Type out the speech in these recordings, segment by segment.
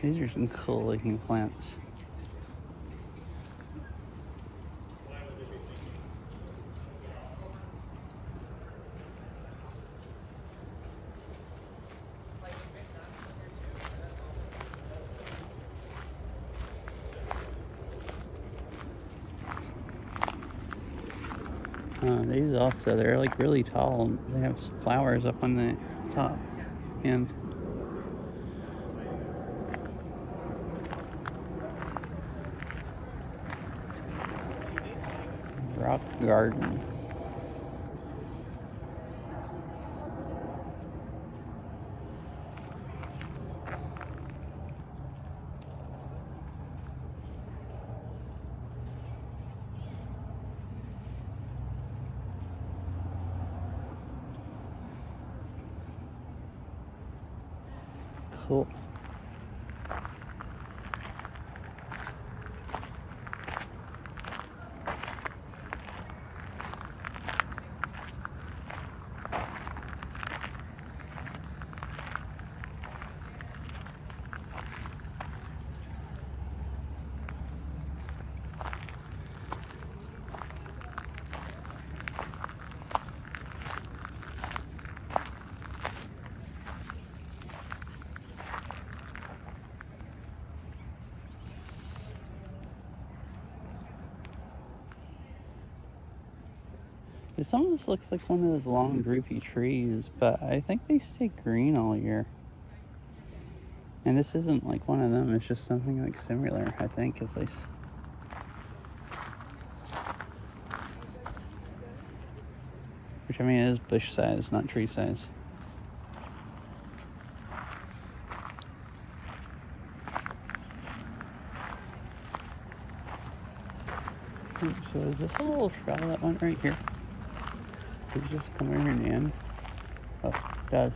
These are some cool looking plants. These also, they're like really tall. They have flowers up on the top and rock garden. Cool. This almost looks like one of those long droopy trees, but I think they stay green all year. And this isn't like one of them, it's just something like similar, I think, at least. Which, I mean, it is bush size, not tree size. So is this a little trail that went right here? Did it just come over here in the end? Oh, it does.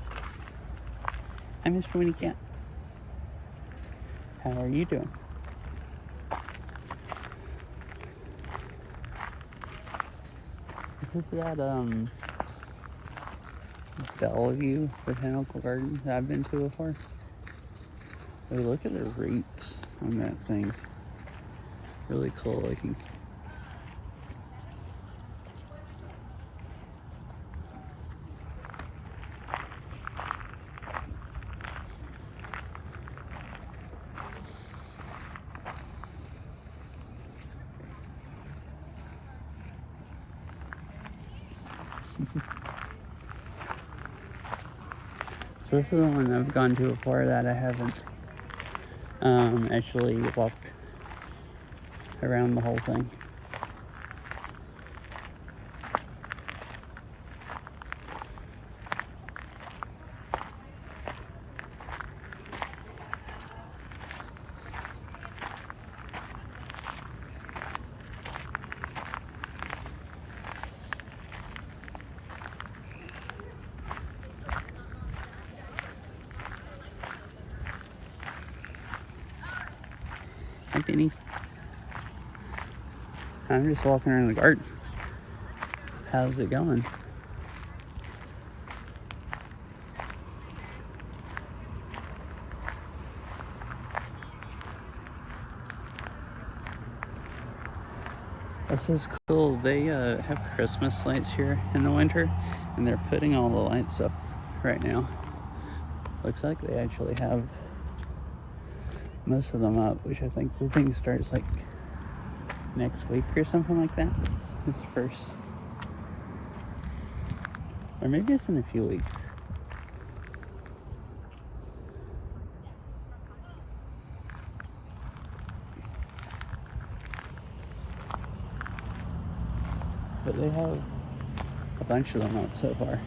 Hi, Mr. Winnie Cat. How are you doing? This is that, Bellevue Botanical Garden that I've been to before. Oh, look at the roots on that thing. Really cool looking. So this is the one I've gone to before that I haven't actually walked around the whole thing. Hi, Penny. I'm just walking around the garden. How's it going? This is cool. They have Christmas lights here in the winter, and they're putting all the lights up right now. Looks like they actually have most of them up, which I think the thing starts like next week or something like that. It's the first. Or maybe it's in a few weeks. But they have a bunch of them out so far.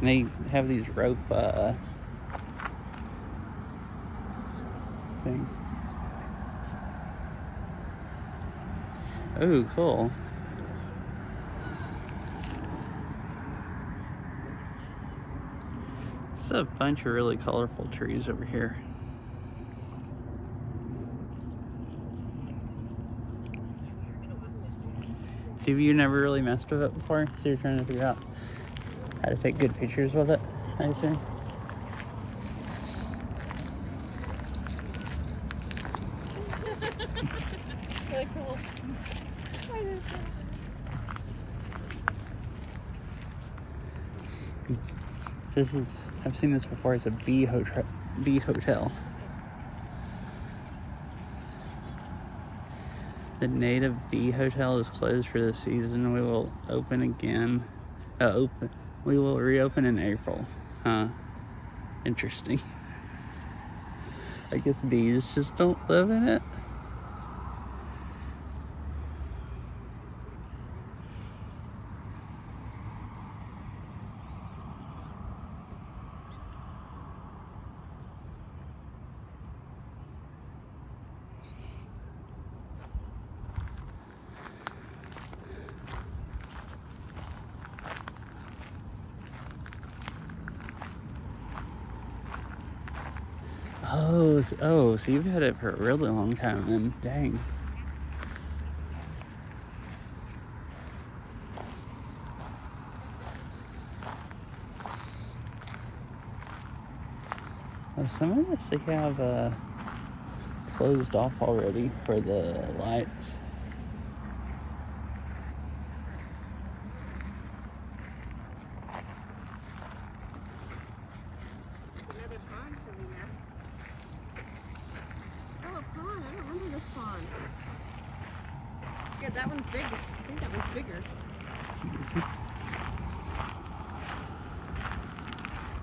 And they have these rope things. Oh, cool. It's a bunch of really colorful trees over here. See, if you never really messed with it before, so you're trying to figure out how to take good pictures with it. I assume. Really cool. This is, I've seen this before, it's a bee hotel. The native bee hotel is closed for the season. We will open again. We will reopen in April. Huh. Interesting. I guess bees just don't live in it. Oh, so you've had it for a really long time then. Dang. Well, some of this they have closed off already for the lights. Another pond, Selena. Oh, a pond. I don't remember this pond. Yeah, that one's big. I think that one's bigger.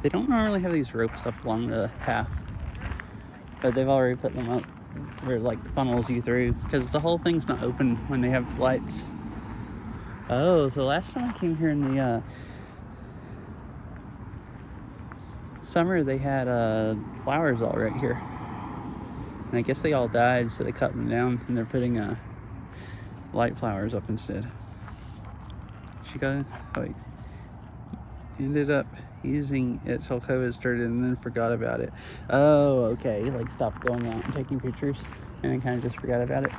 They don't normally have these ropes up along the path, but they've already put them up where it like funnels you through because the whole thing's not open when they have lights. Oh, so last time I came here in the summer, they had flowers all right here, and I guess they all died, so they cut them down and they're putting light flowers up instead. She got it. Oh wait. Ended up using it till COVID started and then forgot about it. Oh, okay. Like stopped going out and taking pictures and then kind of just forgot about it.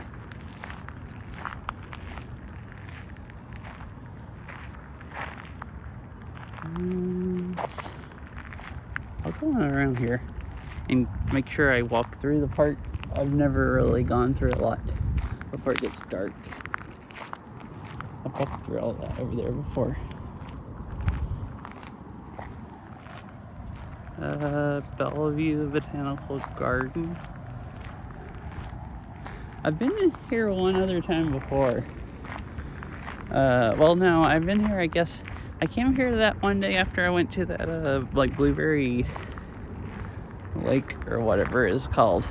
I'll go on around here and make sure I walk through the park. I've never really gone through a lot before it gets dark. I've walked through all that over there before. Bellevue Botanical Garden. I've been in here one other time before. Well, no, I've been here, I guess. I came here that one day after I went to that, like, Blueberry Lake or whatever it is called.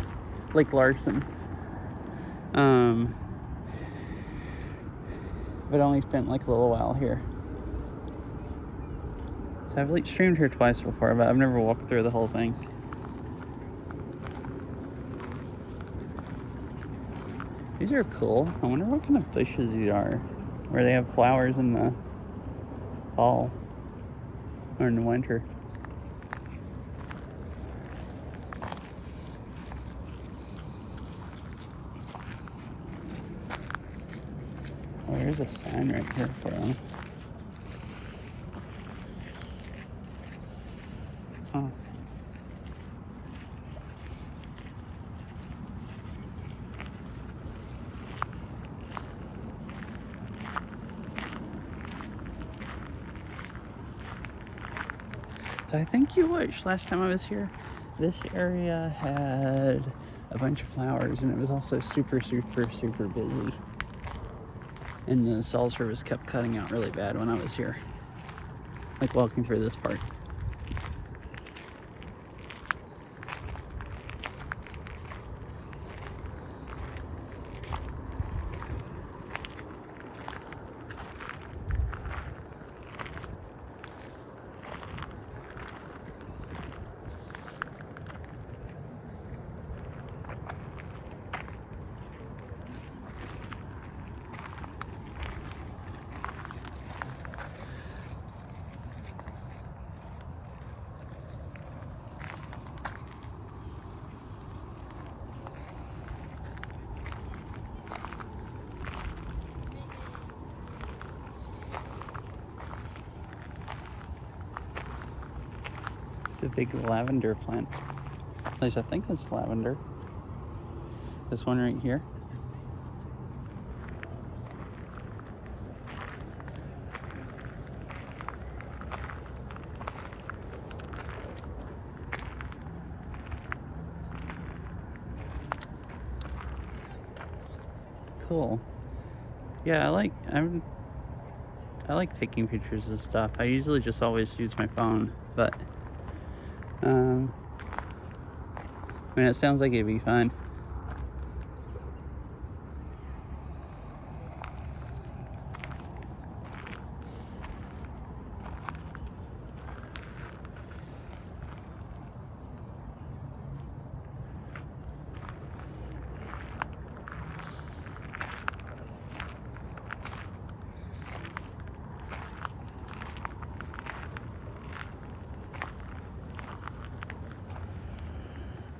Lake Larson. But I only spent, like, a little while here. So I've, like, streamed here twice before, but I've never walked through the whole thing. These are cool. I wonder what kind of bushes these are. Where they have flowers in the fall or in the winter. Oh, there's a sign right here for them. Huh. So I think you watched last time I was here. This area had a bunch of flowers and it was also super, super, super busy. And the cell service kept cutting out really bad when I was here. Like walking through this part. It's a big lavender plant. At least I think it's lavender. This one right here. Cool. Yeah, I like taking pictures of stuff. I usually just always use my phone, but I mean, it sounds like it'd be fun.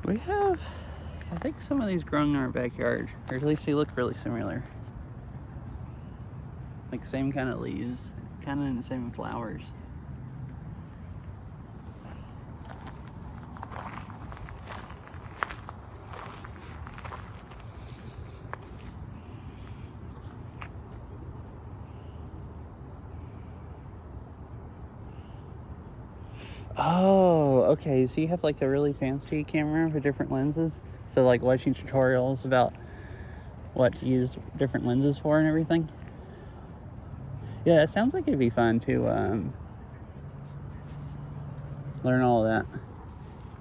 We have, I think, some of these growing in our backyard, or at least they look really similar. Like same kind of leaves, kind of the same flowers. Oh, okay. So you have like a really fancy camera with different lenses. So like watching tutorials about what to use different lenses for and everything. Yeah, it sounds like it'd be fun to learn all of that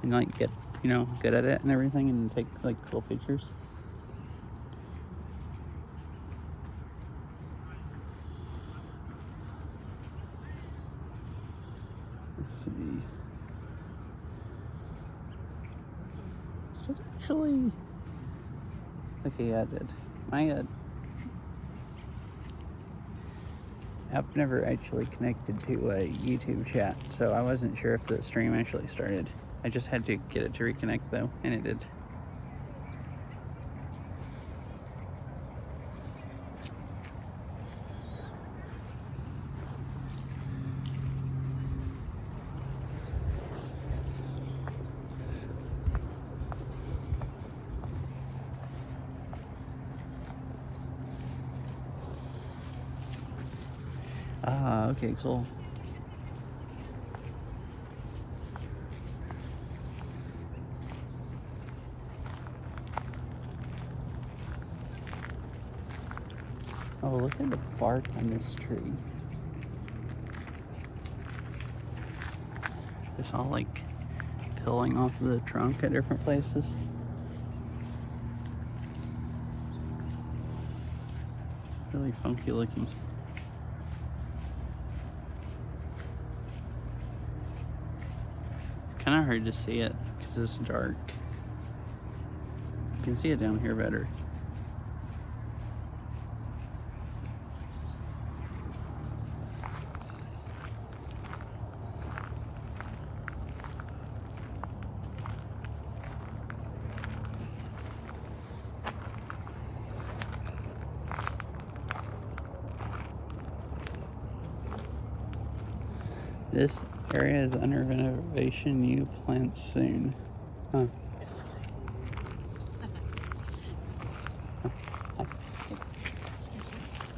and like get, you know, good at it and everything and take like cool pictures. Let's see. Should actually. Okay, yeah, I did. My app never actually connected to a YouTube chat, so I wasn't sure if the stream actually started. I just had to get it to reconnect though, and it did. Ah, okay, cool. Oh, look at the bark on this tree. It's all like peeling off of the trunk at different places. Really funky looking. Kind of hard to see it because it's dark. You can see it down here better. This area is under renovation. New plants soon. Huh.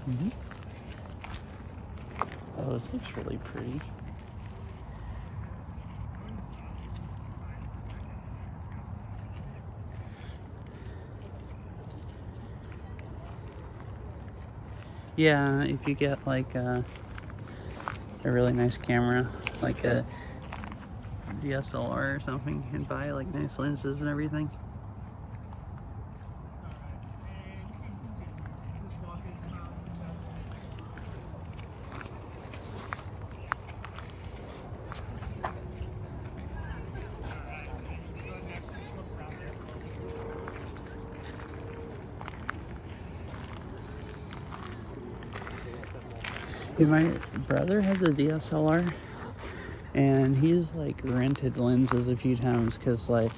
Mm-hmm. Oh, this looks really pretty. Yeah, if you get like a really nice camera, like a DSLR or something, and buy like nice lenses and everything. Yeah, my brother has a DSLR, and he's like rented lenses a few times because like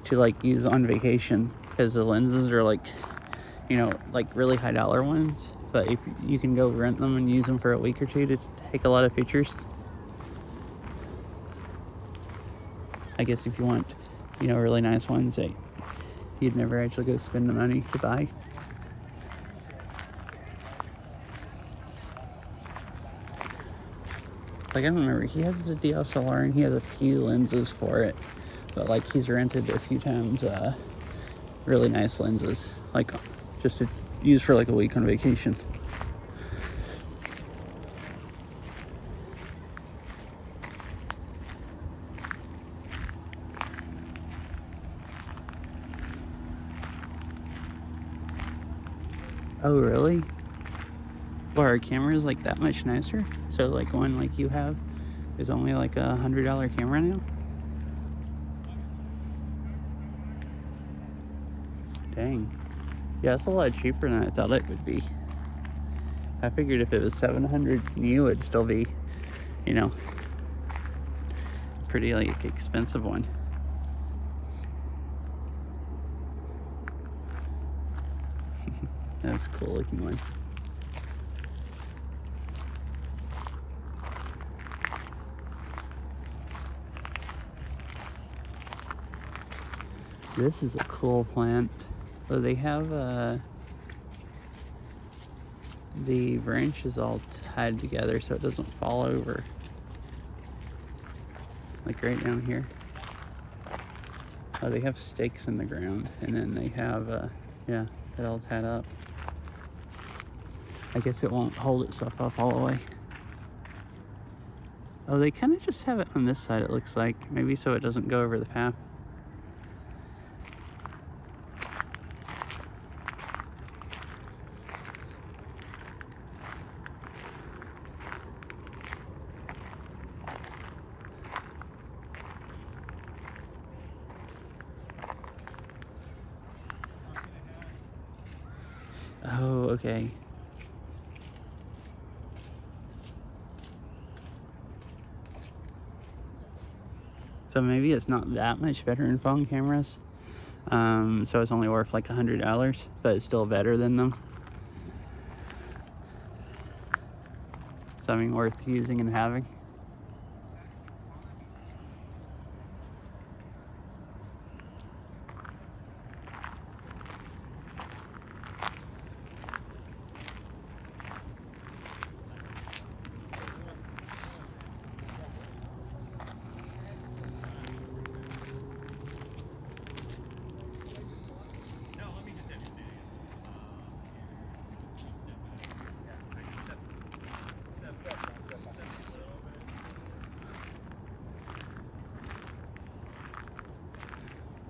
to like use on vacation because the lenses are like, you know, like really high dollar ones, but if you can go rent them and use them for a week or two to take a lot of pictures. I guess if you want, really nice ones that you'd never actually go spend the money to buy. Like, I don't remember, he has the DSLR and he has a few lenses for it, but like he's rented a few times really nice lenses, like just to use for like a week on vacation. Oh really? Well, our camera is like that much nicer? So like one like you have is only like $100 camera now? Dang. Yeah, it's a lot cheaper than I thought it would be. I figured if it was $700 new, it'd still be, pretty like expensive one. That's a cool looking one. This is a cool plant. Well, they have the branch is all tied together so it doesn't fall over. Like right down here. Oh, they have stakes in the ground, and then they have it all tied up. I guess it won't hold itself up all the way. Oh, they kind of just have it on this side, it looks like. Maybe so it doesn't go over the path. Oh, okay. So maybe it's not that much better than phone cameras. So it's only worth like $100, but it's still better than them. Something worth using and having.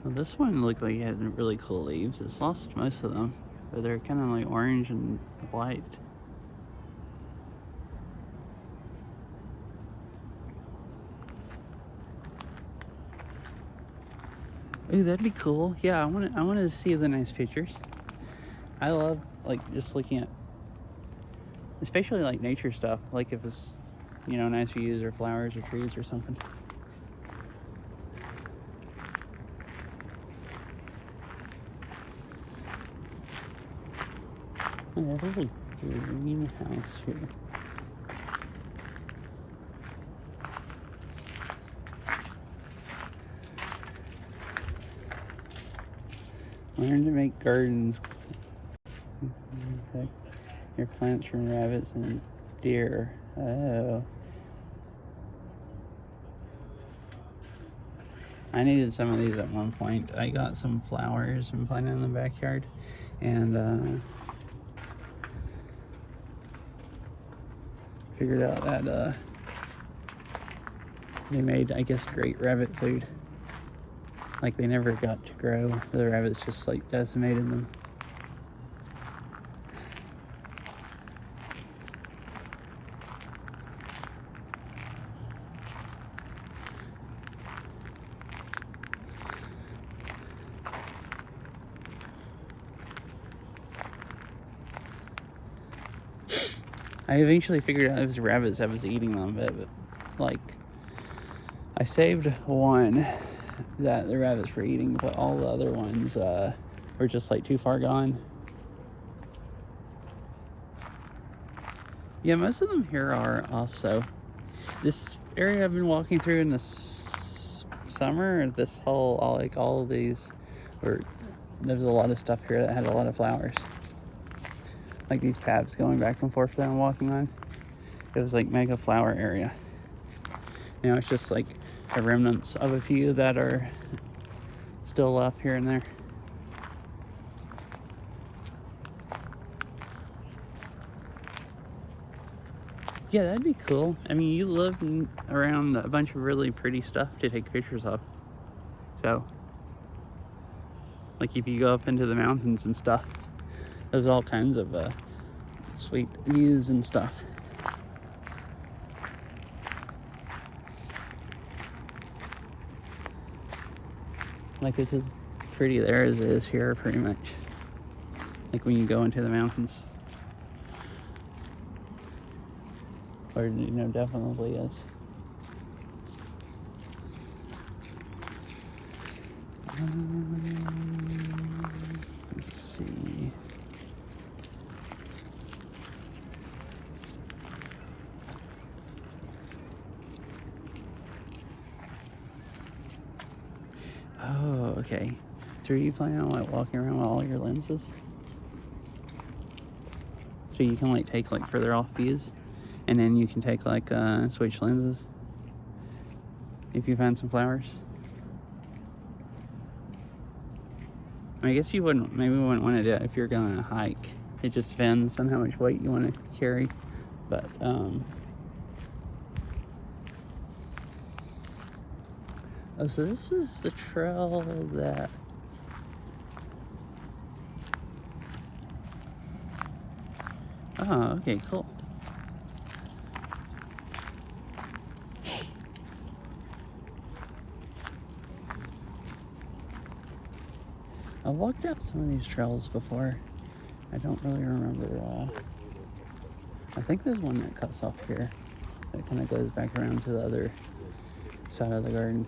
Well, this one looked like it had really cool leaves. It's lost most of them, but they're kind of like orange and white. Ooh, that'd be cool. Yeah, I want to see the nice pictures. I love like just looking at, especially like nature stuff. Like if it's, nice views or flowers or trees or something. Oh, there's a greenhouse here. Learn to make gardens. Protect your plants from rabbits and deer. Oh. I needed some of these at one point. I got some flowers and planted in the backyard, and figured out that they made, I guess, great rabbit food. Like they never got to grow. The rabbits just like decimated them. I eventually figured out it was rabbits that was eating them, but like I saved one that the rabbits were eating, but all the other ones were just like too far gone. Yeah, most of them here are also. This area I've been walking through in this summer, this whole, all of these, or there was a lot of stuff here that had a lot of flowers. Like these paths going back and forth that I'm walking on. It was like mega flower area. Now it's just like the remnants of a few that are still left here and there. Yeah, that'd be cool. I mean, you live around a bunch of really pretty stuff to take pictures of. So, like if you go up into the mountains and stuff, there's all kinds of sweet views and stuff. Like it's as pretty there as it is here, pretty much. Like when you go into the mountains. Or, you know, definitely is. Let's see. Oh, okay. So are you planning on like walking around with all your lenses? So you can like take like further off views, and then you can take like switch lenses if you find some flowers. I mean, I guess you wouldn't want to do it if you're going to hike. It just depends on how much weight you want to carry. But oh, so this is the trail that okay, cool. I walked out some of these trails before. I don't really remember. I think there's one that cuts off here that kind of goes back around to the other side of the garden.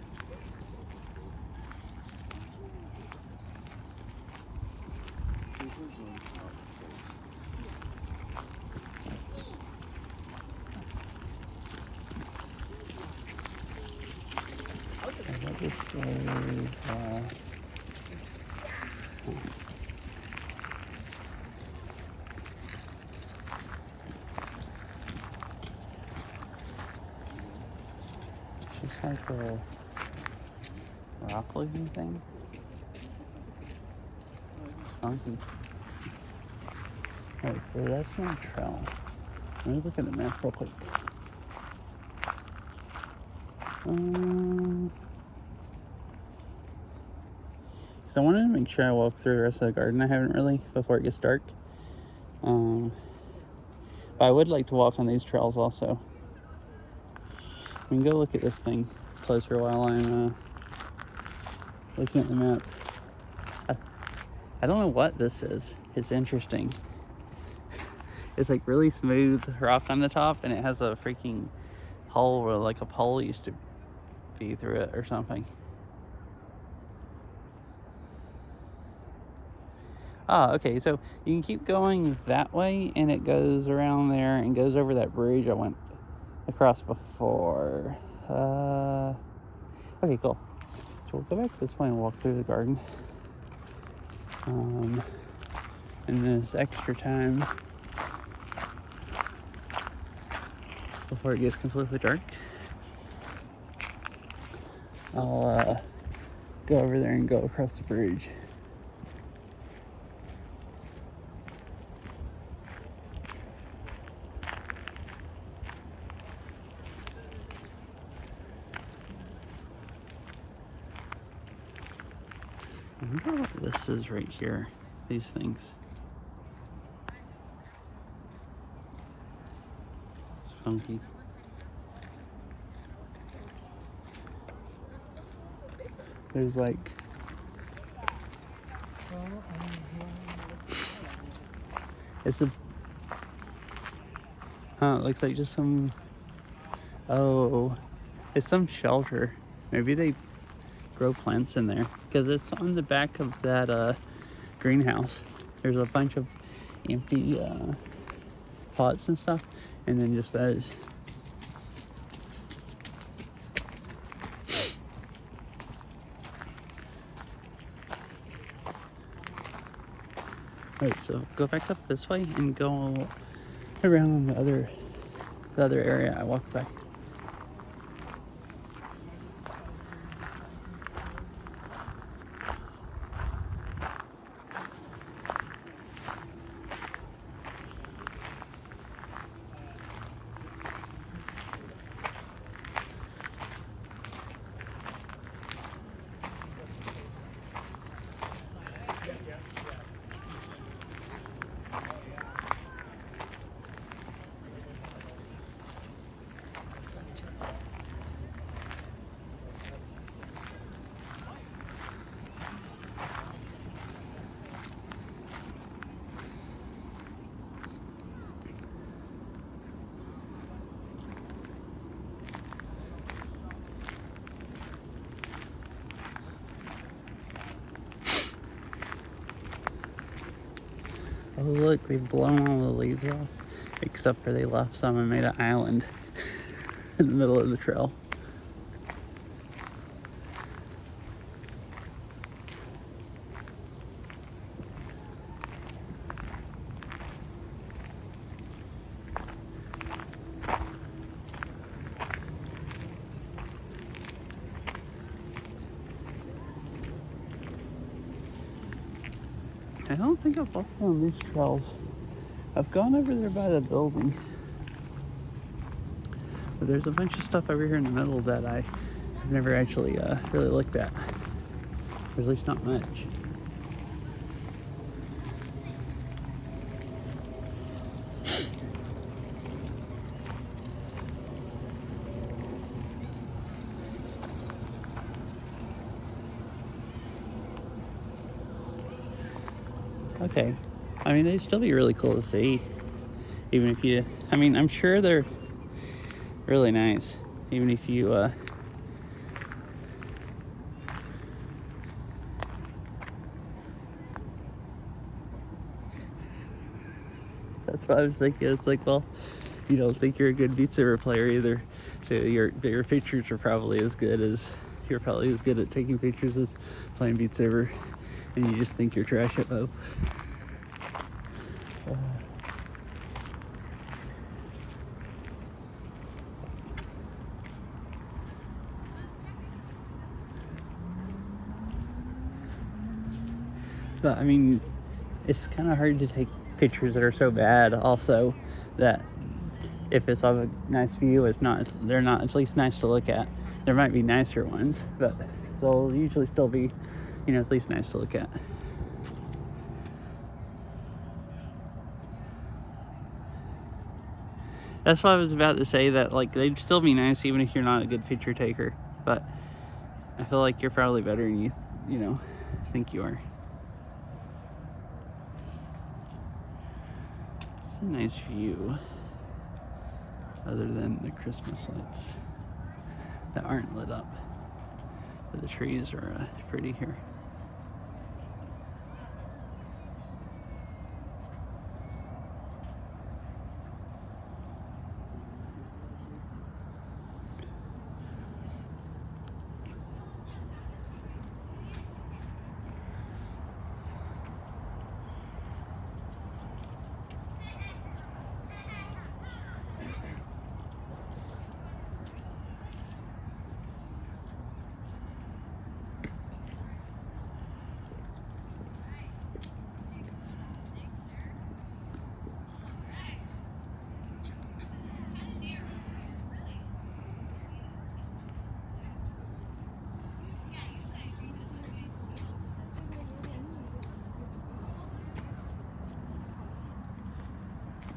Just like a rock looking thing. It's funky. Alright, so that's my trail. Let me look at the map real quick. So I wanted to make sure I walk through the rest of the garden. I haven't really before it gets dark. But I would like to walk on these trails also. We can go look at this thing closer while I'm looking at the map. I don't know what this is. It's interesting. It's like really smooth rock on the top, and it has a freaking hole where like a pole used to be through it or something. Ah, okay, so you can keep going that way, and it goes around there and goes over that bridge I went across before. Okay, cool. So we'll go back this way and walk through the garden. In this extra time before it gets completely dark, I'll go over there and go across the bridge. I wonder what this is right here, these things. It's funky. There's like it looks like just some, it's some shelter. Maybe they grow plants in there, because it's on the back of that greenhouse. There's a bunch of empty pots and stuff, and then just those. Alright, so go back up this way and go around the other area I walked by. Oh look, they've blown all the leaves off. Except for they left some and made an island in the middle of the trail. I don't think I've walked on these trails. I've gone over there by the building. But there's a bunch of stuff over here in the middle that I've never actually really looked at. Or at least not much. Okay. I mean, they'd still be really cool to see. Even if you... I mean, I'm sure they're really nice. Even if you... That's what I was thinking. It's like, well, you don't think you're a good Beat Saber player either. So your pictures are probably as good as... You're probably as good at taking pictures as playing Beat Saber. And you just think you're trash at both. But I mean, it's kind of hard to take pictures that are so bad also that if it's of a nice view, they're not at least nice to look at. There might be nicer ones, but they'll usually still be, at least nice to look at. That's why I was about to say that, like, they'd still be nice even if you're not a good picture taker. But I feel like you're probably better than you think you are. It's a nice view, other than the Christmas lights that aren't lit up. But the trees are pretty here.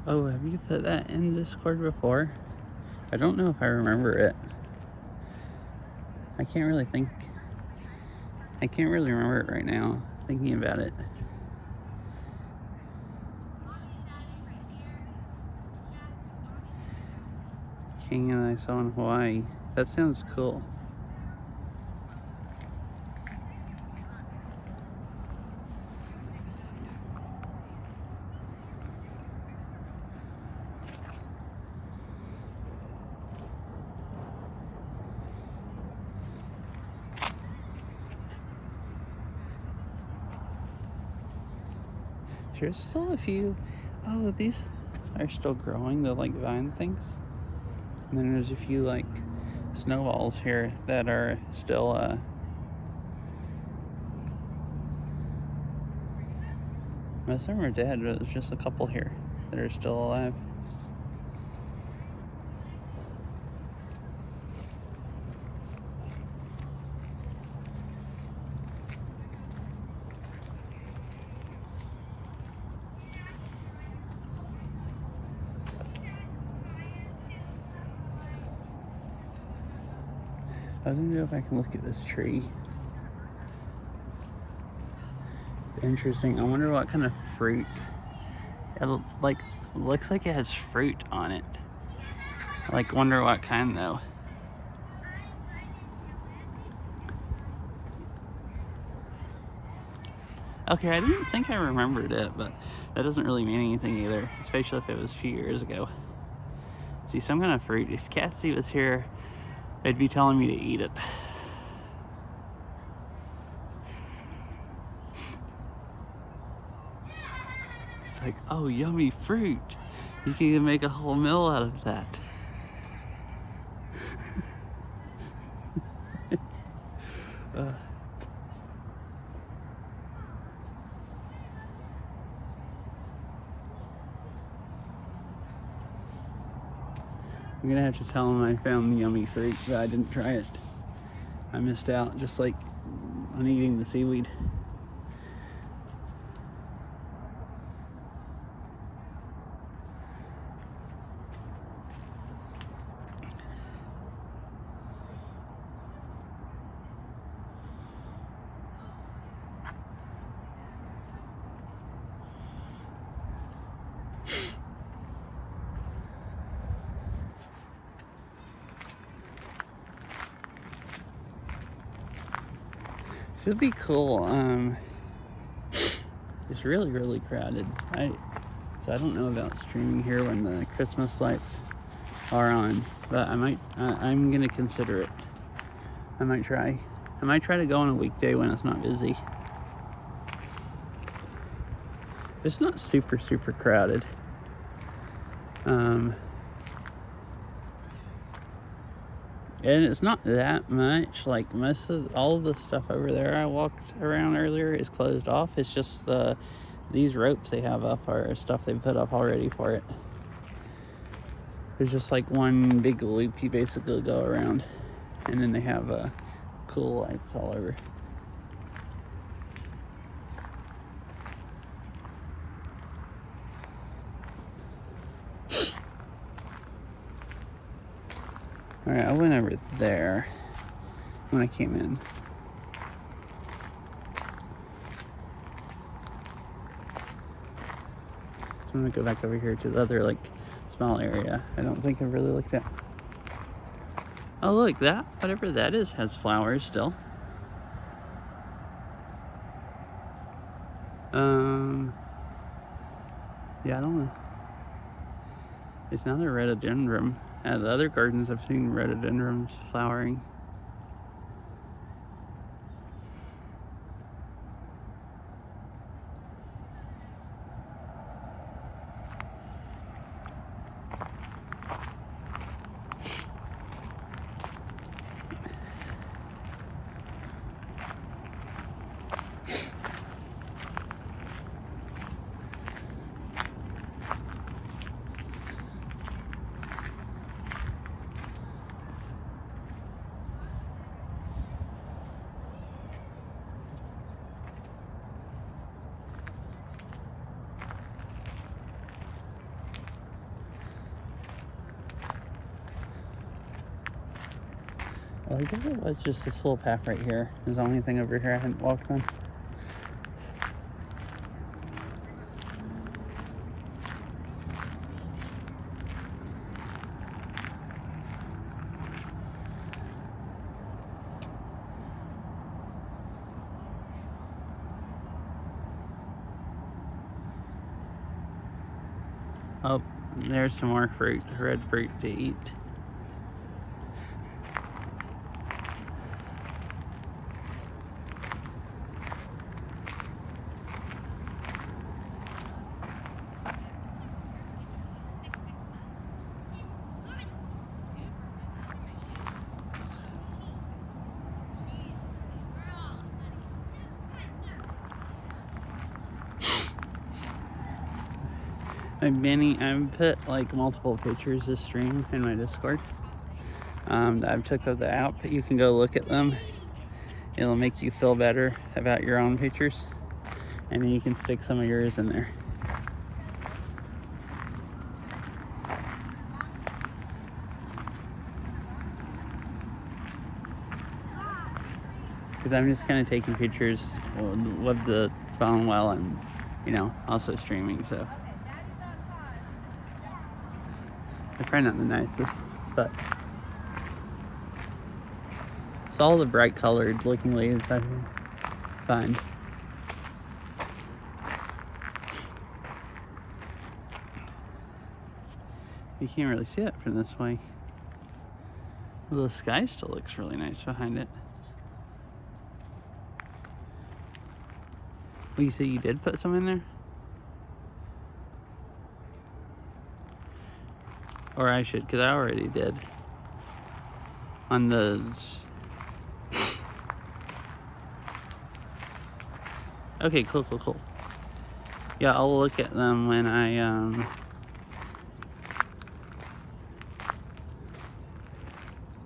Oh, have you put that in Discord before? I don't know if I remember it. I can't really remember it right now, thinking about it. King and I saw in Hawaii. That sounds cool. There's still a few. Oh, these are still growing, the like vine things. And then there's a few like snowballs here that are still most of them are dead, but there's just a couple here that are still alive. I was gonna know if I can look at this tree. Interesting. I wonder what kind of fruit. It looks like it has fruit on it. I wonder what kind though. Okay, I didn't think I remembered it, but that doesn't really mean anything either, especially if it was a few years ago. See, some kind of fruit. If Cassie was here, they'd be telling me to eat it. It's like, oh, yummy fruit. You can even make a whole meal out of that. I'm gonna have to tell them I found yummy fruit, but I didn't try it. I missed out, just like on eating the seaweed. This would be cool. It's really crowded. So I don't know about streaming here when the Christmas lights are on, but I'm gonna consider it. I might try to go on a weekday when it's not busy. It's not super crowded. And it's not that much. Like all of the stuff over there I walked around earlier is closed off. It's just these ropes they have up are stuff they put up already for it. There's just like one big loop you basically go around, and then they have cool lights all over. Alright, I went over there when I came in. So I'm gonna go back over here to the other small area. I don't think I've really looked at. Oh look, that, whatever that is, has flowers still. Yeah, I don't know. It's not a rhododendron. The other gardens I've seen rhododendrons flowering. Well, I guess it was just this little path right here. There's the only thing over here I hadn't walked on. Oh, there's some more fruit, red fruit to eat. I've put like multiple pictures this stream in my Discord. I've took of the app. You can go look at them. It'll make you feel better about your own pictures, and then you can stick some of yours in there. Because I'm just kind of taking pictures with the phone while I'm, also streaming, so. They're probably not the nicest, but it's all the bright colored looking leaves I find. You can't really see it from this way. Well, the sky still looks really nice behind it. Well, you said you did put some in there? Or I should, because I already did. On the... Okay, cool. Yeah, I'll look at them when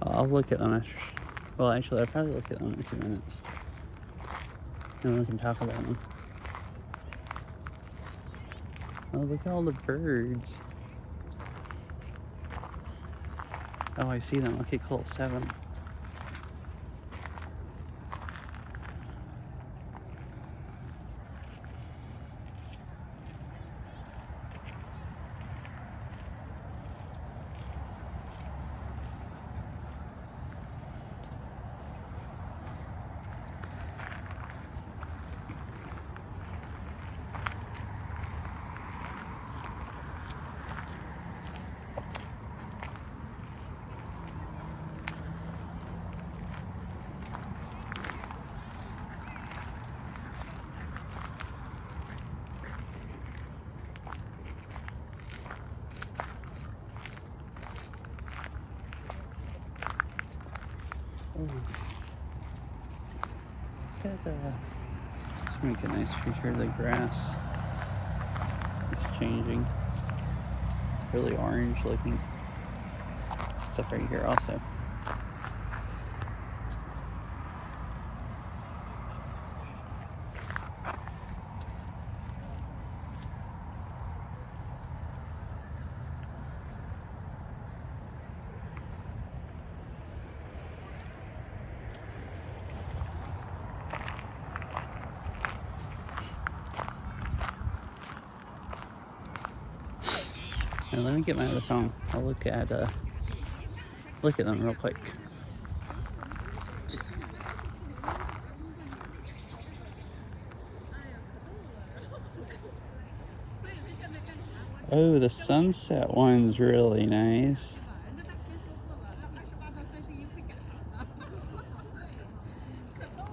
I'll look at them after... Well, actually, I'll probably look at them in a few minutes. And we can talk about them. Oh, look at all the birds. Oh, I see them. Okay, cool. 7. Let's make a nice picture of the grass. It's changing. Really orange looking. Stuff right here also. Now let me get my other phone. I'll look at them real quick. Oh, the sunset one's really nice.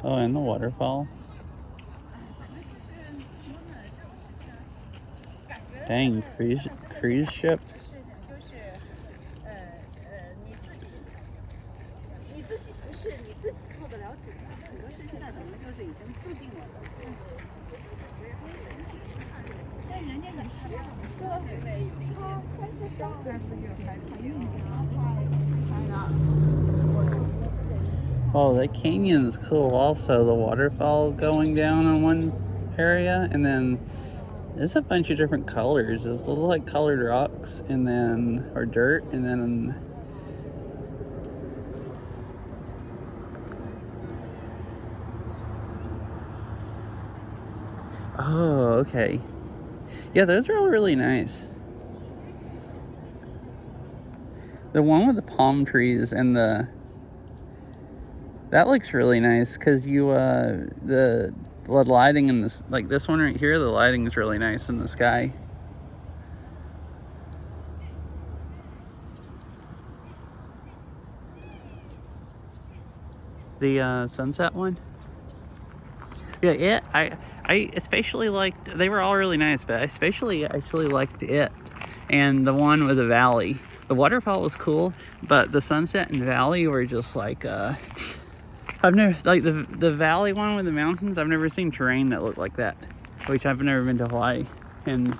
Oh, and the waterfall. Dang, cruise ship. Oh, that canyon's cool also. The waterfall going down in one area, and then there's a bunch of different colors. There's little like colored rocks, and then or dirt, and then oh, okay. Yeah, those are all really nice. The one with the palm trees and that looks really nice because you the lighting in this, like this one right here, the lighting is really nice in the sky. The sunset one. Yeah, I especially liked, they were all really nice, but I especially actually liked it and the one with the valley. The waterfall was cool, but the sunset and valley were just like I've never, like the valley one with the mountains, I've never seen terrain that looked like that, which I've never been to Hawaii, and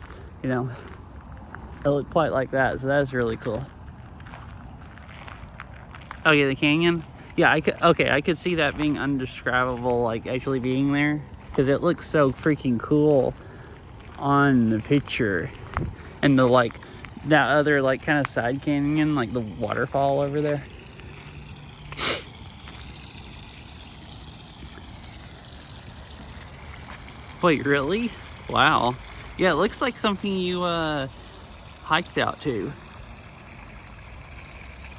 It looked quite like that, so that's really cool. Oh yeah, the canyon. Yeah, I could see that being undescribable, like actually being there, because it looks so freaking cool on the picture. And the like that other like kind of side canyon, like the waterfall over there. Wait, really? Wow. Yeah, it looks like something you hiked out to.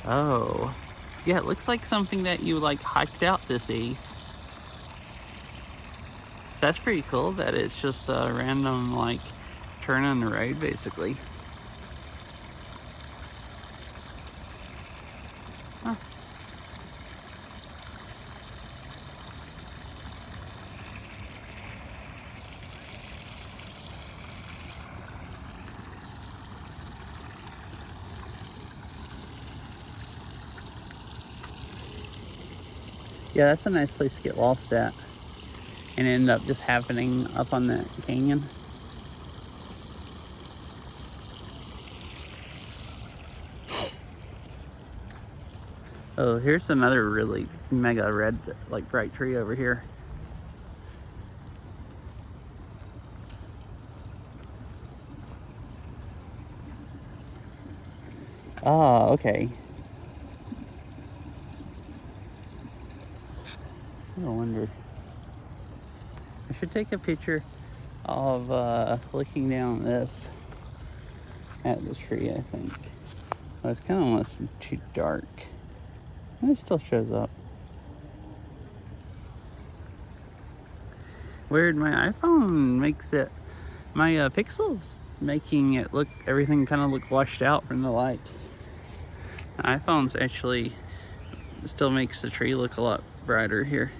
Oh. Yeah, it looks like something that you like hiked out to see. That's pretty cool that it's just a random like turn on the road basically. Huh. Yeah, that's a nice place to get lost at and end up just happening up on that canyon. Oh, here's another really mega red, like bright tree over here. Ah, okay. I wonder. I should take a picture of looking down this at the tree, I think. Oh, it's kind of almost too dark. It still shows up. Weird, my iPhone makes it, my Pixel's making it look, everything kind of look washed out from the light. My iPhone's actually still makes the tree look a lot brighter here.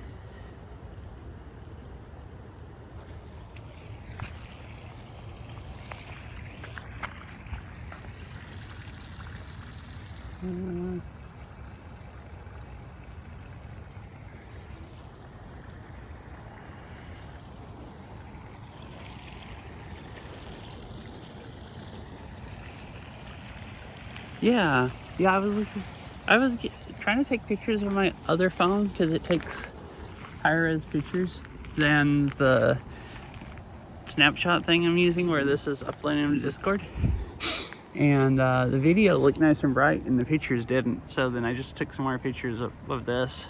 Yeah, I was looking, trying to take pictures of my other phone because it takes higher res pictures than the snapshot thing I'm using, where this is uploading to Discord. And the video looked nice and bright and the pictures didn't, so then I just took some more pictures of this.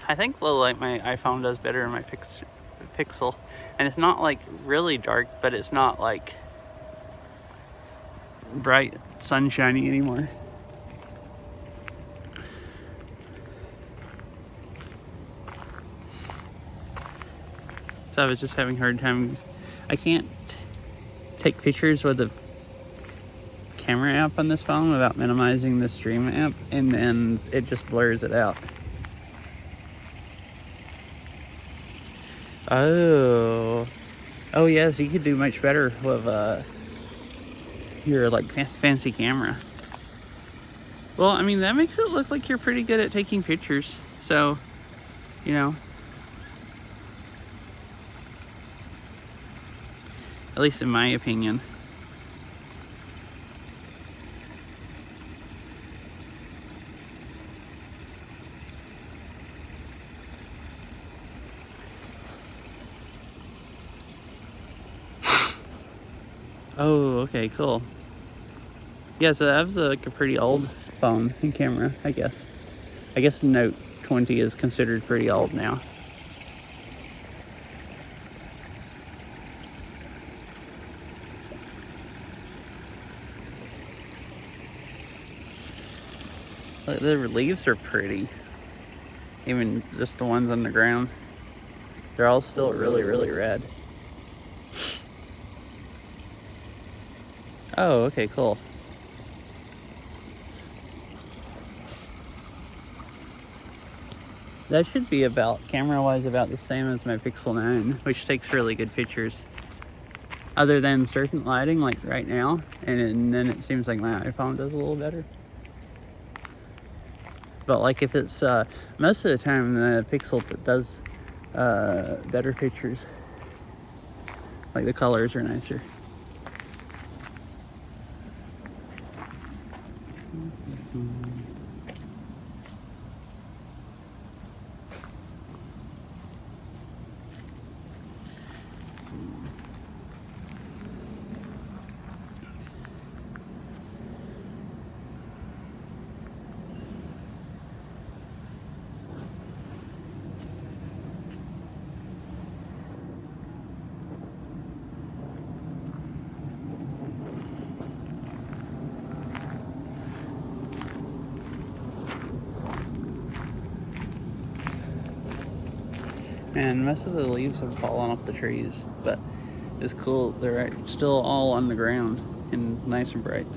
I think low light my iPhone does better than my Pixel, and it's not like really dark, but it's not like bright sunshiny anymore. So I was just having a hard time. I can't take pictures with the camera app on this phone without minimizing the stream app, and then it just blurs it out. Oh yes, you could do much better with your like fancy camera. Well, I mean, that makes it look like you're pretty good at taking pictures, so you know, at least in my opinion. Oh, okay, cool. Yeah, so that was like a pretty old phone and camera, I guess. I guess the Note 20 is considered pretty old now. The leaves are pretty. Even just the ones on the ground. They're all still really, really red. Oh, okay, cool. That should be about, camera-wise, about the same as my Pixel 9, which takes really good pictures. Other than certain lighting, like right now, and then it seems like my iPhone does a little better. But like if it's, most of the time the Pixel does better pictures. Like the colors are nicer. And most of the leaves have fallen off the trees, but it's cool. They're still all on the ground and nice and bright.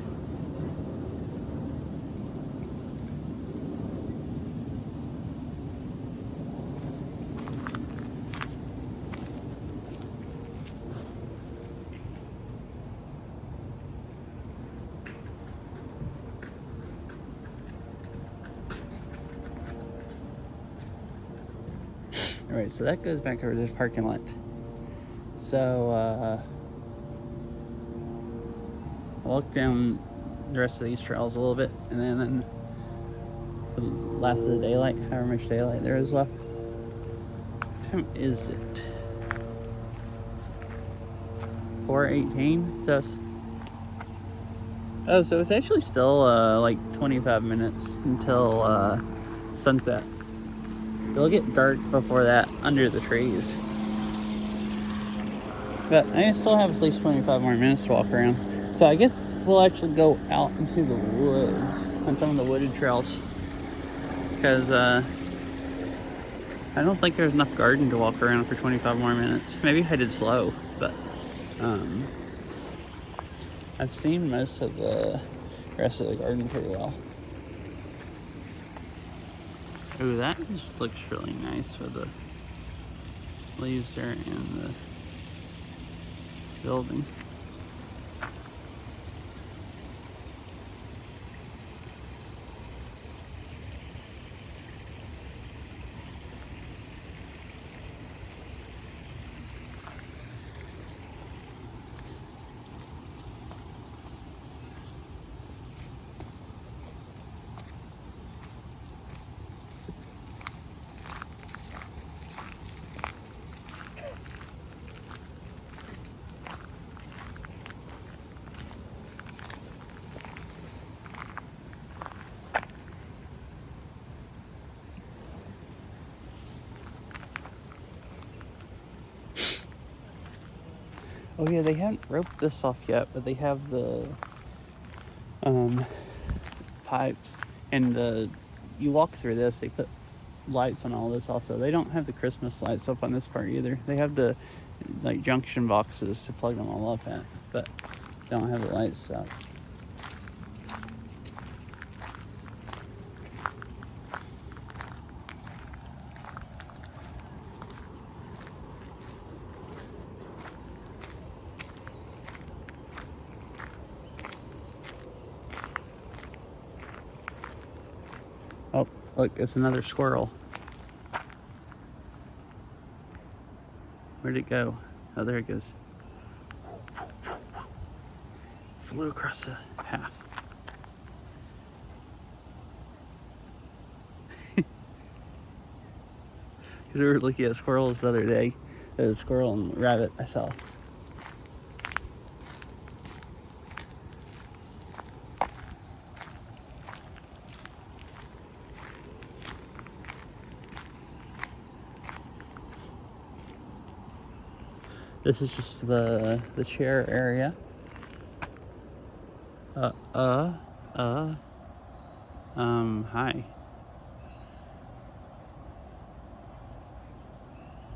Alright, so that goes back over to this parking lot. So, walk down the rest of these trails a little bit, and then the last of the daylight, however much daylight there is left. What time is it? 4:18. So it's actually still like 25 minutes until sunset. It'll get dark before that under the trees. But I still have at least 25 more minutes to walk around. So I guess we'll actually go out into the woods on some of the wooded trails. Because I don't think there's enough garden to walk around for 25 more minutes. Maybe if I did slow, but I've seen most of the rest of the garden pretty well. Ooh, that just looks really nice with the leaves there and the building. Oh yeah, they haven't roped this off yet, but they have the pipes, and you walk through this. They put lights on all this also. They don't have the Christmas lights up on this part either. They have the like junction boxes to plug them all up at, but they don't have the lights up. Oh, look, it's another squirrel. Where'd it go? Oh, there it goes. Flew across the path. Because we were looking at squirrels the other day. The squirrel and rabbit I saw. This is just the chair area. Hi.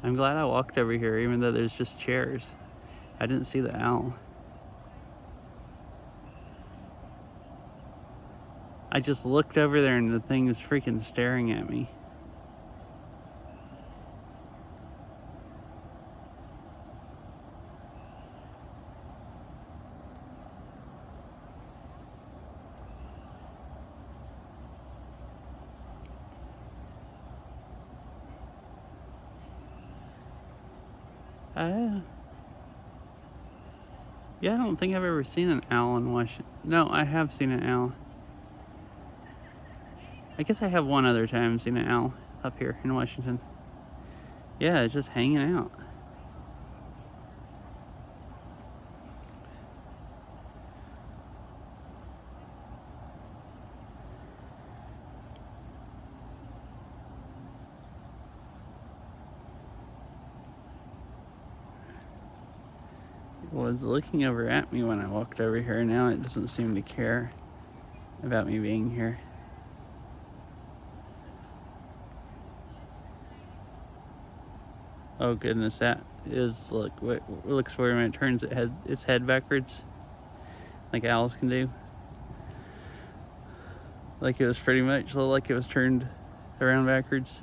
I'm glad I walked over here, even though there's just chairs. I didn't see the owl. I just looked over there and the thing was freaking staring at me. Yeah, I don't think I've ever seen an owl in Washington. No, I have seen an owl. I guess I have one other time seen an owl up here in Washington. Yeah, it's just hanging out. It was looking over at me when I walked over here. Now it doesn't seem to care about me being here. Oh goodness, that is, look, it looks for when it turns its head backwards, like owls can do. Like it was pretty much like it was turned around backwards.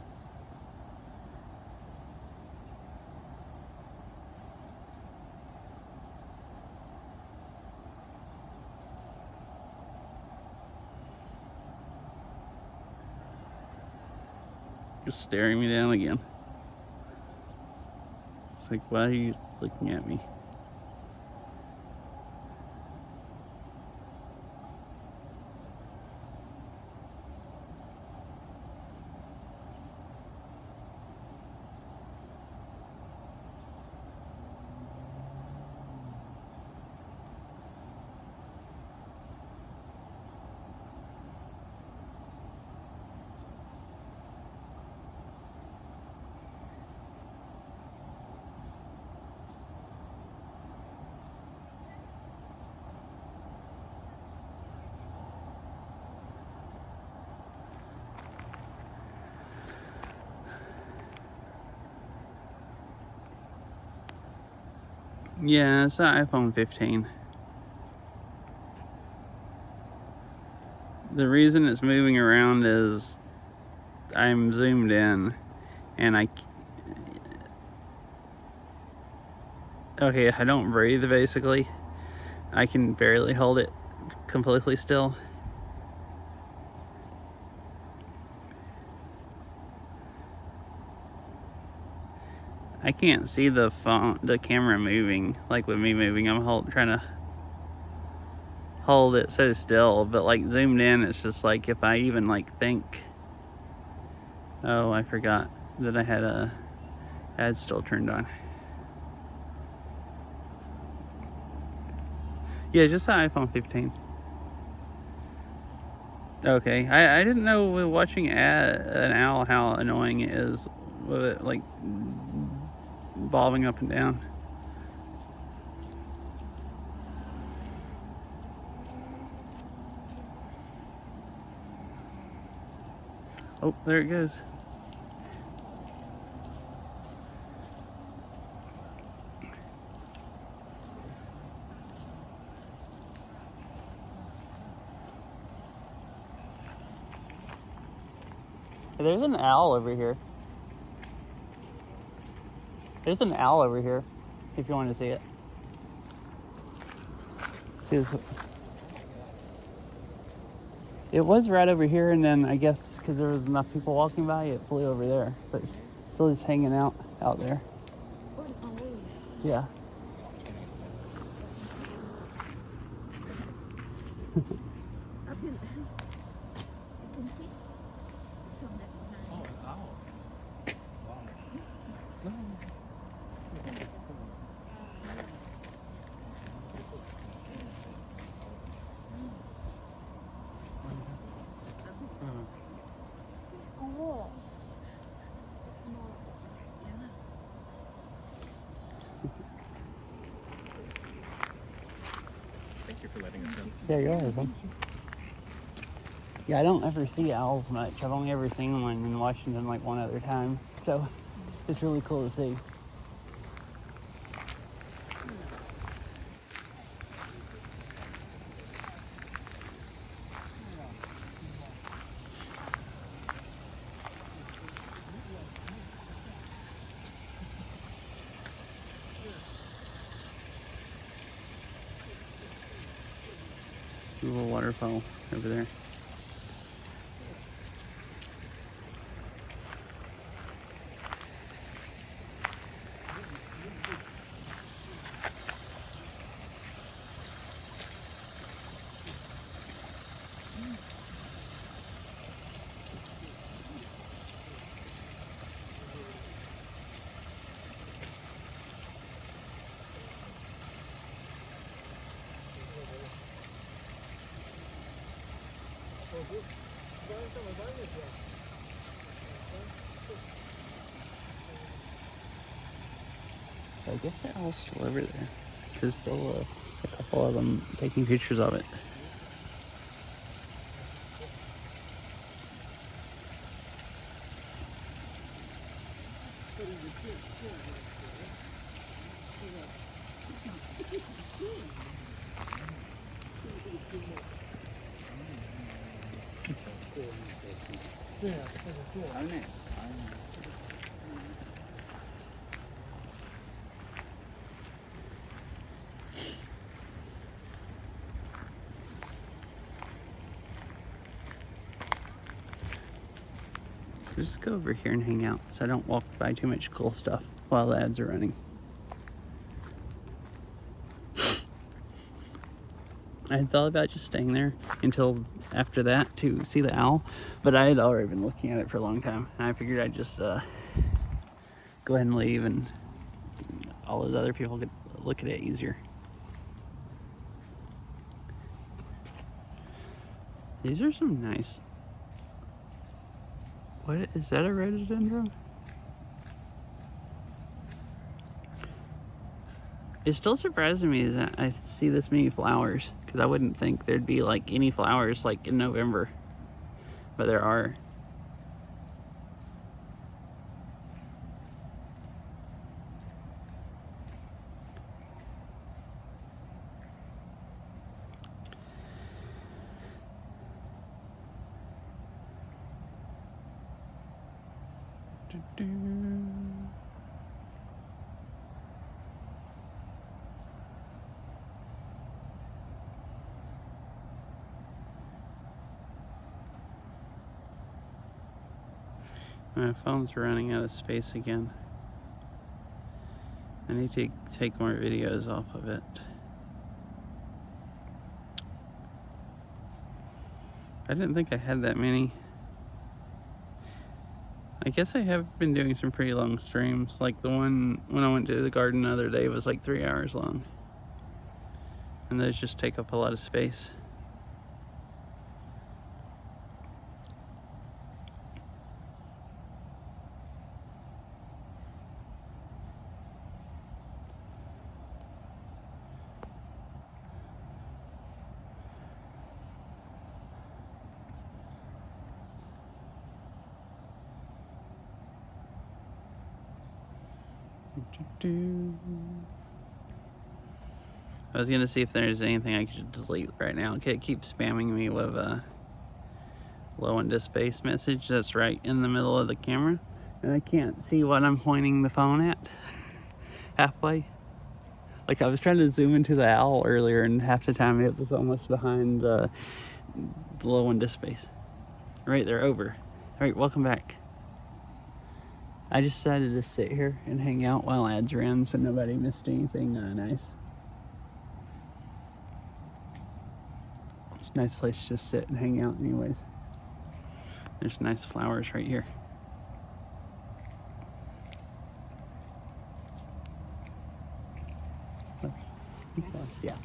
Just staring me down again. It's like, why are you looking at me? Yeah, it's an iPhone 15. The reason it's moving around is I'm zoomed in and okay, I don't breathe basically. I can barely hold it completely still. I can't see the camera moving, like with me moving. I'm trying to hold it so still, but like zoomed in, it's just like if I even like think, oh, I forgot that I had a ad still turned on. Yeah, just the iPhone 15. Okay, I didn't know with watching an owl how annoying it is with it like bobbing up and down. Oh, there it goes. There's an owl over here. There's an owl over here, if you want to see it. See this? It was right over here, and then I guess because there was enough people walking by, it flew over there. So it's still just hanging out there. Yeah. Thank you for letting us know. Yeah, you're welcome. Yeah, I don't ever see owls much. I've only ever seen one in Washington like one other time. So it's really cool to see. A little waterfall over there. So I guess they're all still over there. There's still a couple of them taking pictures of it. Just go over here and hang out so I don't walk by too much cool stuff while the ads are running. I had thought about just staying there until after that to see the owl, but I had already been looking at it for a long time, and I figured I'd just go ahead and leave, and all those other people could look at it easier. These are some nice... What is that, a rhododendron? It's still surprising me that I see this many flowers, because I wouldn't think there'd be like any flowers like in November, but there are. My phone's running out of space again. I need to take more videos off of it. I didn't think I had that many. I guess I have been doing some pretty long streams. Like the one when I went to the garden the other day was like 3 hours long. And those just take up a lot of space. I was gonna see if there's anything I could delete right now. Okay, it keeps spamming me with a low on disk space message that's right in the middle of the camera, and I can't see what I'm pointing the phone at halfway. Like I was trying to zoom into the owl earlier, and half the time it was almost behind the low on disk space. Right, they're over. All right, welcome back. I just decided to sit here and hang out while ads ran so nobody missed anything nice. It's a nice place to just sit and hang out anyways. There's nice flowers right here. Yeah.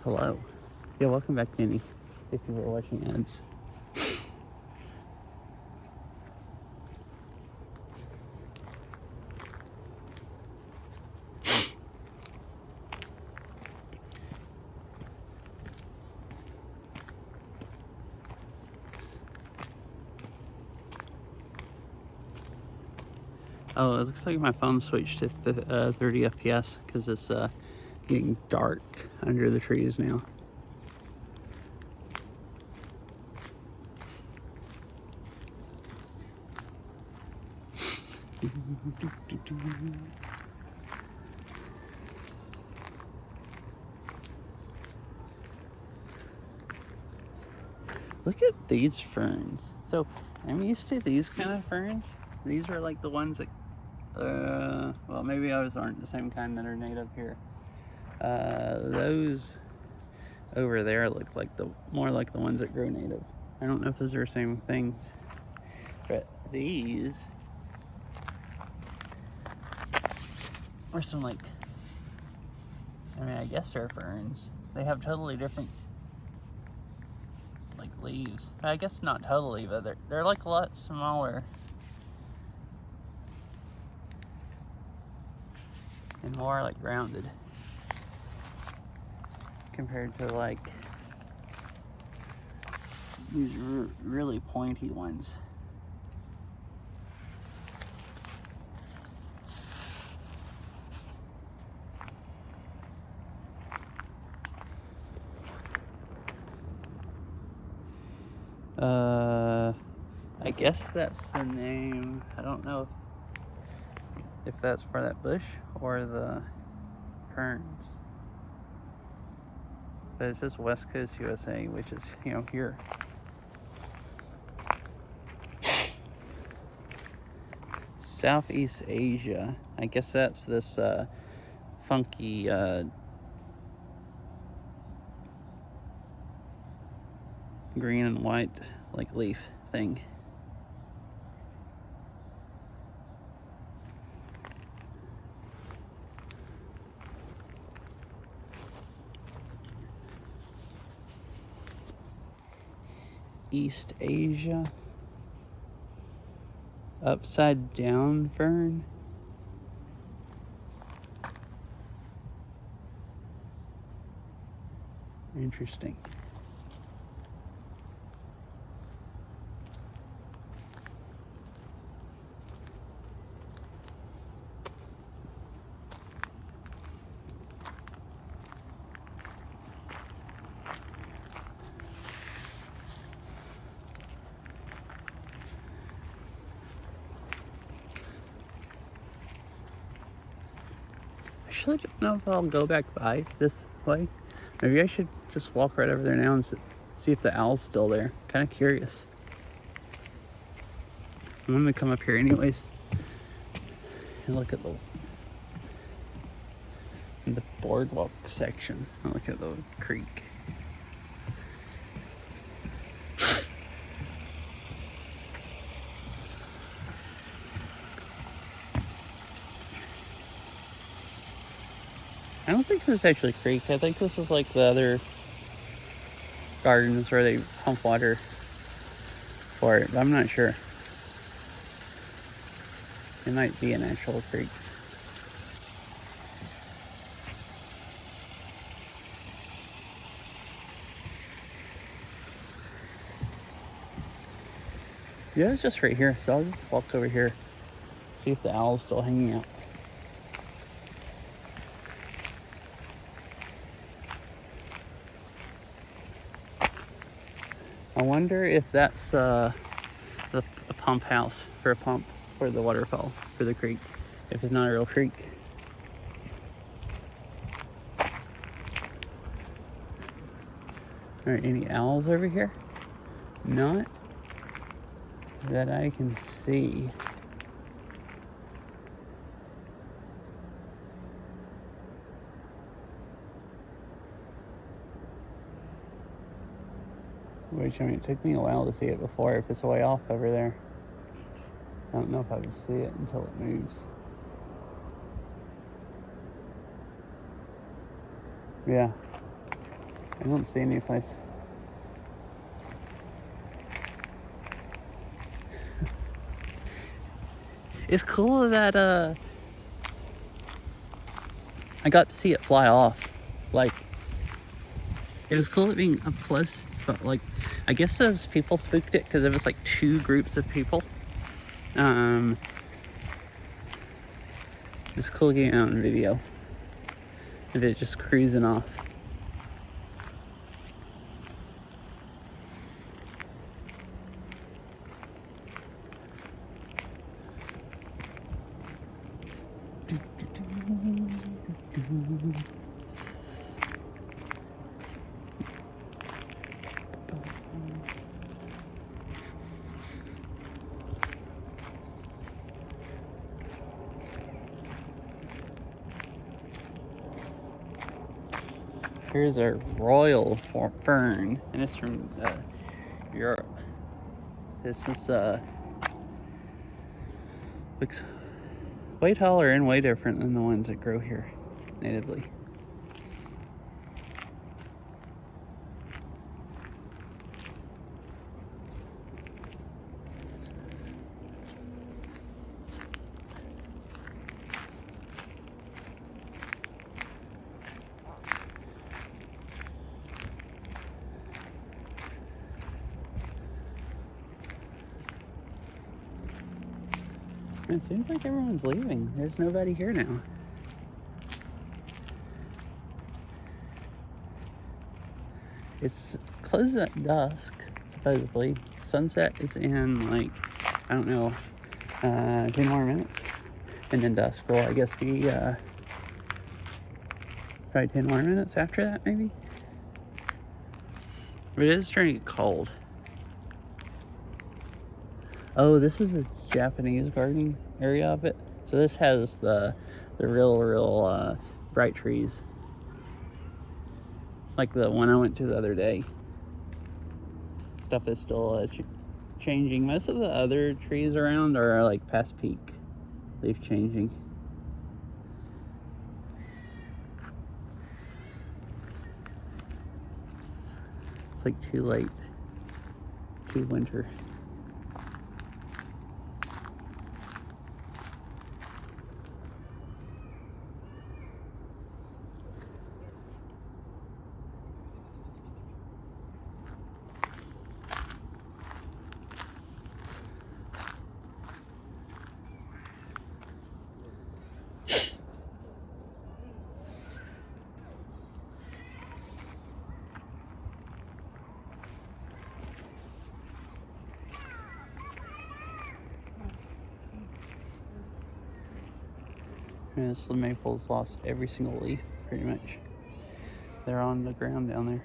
Hello. Yeah, welcome back, Penny, if you were watching ads. Oh, it looks like my phone switched to 30 FPS because it's getting dark under the trees now. Look at these ferns. So I'm used to these kind of ferns. These are like the ones that, well, maybe those aren't the same kind that are native here. Those over there look like more like the ones that grow native. I don't know if those are the same things, but these are some like, I mean, I guess they're ferns. They have totally different like leaves. I guess not totally, but they're like a lot smaller and more like rounded compared to like these really pointy ones. I guess that's the name. I don't know if that's for that bush or the ferns. But it says West Coast USA, which is, here. Southeast Asia. I guess that's this funky green and white like leaf thing. East Asia. Upside down fern. Interesting. I actually don't know if I'll go back by this way. Maybe I should just walk right over there now and see if the owl's still there. Kind of curious. I'm gonna come up here anyways and look at the boardwalk section. I'll look at the creek. I don't think this is actually a creek. I think this is like the other gardens where they pump water for it, but I'm not sure. It might be an actual creek. Yeah, it's just right here, so I'll just walk over here, see if the owl's still hanging out. I wonder if that's a pump house for a pump for the waterfall, for the creek, if it's not a real creek. All right, any owls over here? Not that I can see. Which, I mean, it took me a while to see it before. If it's way off over there, I don't know if I would see it until it moves. Yeah, I don't see any place. It's cool that I got to see it fly off. Like, it was cool it being up close, but like, I guess those people spooked it because it was like two groups of people. It's cool getting out on video of it just cruising off. Here's a royal fern, and it's from Europe. This is looks way taller and way different than the ones that grow here natively. It seems like everyone's leaving. There's nobody here now. It's closed at dusk, supposedly. Sunset is in, like, I don't know, 10 more minutes. And then dusk will, I guess, be probably 10 more minutes after that, maybe. But it is starting to get cold. Oh, this is a Japanese garden area of it. So this has the real bright trees. Like the one I went to the other day. Stuff is still changing. Most of the other trees around are like past peak leaf changing. It's like too late. Too winter. And this maple's lost every single leaf, pretty much. They're on the ground down there.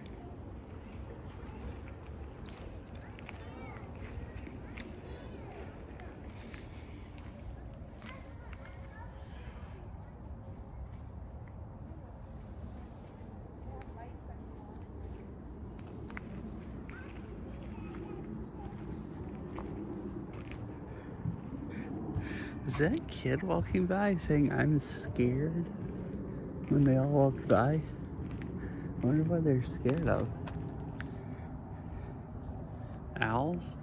Is that a kid walking by saying, "I'm scared," when they all walked by? I wonder what they're scared of. Owls?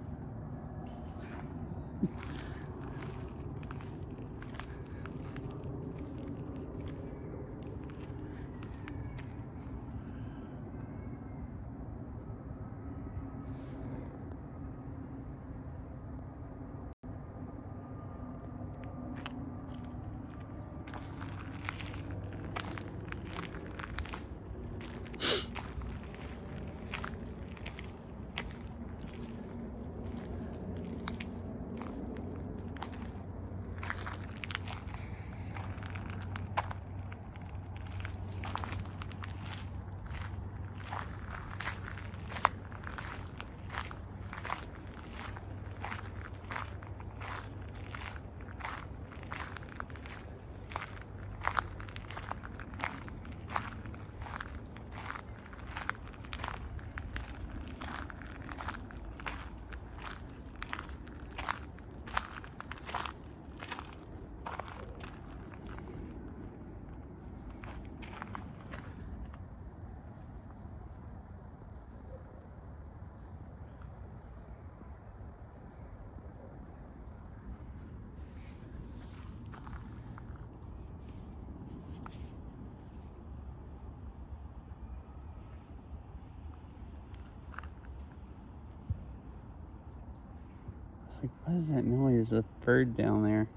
It's like, what is that noise? A bird down there.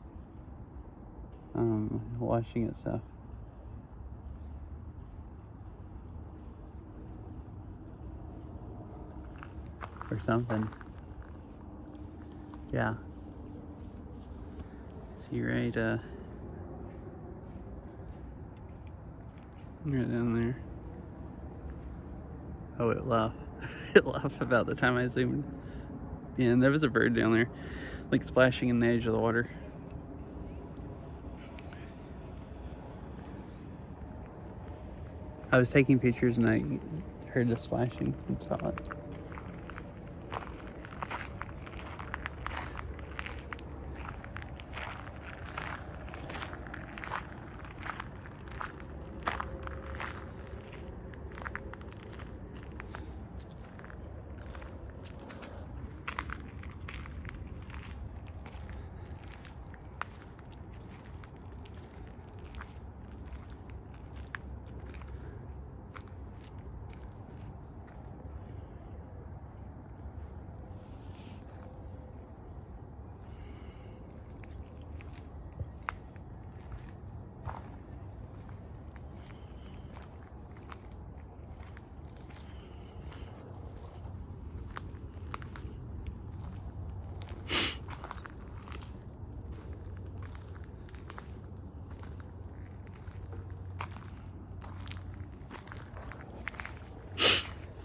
Washing itself. Or something. Yeah. Is he ready to... You're down there. Oh, it left. It left about the time I zoomed. Yeah, and there was a bird down there, like splashing in the edge of the water. I was taking pictures and I heard the splashing and saw it.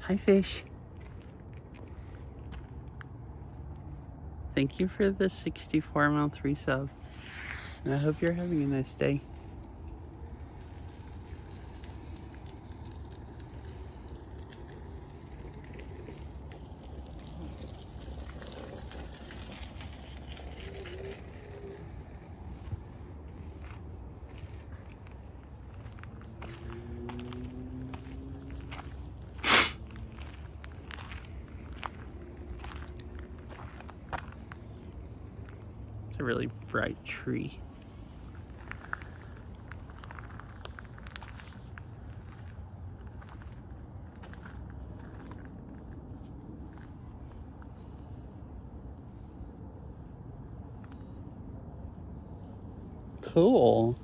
Hi, fish. Thank you for the 64-month resub. And I hope you're having a nice day. It's a really bright tree. Cool.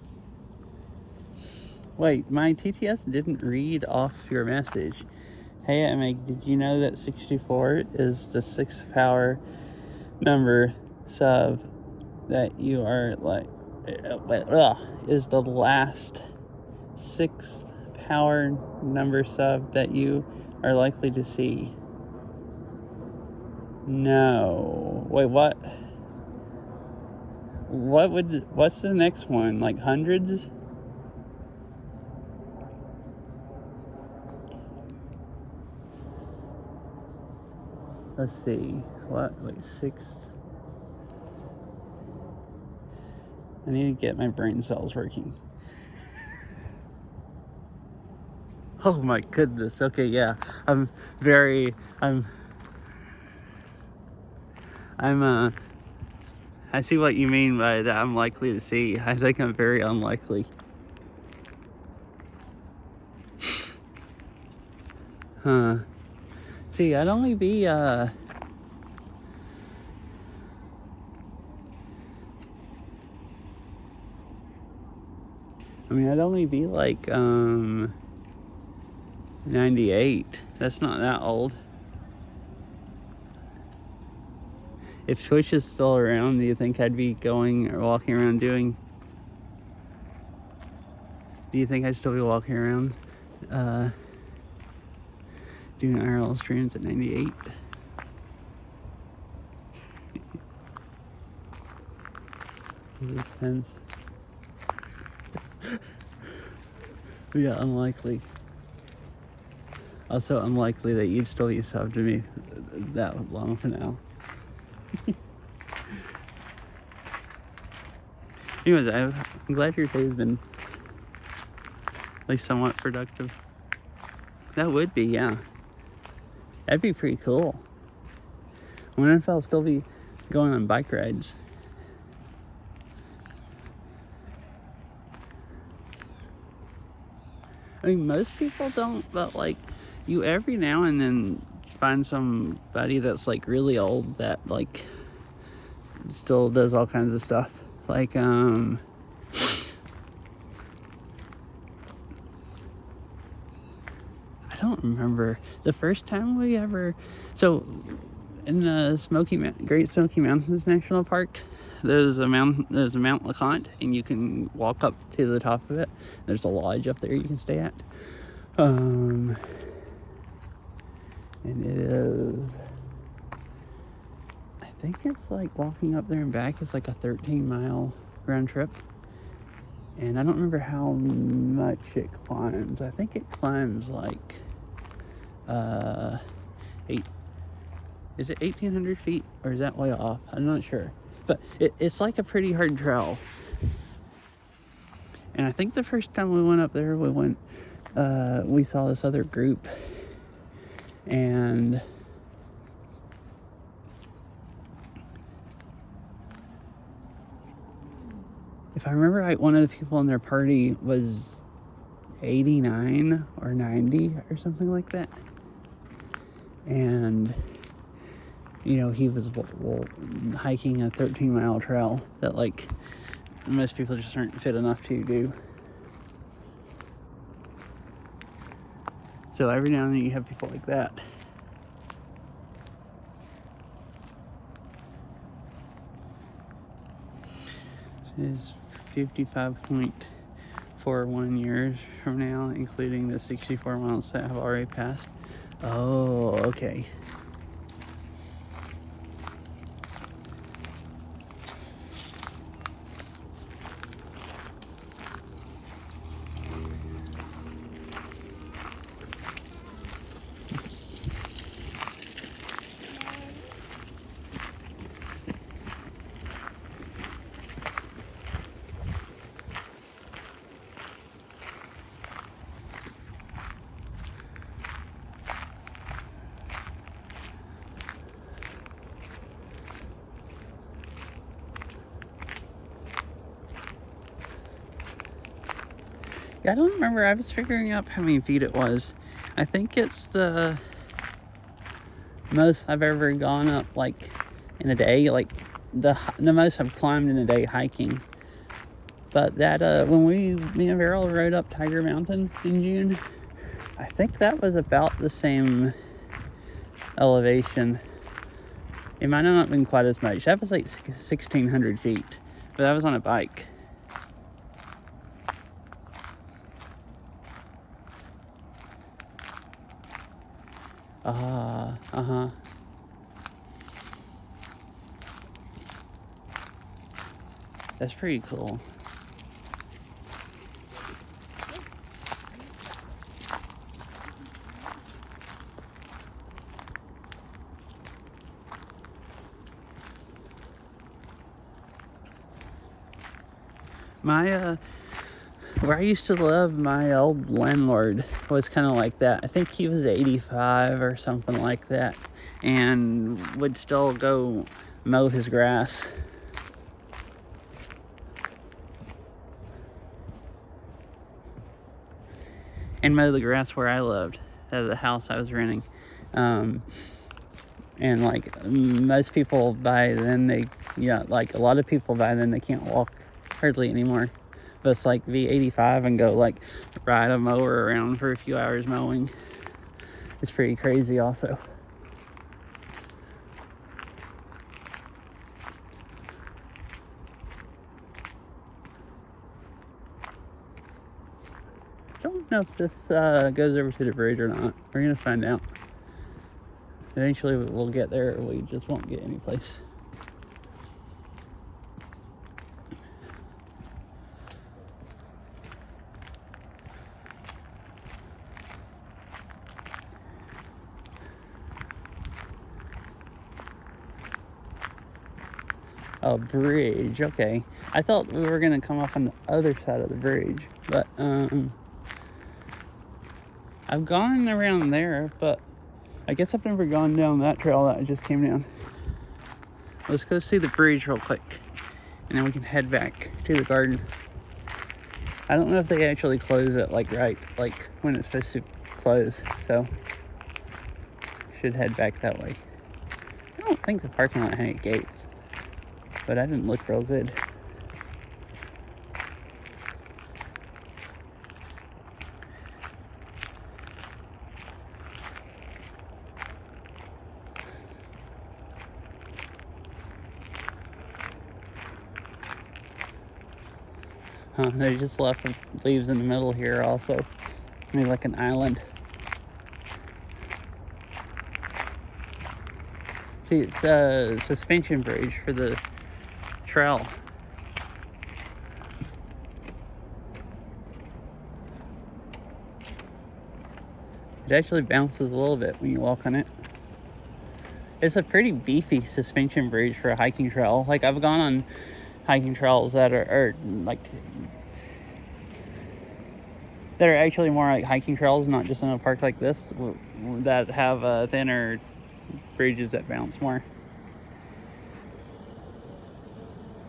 Wait, my TTS didn't read off your message. Hey, Meg, did you know that 64 is the 6th power number sub that you are like, is the last 6th power number sub that you are likely to see? No. Wait, what? What's the next one? Like hundreds? Let's see. What? Wait, 6th? I need to get my brain cells working. Oh my goodness. Okay, yeah. I see what you mean by that. I'm likely to see. I think I'm very unlikely. Huh. See, I'd only be, I'd only be like, 98. That's not that old. If Twitch is still around, do you think I'd be going or walking around doing... Do you think I'd still be walking around, doing IRL streams at 98? It depends. Yeah, unlikely. Also unlikely that you'd still be subbed to me that long from now. Anyways, I'm glad your day has been at least somewhat productive. That would be, yeah. That'd be pretty cool. I wonder if I'll still be going on bike rides. I mean, most people don't, but like, you every now and then find somebody that's like really old that like still does all kinds of stuff. Like, I don't remember the first time we ever, so in the Great Smoky Mountains National Park, there's a Mount LeConte, and you can walk up to the top of it. There's a lodge up there you can stay at. And it is, I think it's like walking up there and back is like a 13-mile round trip. And I don't remember how much it climbs. I think it climbs like, is it 1,800 feet, or is that way off? I'm not sure. But it's like a pretty hard trail. And I think the first time we went up there, we saw this other group. And if I remember right, one of the people in their party was 89 or 90 or something like that. And, you know, he was hiking a 13-mile trail that, like, most people just aren't fit enough to do. So every now and then you have people like that. It is 55.41 years from now, including the 64 miles that have already passed. Oh, okay. Yeah, I don't remember. I was figuring out how many feet it was. I think it's the most I've ever gone up, like, in a day. Like, the most I've climbed in a day hiking. But that, when me and Beryl rode up Tiger Mountain in June, I think that was about the same elevation. It might have not been quite as much. That was like 1,600 feet. But that was on a bike. Uh-huh. That's pretty cool. My, where I used to live, my old landlord was kind of like that. I think he was 85 or something like that, and would still go mow his grass. And mow the grass where I lived, at the house I was renting. And like most people by then, like a lot of people by then, they can't walk hardly anymore. But it's like be 85 and go like ride a mower around for a few hours mowing. It's pretty crazy also. Don't know if this goes over to the bridge or not. We're gonna find out. Eventually we'll get there, or we just won't get any place. A bridge, okay. I thought we were gonna come up on the other side of the bridge, but I've gone around there, but I guess I've never gone down that trail that I just came down. Let's go see the bridge real quick, and then we can head back to the garden. I don't know if they actually close it like when it's supposed to close, so should head back that way. I don't think the parking lot had any gates, but I didn't look real good. They just left leaves in the middle here also. Maybe like an island. See, it's a suspension bridge for the trail. It actually bounces a little bit when you walk on it. It's a pretty beefy suspension bridge for a hiking trail. Like, I've gone on hiking trails that are actually more like hiking trails, not just in a park like this, that have thinner bridges that bounce more.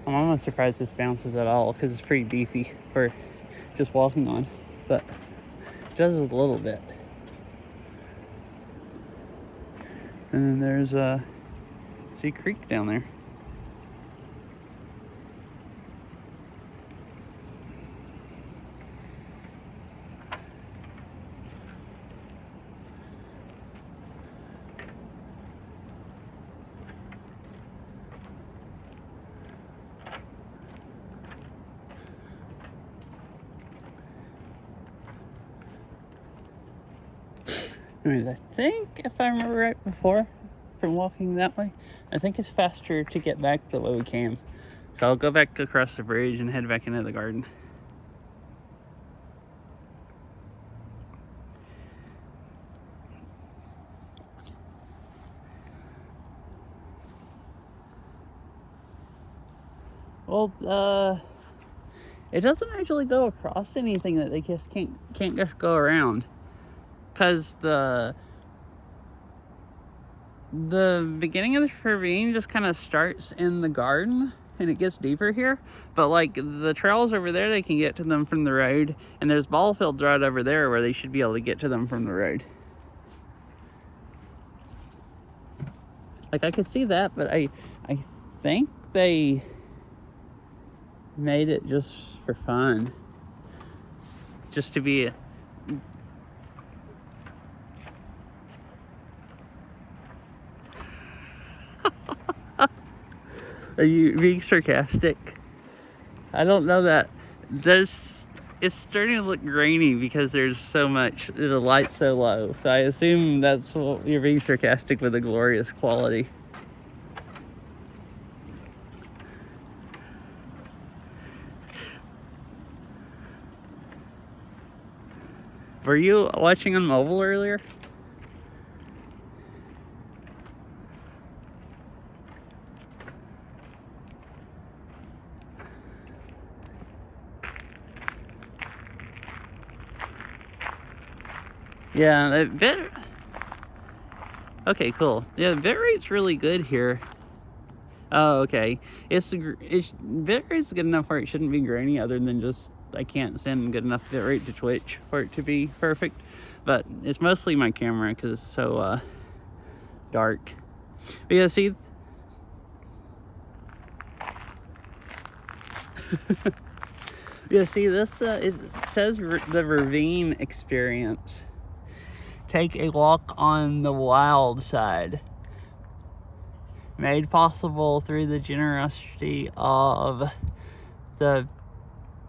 I'm almost surprised this bounces at all, because it's pretty beefy for just walking on, but it does a little bit. And then there's a creek down there. Anyways, I think if I remember right before from walking that way, I think it's faster to get back the way we came. So I'll go back across the bridge and head back into the garden. Well, it doesn't actually go across anything that they just can't just go around, cause the beginning of the ravine just kind of starts in the garden and it gets deeper here, but like the trails over there, they can get to them from the road, and there's ball fields right over there where they should be able to get to them from the road. Like I could see that, but I think they made it just for fun, just to be Are you being sarcastic? I don't know that. It's starting to look grainy because there's so much, the light's so low. So I assume that's what you're being sarcastic with the glorious quality. Were you watching on mobile earlier? Yeah, the bit. Okay, cool. Yeah, the bit rate's really good here. Oh, okay. It's bit rate's good enough where it shouldn't be grainy, other than just I can't send good enough bit rate to Twitch for it to be perfect. But it's mostly my camera because it's so dark. But yeah, see. Yeah, see, this it says the ravine experience. Take a walk on the wild side. Made possible through the generosity of the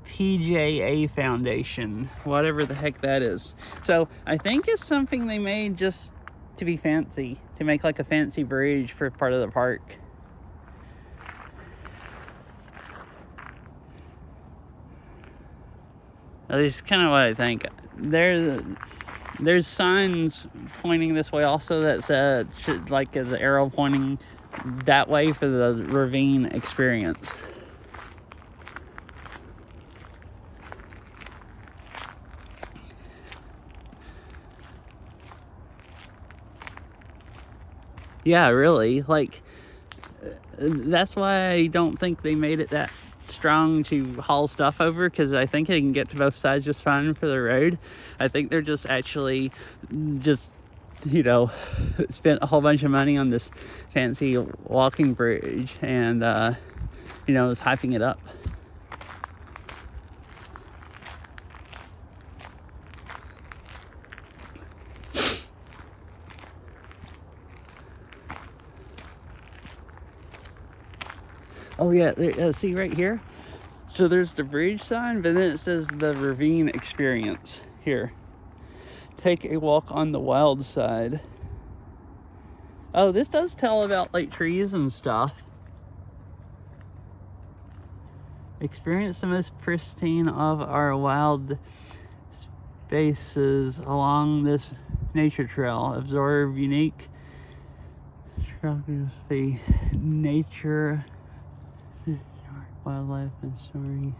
PJA Foundation, whatever the heck that is. So I think it's something they made just to be fancy, to make like a fancy bridge for part of the park. At least kind of what I think. There's signs pointing this way also that said, like the arrow pointing that way for the ravine experience. Yeah, really. Like, that's why I don't think they made it that strong to haul stuff over, because I think they can get to both sides just fine for the road. I think they're just actually spent a whole bunch of money on this fancy walking bridge and is hyping it up. Oh yeah, see right here? So there's the bridge sign, but then it says the ravine experience here. Take a walk on the wild side. Oh, this does tell about like trees and stuff. Experience the most pristine of our wild spaces along this nature trail. Absorb unique nature, wildlife, and story.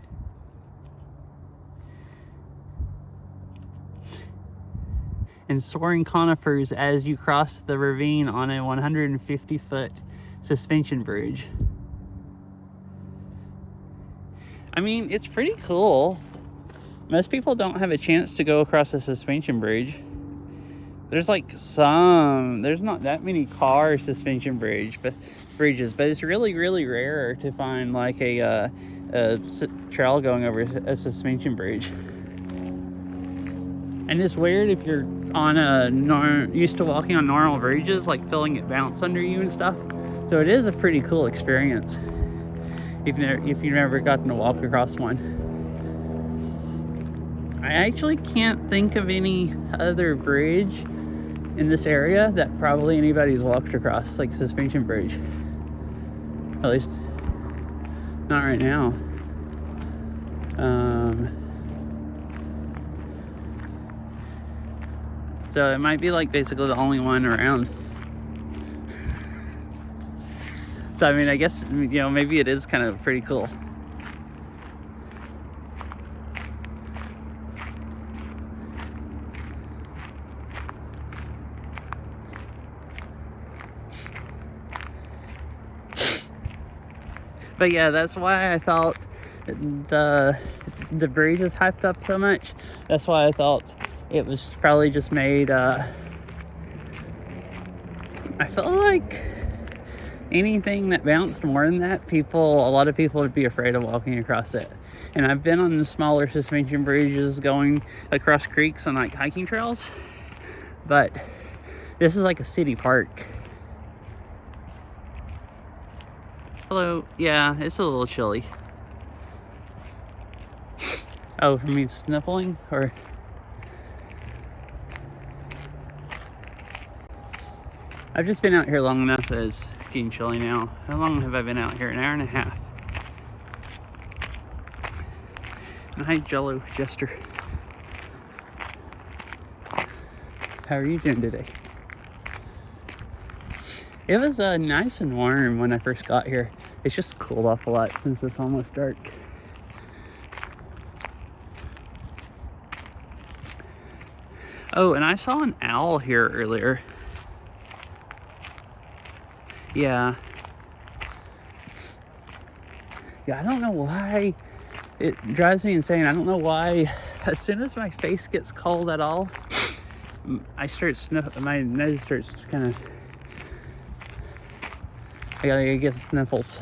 And soaring conifers as you cross the ravine on a 150-foot suspension bridge. I mean, it's pretty cool. Most people don't have a chance to go across a suspension bridge. There's there's not that many car suspension bridges, but it's really, really rare to find like a trail going over a suspension bridge. And it's weird if you're on used to walking on normal bridges, like feeling it bounce under you and stuff. So it is a pretty cool experience if you've never gotten to walk across one. I actually can't think of any other bridge in this area that probably anybody's walked across, like Suspension Bridge. At least not right now. So it might be like basically the only one around. So I mean, I guess, you know, maybe it is kind of pretty cool. But yeah, that's why I thought the bridge is hyped up so much. That's why I thought it was probably just made, I feel like anything that bounced more than that, a lot of people would be afraid of walking across it. And I've been on the smaller suspension bridges going across creeks and like hiking trails, but this is like a city park. Hello. Yeah, it's a little chilly. Oh, for me sniffling? Or... I've just been out here long enough that it's getting chilly now. How long have I been out here? An hour and a half. And hi, Jello Jester. How are you doing today? It was nice and warm when I first got here. It's just cooled off a lot since it's almost dark. Oh, and I saw an owl here earlier. Yeah. Yeah, I don't know why. It drives me insane. I don't know why. As soon as my face gets cold at all, I start my nose starts kind of... I gotta get sniffles.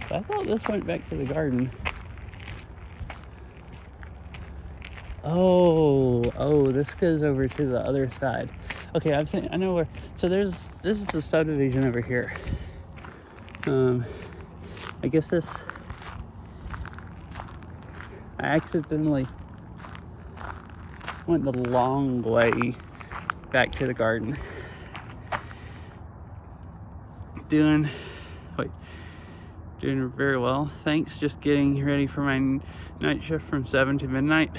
So I thought this went back to the garden. Oh, this goes over to the other side. Okay, I know where. So this is the subdivision over here. I guess I accidentally went the long way back to the garden. Doing very well, thanks. Just getting ready for my night shift from 7 to midnight.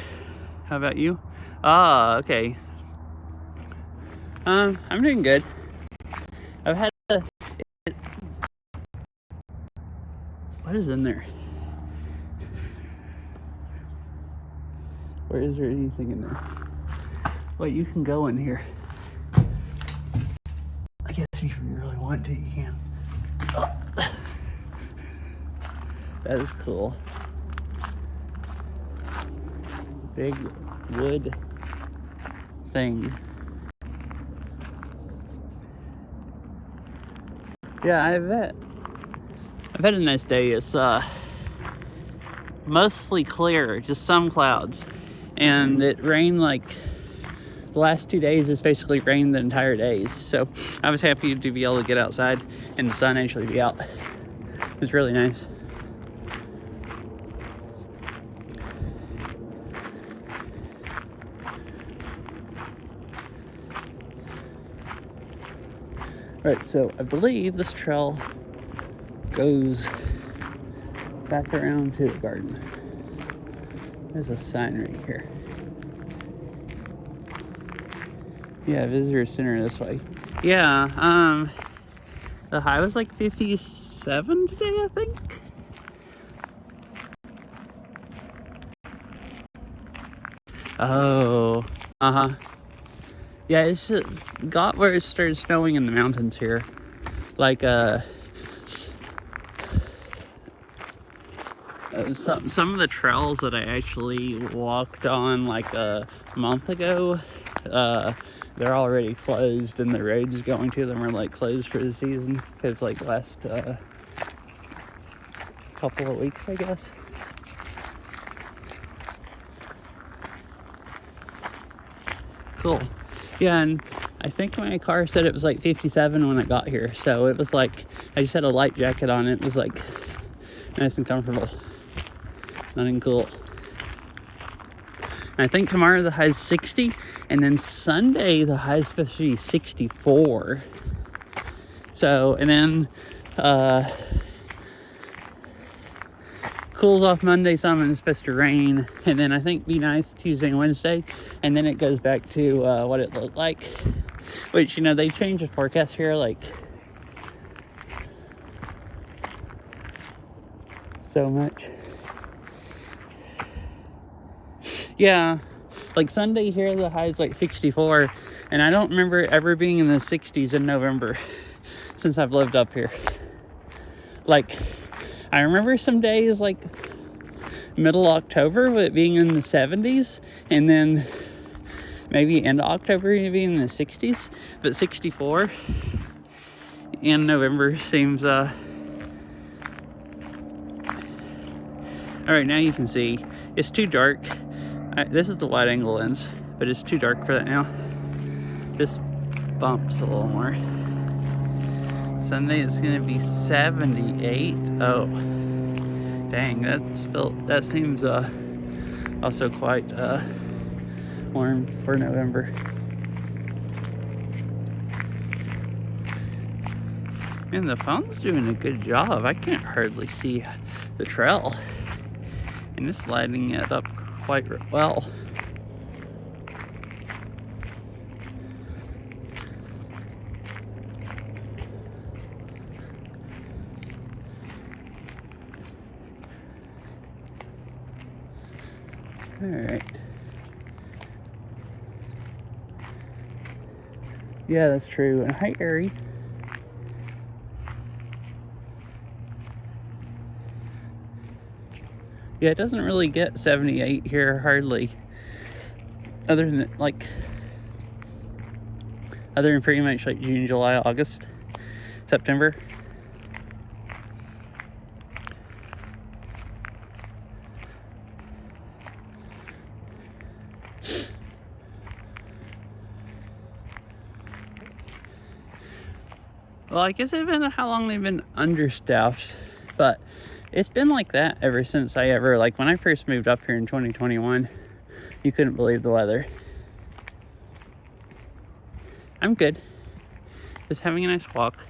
How about you? Okay. I'm doing good. I've had what is in there? Or is there anything in there? Wait, you can go in here. I guess if you really want to, you can. Oh. That is cool. Big wood thing. Yeah, I've had a nice day. It's mostly clear, just some clouds, and it rained like the last 2 days. It's basically rained the entire days, so I was happy to be able to get outside and the sun actually be out. It's really nice. Right, so I believe this trail goes back around to the garden. There's a sign right here. Yeah, visitor center this way. Yeah, the high was like 57 today, I think. Oh, yeah, it's just got where it started snowing in the mountains here. Like, some of the trails that I actually walked on like a month ago, they're already closed, and the roads going to them are like closed for the season because like last couple of weeks, I guess. Cool. Yeah, and I think my car said it was like 57 when I got here, so it was like, I just had a light jacket on. It was like nice and comfortable. Nothing cool. I think tomorrow the high is 60, and then Sunday the high is supposed to be 64. So, and then cools off Monday some, and it's supposed to rain, and then I think be nice Tuesday and Wednesday, and then it goes back to what it looked like, which, you know, they change the forecast here like so much. Yeah, like Sunday here the high is like 64, and I don't remember ever being in the 60s in November since I've lived up here. Like, I remember some days like middle October with it being in the 70s, and then maybe end of October being in the 60s, but 64 in November seems all right. Now you can see it's too dark. This is the wide angle lens, but it's too dark for that now. This bumps a little more. Sunday it's gonna be 78. Oh, dang, that seems also quite warm for November. And the phone's doing a good job. I can't hardly see the trail, and it's lighting it up quite well. All right. Yeah, that's true. And hi, Ari. Yeah, it doesn't really get 78 here, hardly. Other than pretty much like June, July, August, September. Well, I guess it's been how long they've been understaffed, but it's been like that ever since when I first moved up here in 2021, you couldn't believe the weather. I'm good. Just having a nice walk.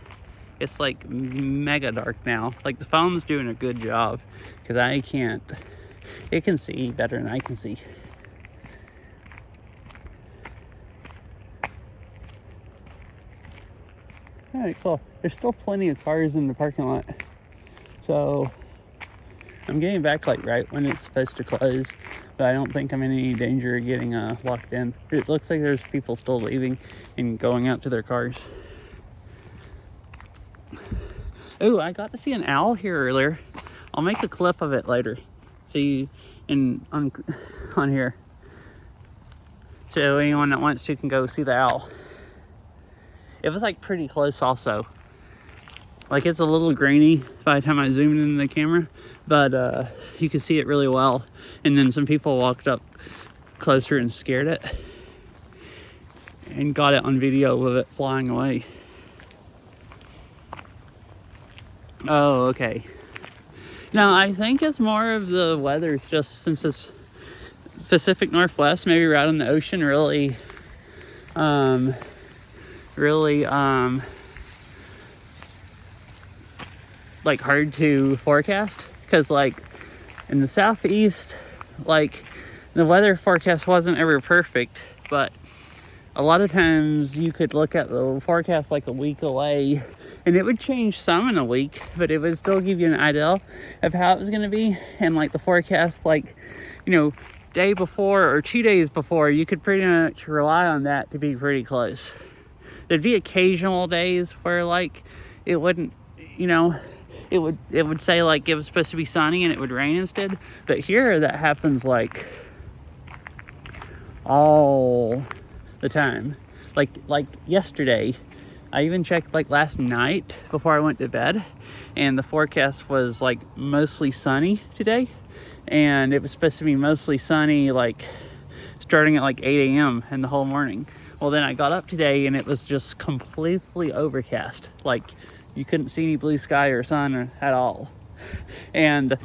It's like mega dark now. Like the phone's doing a good job because it can see better than I can see. All right, cool. There's still plenty of cars in the parking lot. So I'm getting back like right when it's supposed to close, but I don't think I'm in any danger of getting locked in. It looks like there's people still leaving and going out to their cars. Oh, I got to see an owl here earlier. I'll make a clip of it later. See on here. So anyone that wants to can go see the owl. It was like pretty close also. Like it's a little grainy by the time I zoomed in the camera, but you can see it really well. And then some people walked up closer and scared it and got it on video of it flying away. Oh, okay. Now I think it's more of the weather. It's just since it's Pacific Northwest, maybe right on the ocean, really like hard to forecast, because like in the southeast, like the weather forecast wasn't ever perfect, but a lot of times you could look at the forecast like a week away and it would change some in a week, but it would still give you an idea of how it was going to be. And like the forecast, like, you know, day before or 2 days before, you could pretty much rely on that to be pretty close. There'd be occasional days where like it wouldn't, you know, it would say like it was supposed to be sunny and it would rain instead. But here that happens like all the time. Like yesterday, I even checked like last night before I went to bed, and the forecast was like mostly sunny today, and it was supposed to be mostly sunny like starting at like 8 a.m. and the whole morning. Well, then I got up today and it was just completely overcast. Like you couldn't see any blue sky or sun at all. And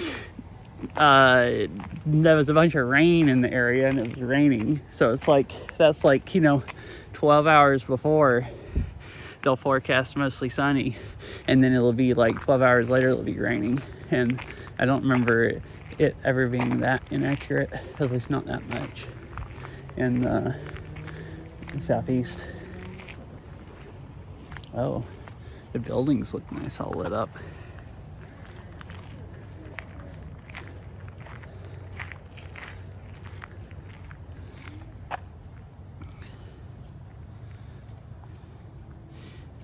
there was a bunch of rain in the area and it was raining. So it's like, that's like, 12 hours before they'll forecast mostly sunny, and then it'll be like 12 hours later it'll be raining. And I don't remember it ever being that inaccurate, at least not that much in the southeast. Oh, the buildings look nice, all lit up.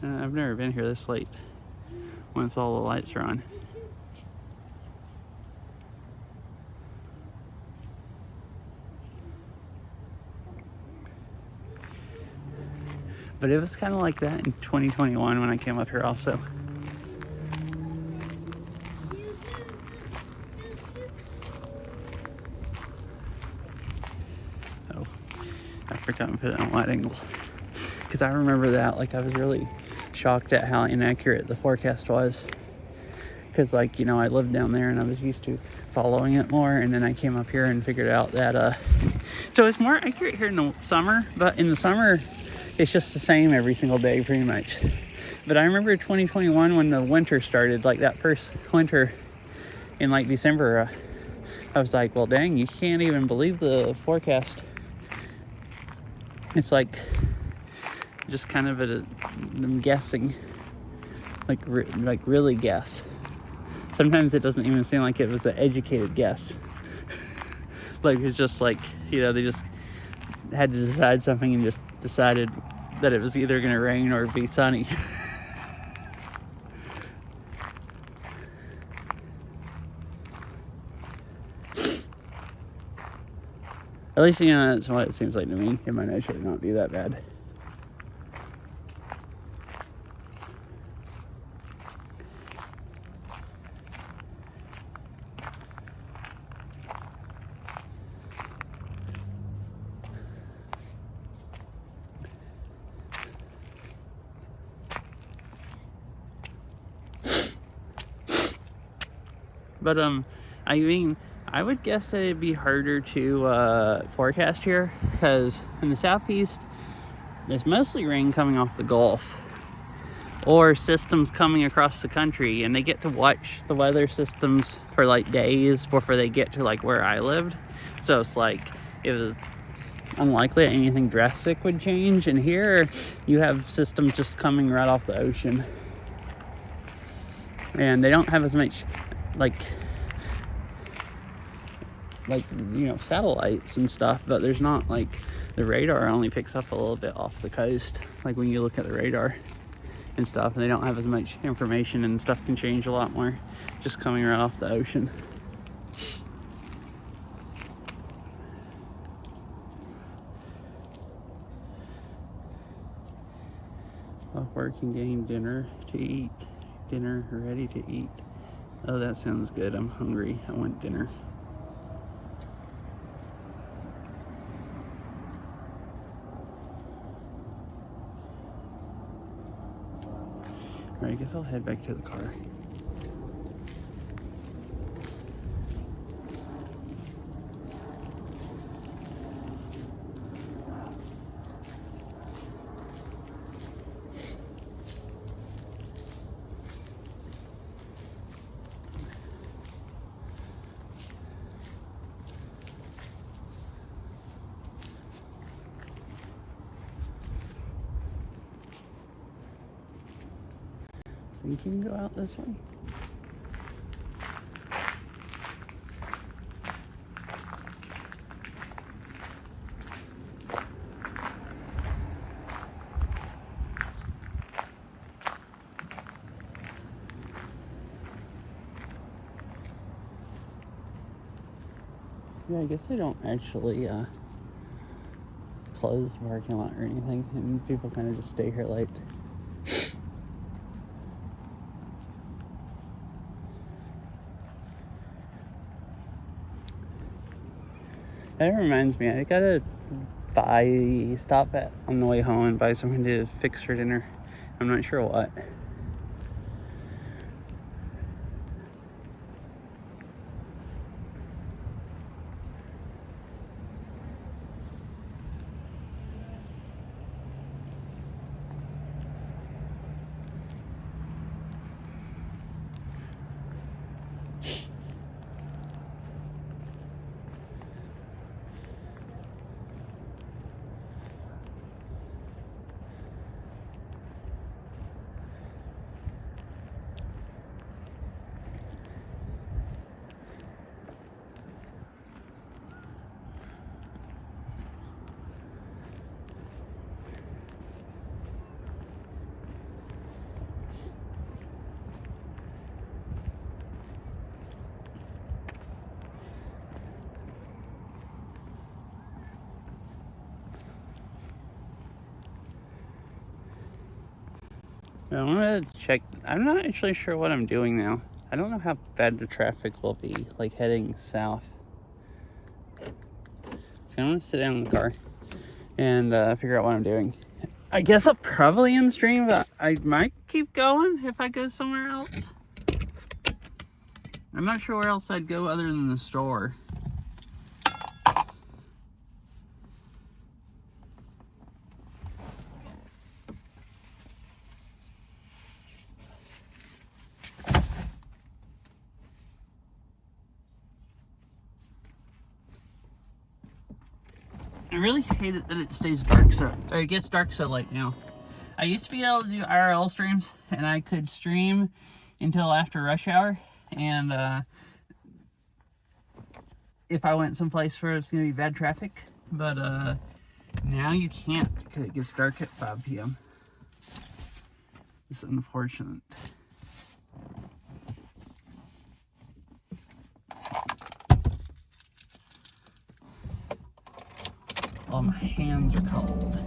I've never been here this late once all the lights are on. But it was kind of like that in 2021 when I came up here also. Oh, I forgot to put it on wide angle. Because I remember that, like, I was really shocked at how inaccurate the forecast was. Because, like, I lived down there and I was used to following it more. And then I came up here and figured out that, so it's more accurate here in the summer. But in the summer, it's just the same every single day, pretty much. But I remember 2021 when the winter started, like that first winter in like December, I was like, well, dang, you can't even believe the forecast. It's like just kind of I'm guessing, like really guess. Sometimes it doesn't even seem like it was an educated guess. Like it's just like, they just had to decide something and just decided that it was either going to rain or be sunny. At least, that's what it seems like to me. It might actually not be that bad. But, I would guess that it'd be harder to forecast here because in the southeast, there's mostly rain coming off the Gulf or systems coming across the country, and they get to watch the weather systems for like days before they get to like where I lived. So it's like it was unlikely that anything drastic would change. And here you have systems just coming right off the ocean, and they don't have as much like satellites and stuff, but there's not like the radar only picks up a little bit off the coast, like when you look at the radar and stuff, and they don't have as much information, and stuff can change a lot more just coming right off the ocean. Off work and getting dinner ready to eat. Oh, that sounds good. I'm hungry. I want dinner. Alright, I guess I'll head back to the car. Think you can go out this way? Yeah, I guess they don't actually close the parking lot or anything, and people kind of just stay here late. That reminds me, I gotta stop at on the way home and buy something to fix for dinner. I'm not sure what. I'm gonna check. I'm not actually sure what I'm doing now. I don't know how bad the traffic will be, like heading south. So I'm gonna sit down in the car and figure out what I'm doing. I guess I'll probably end the stream, but I might keep going if I go somewhere else. I'm not sure where else I'd go other than the store. I really hate it that it stays dark or it gets dark so late now. I used to be able to do IRL streams, and I could stream until after rush hour, and if I went someplace where it's going to be bad traffic, but now you can't because it gets dark at 5 p.m. It's unfortunate. Oh, my hands are cold.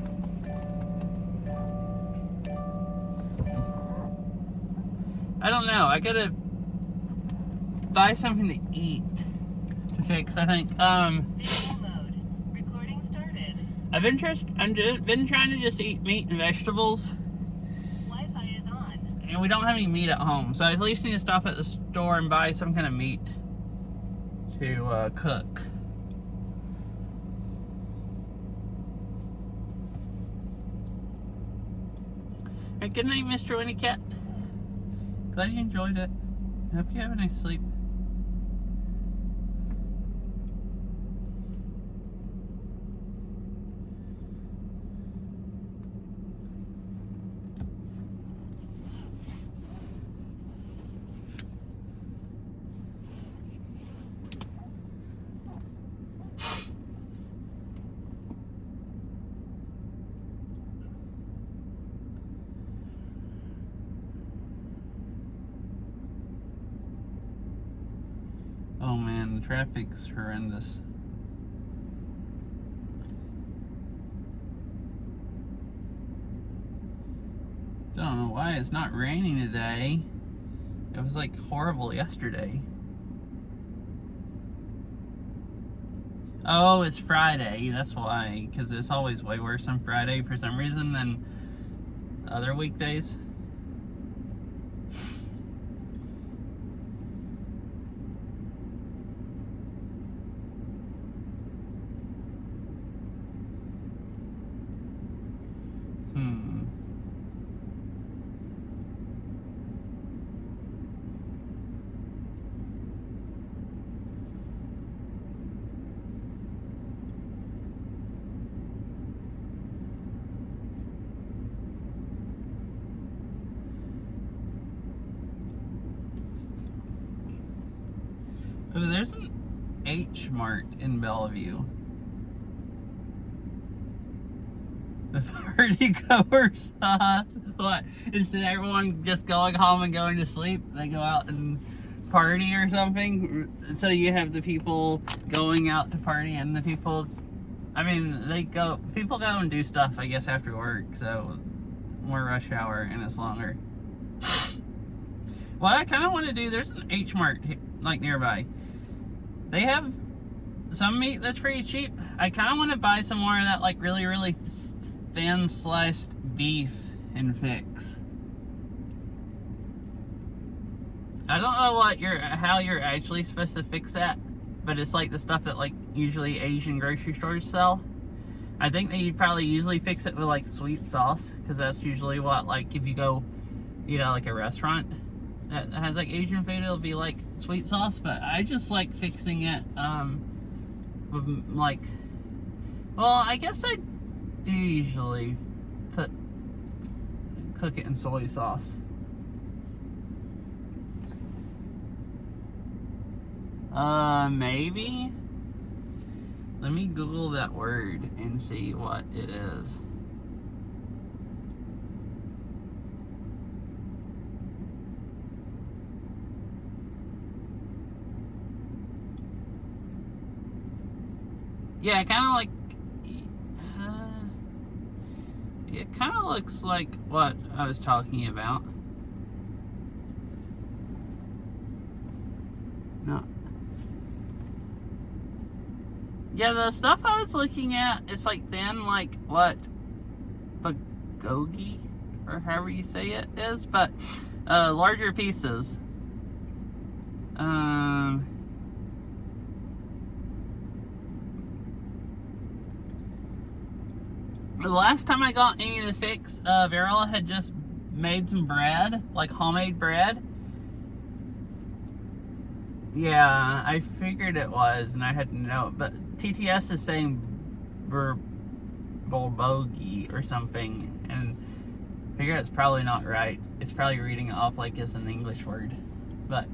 I don't know. I gotta buy something to eat to fix. I think. Video mode. Recording started. I've been trying to just eat meat and vegetables, Wi-Fi is on. and we don't have any meat at home, so I at least need to stop at the store and buy some kind of meat to cook. Alright, good night, Mr. Winnie Cat. Glad you enjoyed it. I hope you have a nice sleep. Oh man, the traffic's horrendous. Don't know why it's not raining today. It was like horrible yesterday. Oh, it's Friday. That's why. Because it's always way worse on Friday for some reason than other weekdays. Oh, there's an H Mart in Bellevue. The party goers, what? Instead of everyone just going home and going to sleep, they go out and party or something. So you have the people going out to party and the people, I mean, people go and do stuff, I guess, after work. So more rush hour and it's longer. What I kind of want to do, there's an H Mart like nearby. They have some meat that's pretty cheap. I kind of want to buy some more of that like really, really thin sliced beef and fix. I don't know how you're actually supposed to fix that, but it's like the stuff that like usually Asian grocery stores sell. I think that you'd probably usually fix it with like sweet sauce, because that's usually what, like, if you go, like a restaurant that has like Asian food, it'll be like sweet sauce. But I just like fixing it with like, well, I guess I do usually cook it in soy sauce. Maybe. Let me Google that word and see what it is. Yeah, kind of like, It kind of looks like what I was talking about. No. Yeah, the stuff I was looking at, it's like thin, like what? Bulgogi, or however you say it is, but larger pieces. The last time I got any of the fix, Varela had just made some bread, like homemade bread. Yeah, I figured it was, and I had to know it. But TTS is saying bulgogi or something, and I figure it's probably not right. It's probably reading it off like it's an English word, but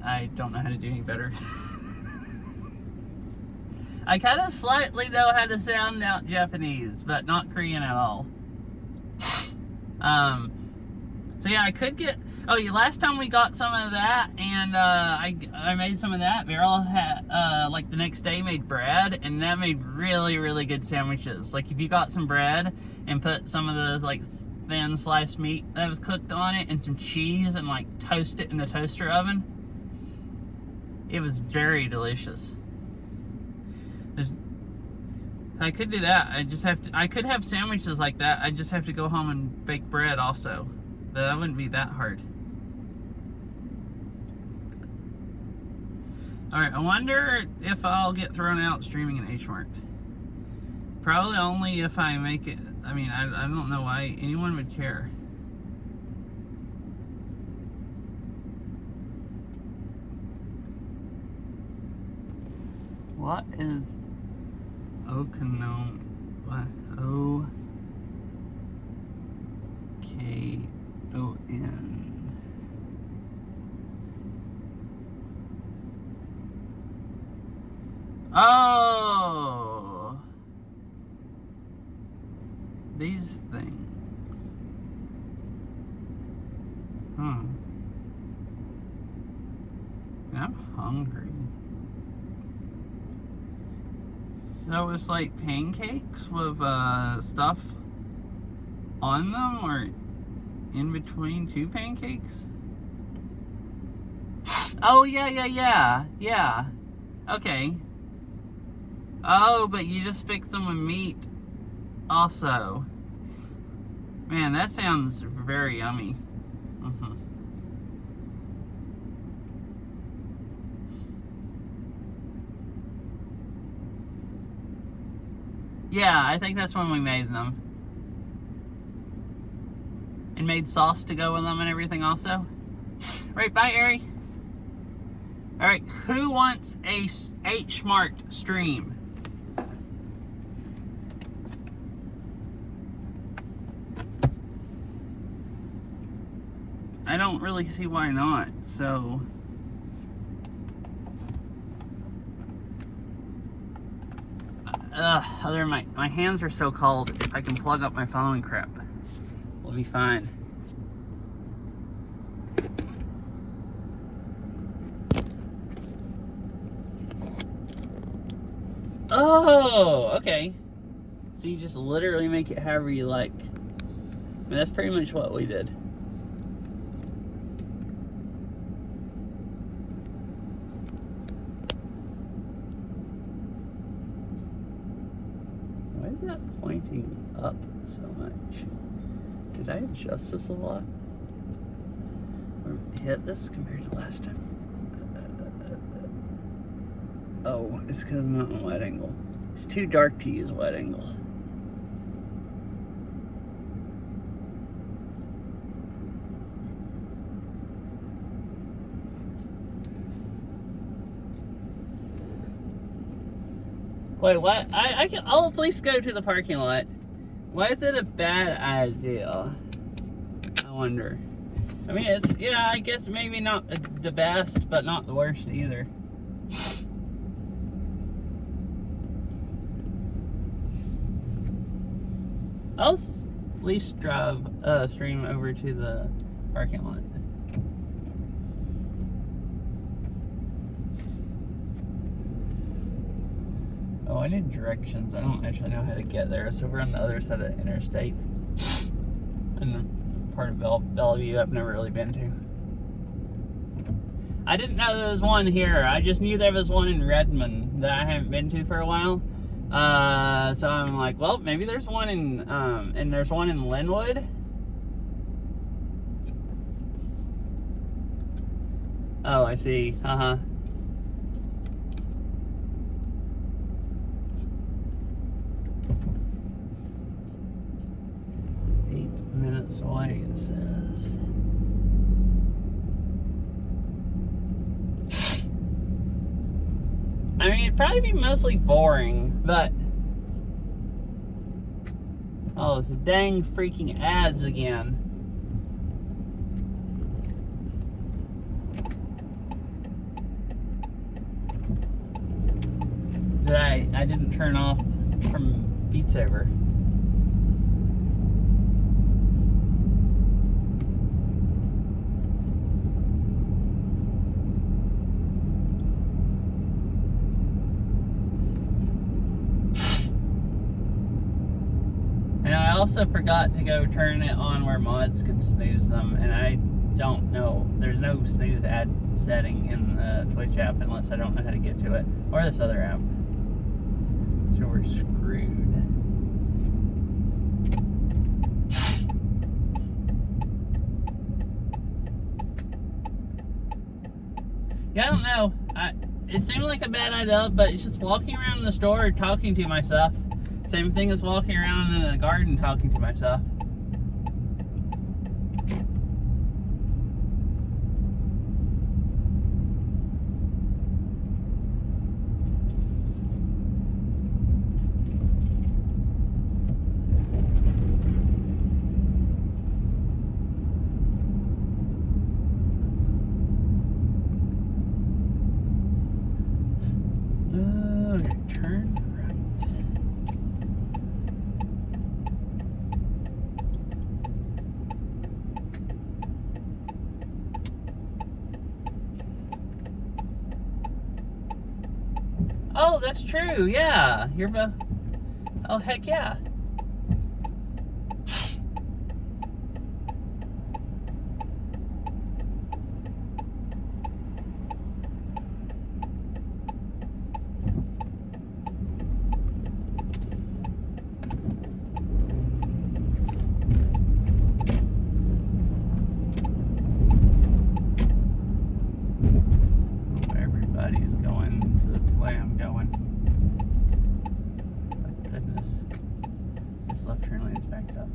I don't know how to do any better. I kind of slightly know how to sound out Japanese, but not Korean at all. So yeah, I could get. Oh, yeah, last time we got some of that, and I made some of that. Meryl had like the next day made bread, and that made really, really good sandwiches. Like if you got some bread and put some of the like thin sliced meat that was cooked on it, and some cheese, and like toast it in the toaster oven, it was very delicious. I could do that. I could have sandwiches like that. I just have to go home and bake bread also. But that wouldn't be that hard. Alright, I wonder if I'll get thrown out streaming in H-Mart. Probably only if I make it. I mean, I don't know why anyone would care. What is Okonom? What? O-K-O-N. Oh! These things. I'm hungry. So it's like pancakes with stuff on them, or in between two pancakes? Oh, yeah. Okay. Oh, but you just fix them with meat also. Man, that sounds very yummy. Yeah, I think that's when we made them. And made sauce to go with them and everything also. Right, bye, Ari. Alright, who wants a H-Mart stream? I don't really see why not, so... my hands are so cold. If I can plug up my phone and crap, we'll be fine. Oh, okay. So you just literally make it however you like. I mean, that's pretty much what we did. Why is that pointing up so much? Did I adjust this a lot? Or hit this compared to last time? Oh, it's because I'm not on wide angle. It's too dark to use wide angle. Wait, what? I'll at least go to the parking lot. Why is it a bad idea? I wonder. I mean, it's, yeah, I guess maybe not the best, but not the worst either. I'll at least drive stream over to the parking lot. Oh, I need directions. I don't actually know how to get there. So we're on the other side of the interstate. in the part of Bellevue I've never really been to. I didn't know there was one here. I just knew there was one in Redmond that I haven't been to for a while. So I'm like, well, maybe there's one in, and there's one in Linwood. Oh, I see. 8 minutes away, it says. I mean, it'd probably be mostly boring, but... Oh, it's dang freaking ads again. That I didn't turn off from Beat Saber. And I also forgot to go turn it on where mods could snooze them, and I don't know. There's no snooze ad setting in the Twitch app unless I don't know how to get to it, or this other app. So we're screwed. Yeah, I don't know. It seemed like a bad idea, but it's just walking around the store talking to myself. Same thing as walking around in a garden talking to myself. Okay, turn right. Oh, that's true. Yeah, oh, heck yeah. Everybody's going the way I'm going. My goodness. This left turn lane's backed up.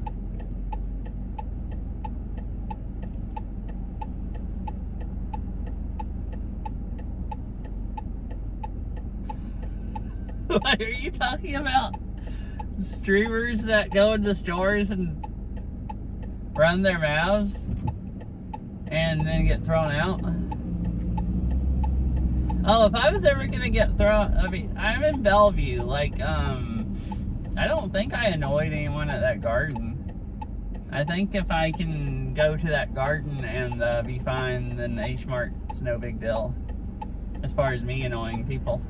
What are you talking about? Streamers that go into stores and run their mouths and then get thrown out? Oh, if I was ever gonna get thrown, I mean, I'm in Bellevue. Like, I don't think I annoyed anyone at that garden. I think if I can go to that garden and be fine, then H Mart's no big deal. As far as me annoying people.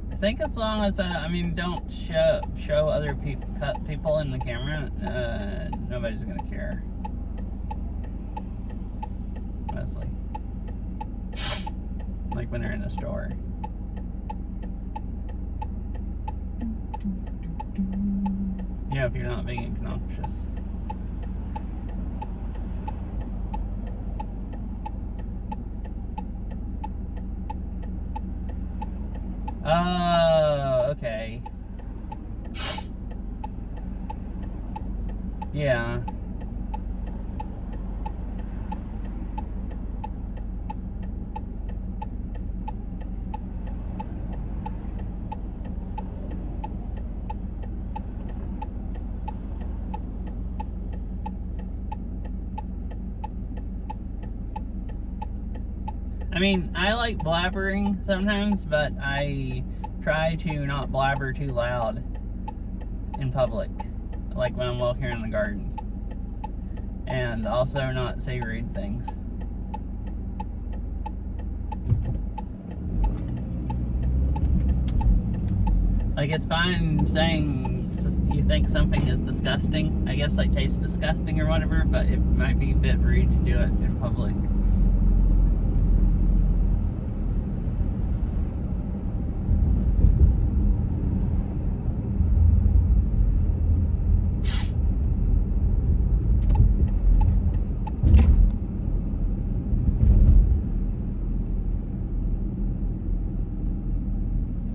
I think as long as I mean, don't show other people in the camera, nobody's gonna care. Mostly, like when they're in a store. Yeah, if you're not being obnoxious. Oh, okay. Yeah. I mean, I like blabbering sometimes, but I try to not blabber too loud in public, like when I'm walking around the garden. And also not say rude things. Like, it's fine saying you think something is disgusting, I guess, like tastes disgusting or whatever, but it might be a bit rude to do it in public.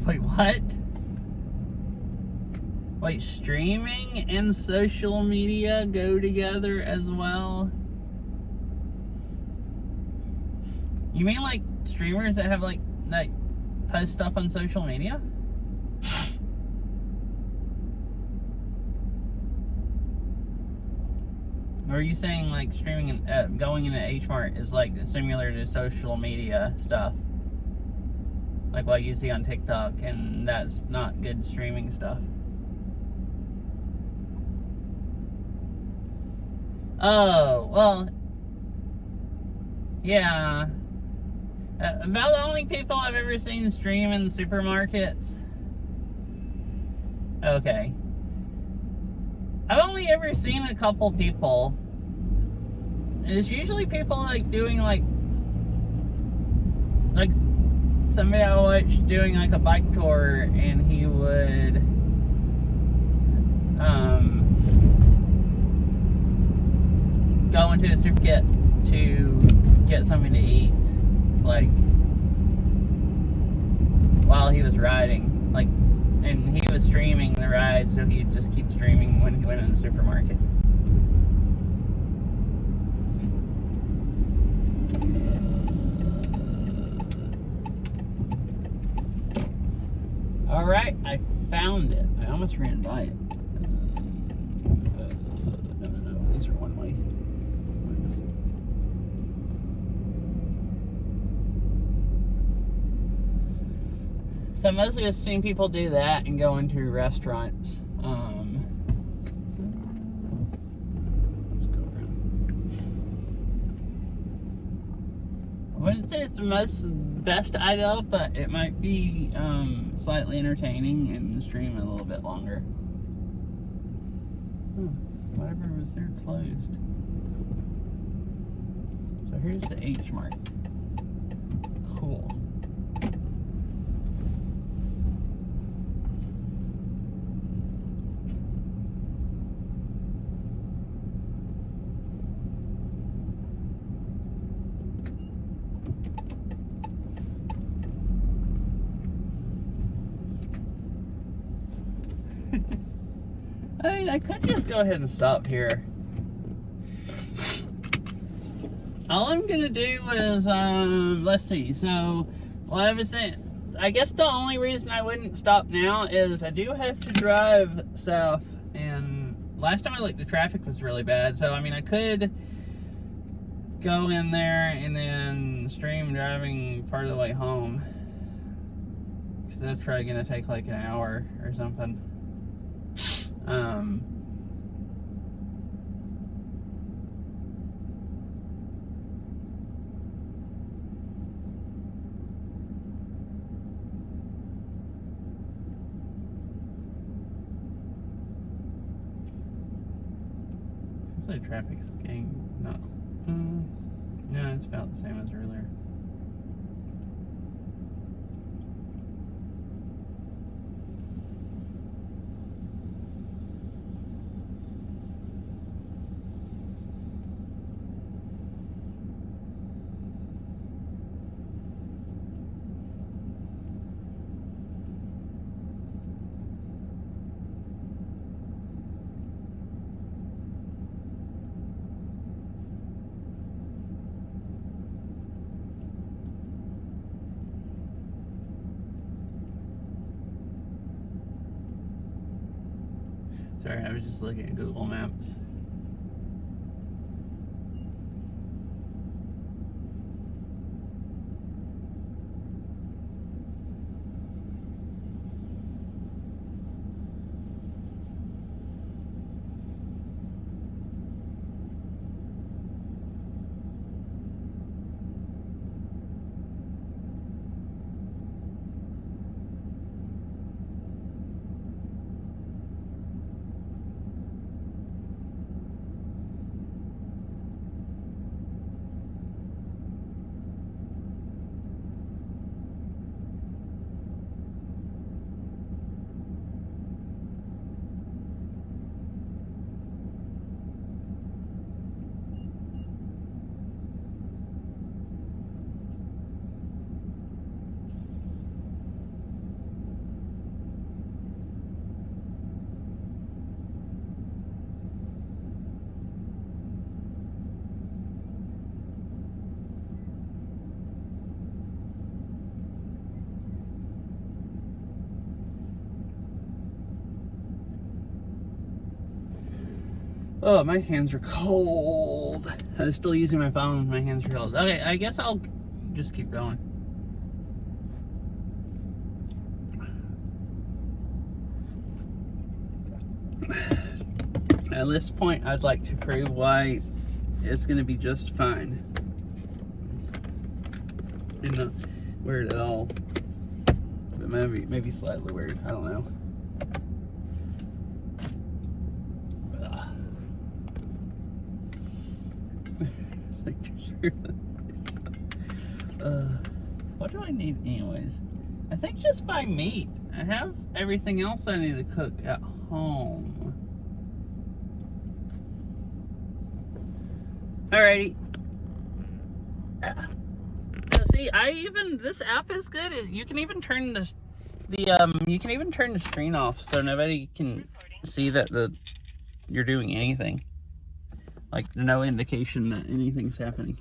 Wait, what? Wait, streaming and social media go together as well? You mean like streamers that have like post stuff on social media? Or are you saying like streaming and going into H-Mart is like similar to social media stuff? Like what you see on TikTok, and that's not good streaming stuff? Oh, well, yeah. About the only people I've ever seen stream in supermarkets. Okay. I've only ever seen a couple people. It's usually people like doing like somebody I watched doing like a bike tour, and he would go into a supermarket to get something to eat, like while he was riding, like, and he was streaming the ride, so he'd just keep streaming when he went in the supermarket. All right, I found it. I almost ran by it. No, these are one way. So mostly I've seen people do that and go into restaurants. Let's go around. I wouldn't say it's the best idea, but it might be slightly entertaining and stream a little bit longer. Whatever was there closed. So here's the H-Mart. Cool. I mean, I could just go ahead and stop here. All I'm gonna do is, let's see. So, well, I guess the only reason I wouldn't stop now is I do have to drive south, and last time I looked, the traffic was really bad. So, I mean, I could go in there and then stream driving part of the way home, because that's probably gonna take like an hour or something. Seems like traffic's getting not. No, it's about the same as earlier. Sorry, I was just looking at Google Maps. Oh, my hands are cold. I was still using my phone. My hands are cold. Okay, I guess I'll just keep going. At this point, I'd like to prove why it's going to be just fine. You're not weird at all. But maybe slightly weird. I don't know. What do I need anyways? I think just buy meat. I have everything else I need to cook at home. Alrighty. See, this app is good. You can even turn you can even turn the screen off so nobody can see that you're doing anything. Like no indication that anything's happening.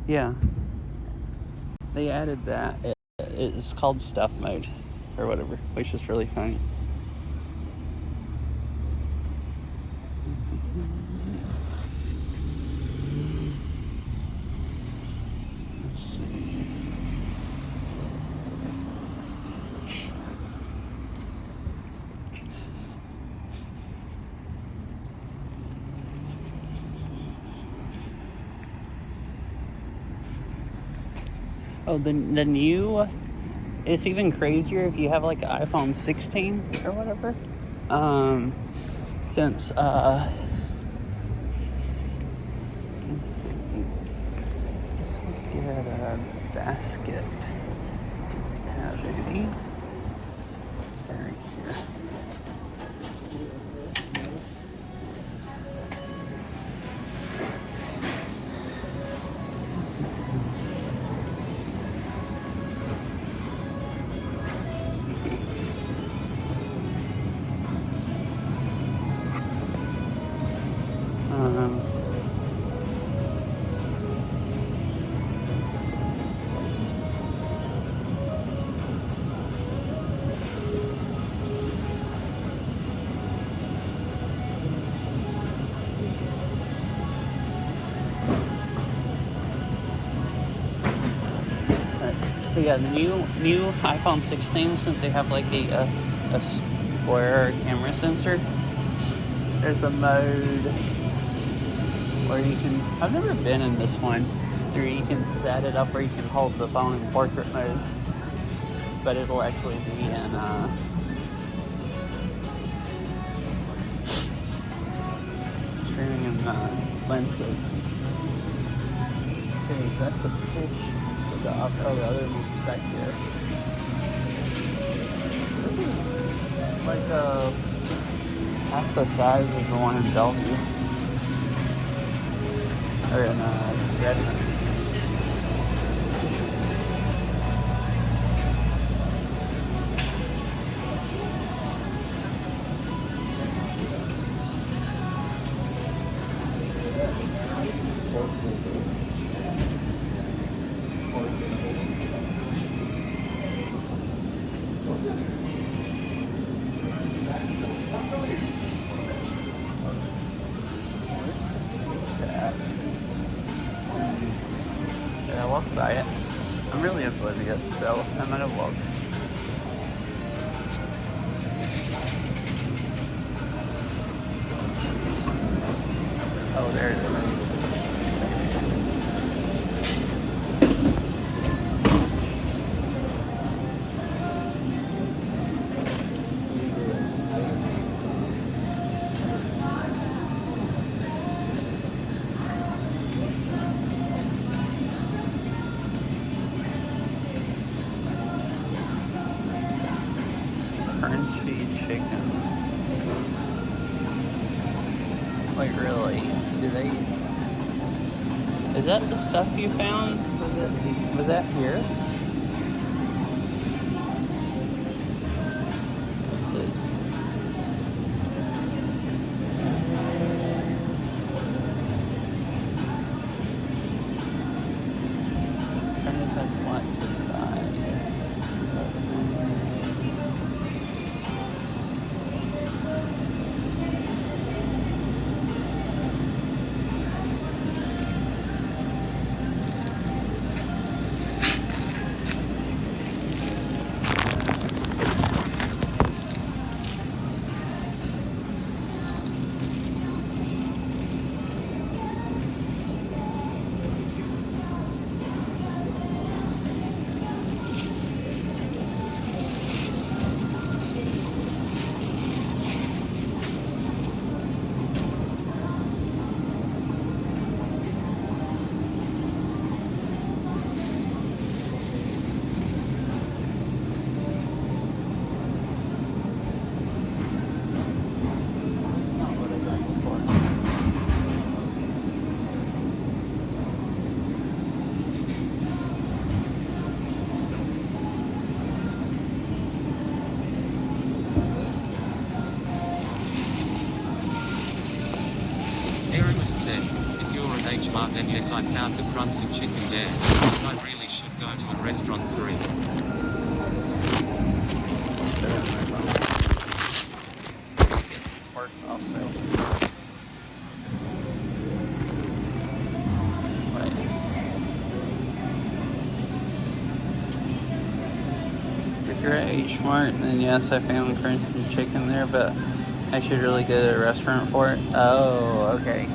Yeah. They added that. It's called stuff mode or whatever, which is really funny. Let's see. Oh, the new, it's even crazier if you have like an iPhone 16 or whatever. Since, let's see, let's get a basket. Have any? Right here. But yeah, the new iPhone 16, since they have like a square camera sensor, there's a mode where you can, I've never been in this one, where you can set it up where you can hold the phone in portrait mode, but it'll actually be in streaming in landscape. Okay, so that's the fish. The other meat's back here. This is like half the size of the one in Bellevue. Or in Redmond. I walked by it. I'm really oblivious, so I might have walked. Oh, there it is. Crunchy chicken. Like really? Do they? Is that the stuff you found? Was that here? Let's see. Walmart and yes, I found the crunchy chicken there. I really should go to a restaurant for it. Work also. Right. If you're at H Mart, then yes, I found crunchy chicken there, but I should really go to a restaurant for it. Oh, okay.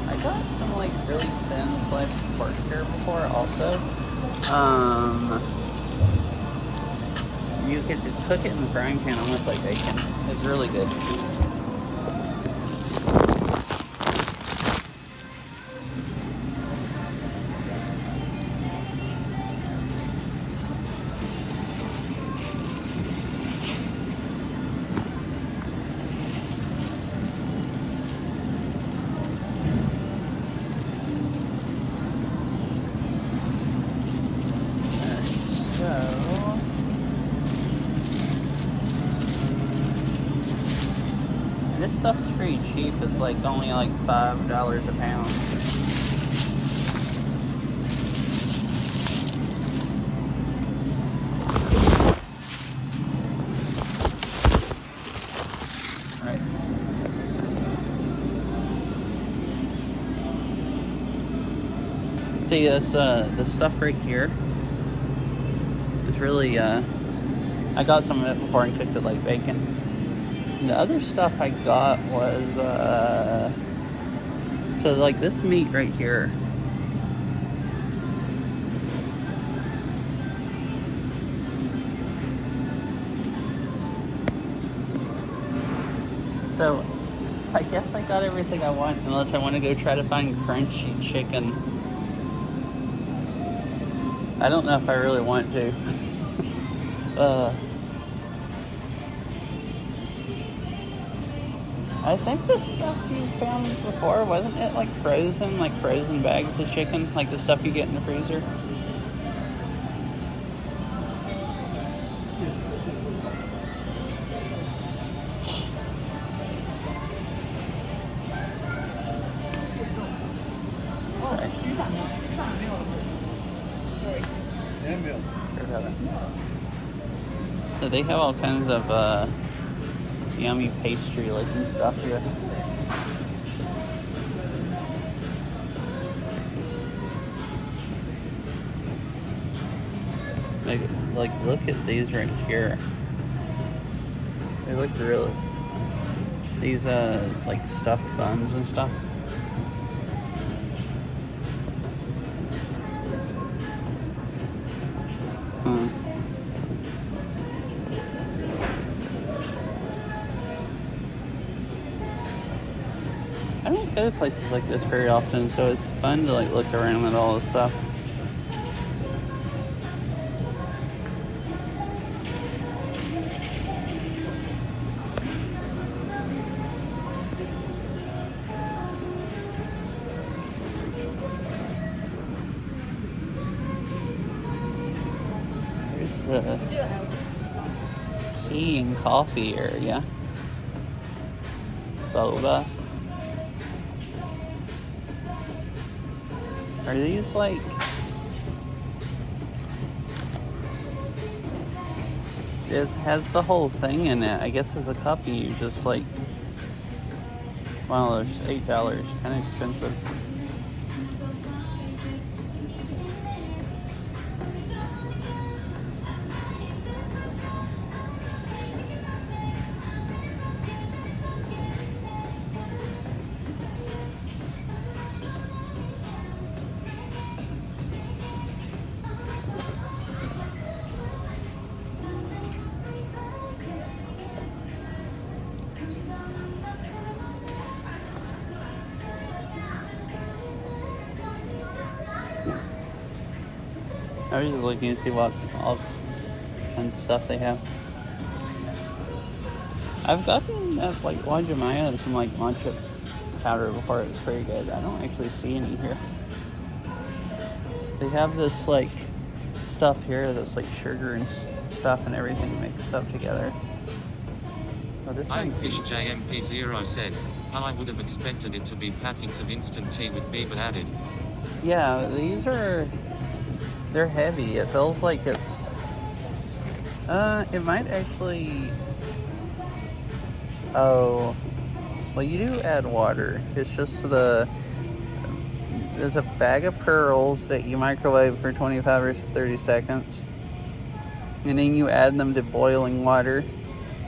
I got some like really thin sliced pork here before also. You could cook it in the frying pan almost like bacon. It's really good. This stuff's pretty cheap. It's like only like $5 a pound. Alright. See this stuff right here is really I got some of it before and cooked it like bacon. And the other stuff I got was so like this meat right here. So I guess I got everything I want unless I want to go try to find crunchy chicken. I don't know if I really want to. I think the stuff you found before, wasn't it like frozen bags of chicken, like the stuff you get in the freezer? So they have all kinds of yummy pastry looking stuff here. Like look at these right here. They look really, these like stuffed buns and stuff. I don't go to places like this very often, so it's fun to like look around at all the stuff. There's the tea and coffee area. Boba. Are these like it has the whole thing in it? I guess as a cup you just like, wow, there's $8, kind of expensive. I was just looking to see what all kinds of stuff they have. I've gotten at like Wajimaya some like matcha powder before. It's pretty good. I don't actually see any here. They have this like stuff here that's like sugar and stuff and everything mixed up together. Oh, this one. Ironfish JMP0 says, I would have expected it to be packets of instant tea with beaver added. Yeah, they're heavy. It feels like it's, it might actually, oh, well, you do add water. It's just there's a bag of pearls that you microwave for 25 or 30 seconds. And then you add them to boiling water.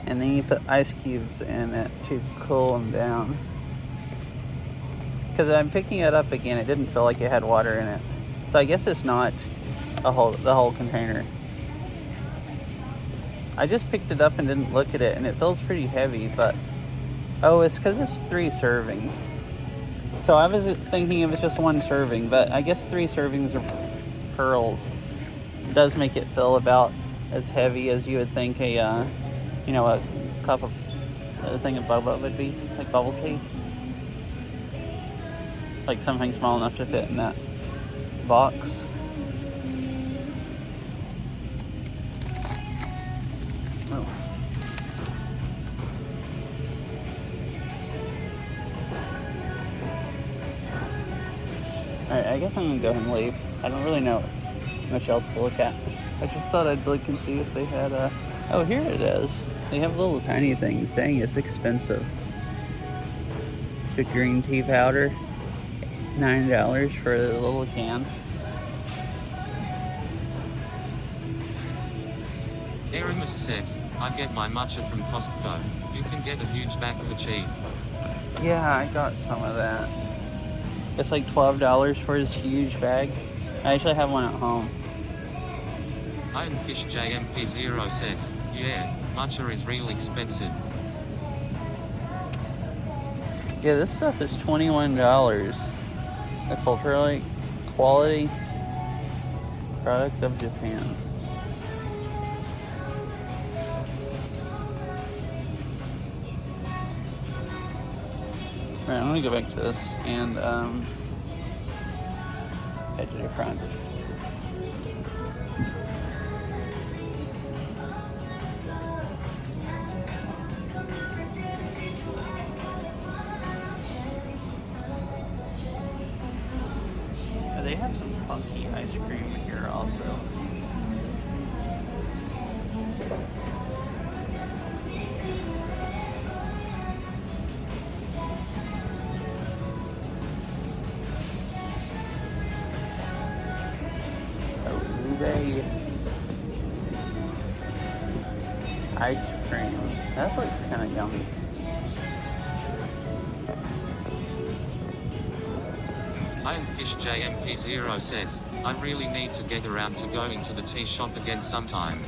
And then you put ice cubes in it to cool them down. Because I'm picking it up again, it didn't feel like it had water in it. So I guess it's not the whole container. I just picked it up and didn't look at it, and it feels pretty heavy, but... Oh, it's because it's 3 servings. So I was thinking it was just 1 serving, but I guess 3 servings of pearls does make it feel about as heavy as you would think a cup of, a thing of boba would be, like bubble tea. Like something small enough to fit in that box. Oh. Alright, I guess I'm gonna go ahead and leave. I don't really know much else to look at. I just thought I'd look and see if they had a... Oh, here it is. They have little tiny things. Dang, it's expensive. The green tea powder. $9 for a little can. Aramis says, I get my matcha from Costco. You can get a huge bag for cheap. Yeah, I got some of that. It's like $12 for this huge bag. I actually have one at home. Ironfish JMP0 says, yeah, matcha is real expensive. Yeah, this stuff is $21. That's ultra quality product of Japan. Right, I'm gonna go back to this and head to the front. They have some funky ice cream here also. Ube ice cream. That looks kind of yummy. Ironfish JMP0 says, I really need to get around to going to the tea shop again sometime.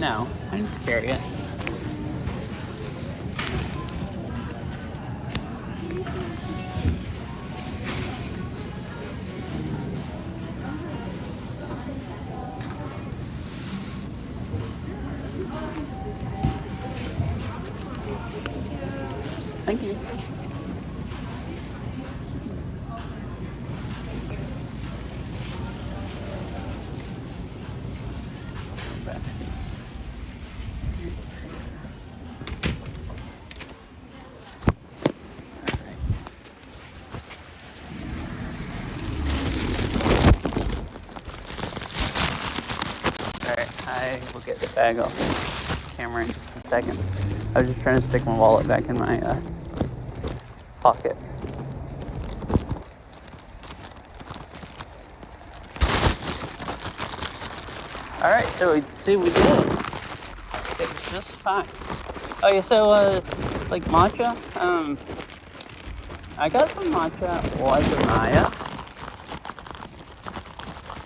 No, I didn't carry it. Thank you. bag off the camera in just a second. I was just trying to stick my wallet back in my pocket. Alright, so we did it. It was just fine. Oh yeah, so like matcha, I got some matcha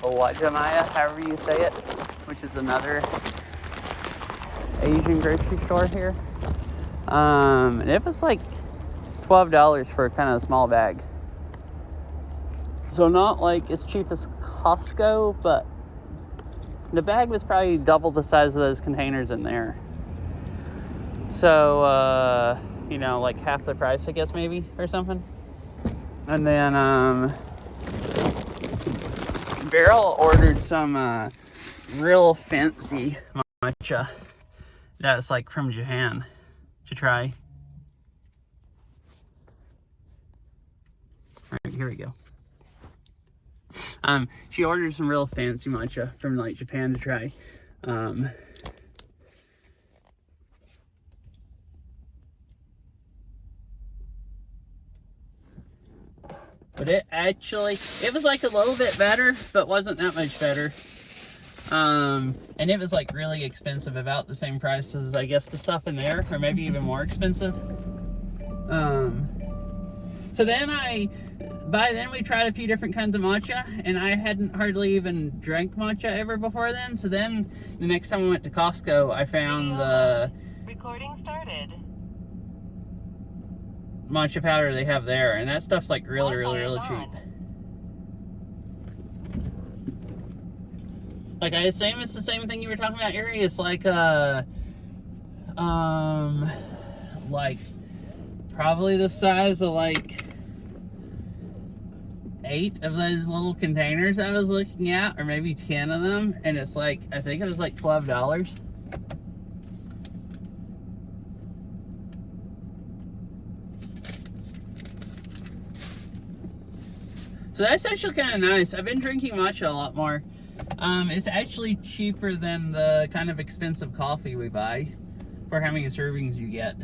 Wajimaya, however you say it, which is another Asian grocery store here. And it was like $12 for a kind of small bag. So not like as cheap as Costco, but the bag was probably double the size of those containers in there. So, you know, like half the price, I guess, maybe, or something. And then, Beryl ordered some, real fancy matcha that's, like, from Japan to try. Alright, here we go. She ordered some real fancy matcha from, like, Japan to try. But it was like a little bit better, but wasn't that much better. And it was like really expensive, about the same price as I guess the stuff in there, or maybe even more expensive. So then by then we tried a few different kinds of matcha, and I hadn't hardly even drank matcha ever before then. So then the next time we went to Costco, I found the Recording started. matcha powder they have there, and that stuff's like really cheap. Like I assume it's the same thing you were talking about, Erie. It's like like probably the size of like 8 of those little containers I was looking at, or maybe 10 of them, and it's like, I think it was like $12. So that's actually kind of nice. I've been drinking matcha a lot more. It's actually cheaper than the kind of expensive coffee we buy for how many servings you get.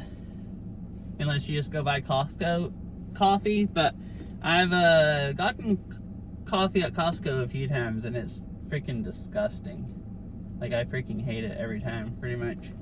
Unless you just go buy Costco coffee. But I've gotten coffee at Costco a few times, and it's freaking disgusting. Like, I freaking hate it every time, pretty much.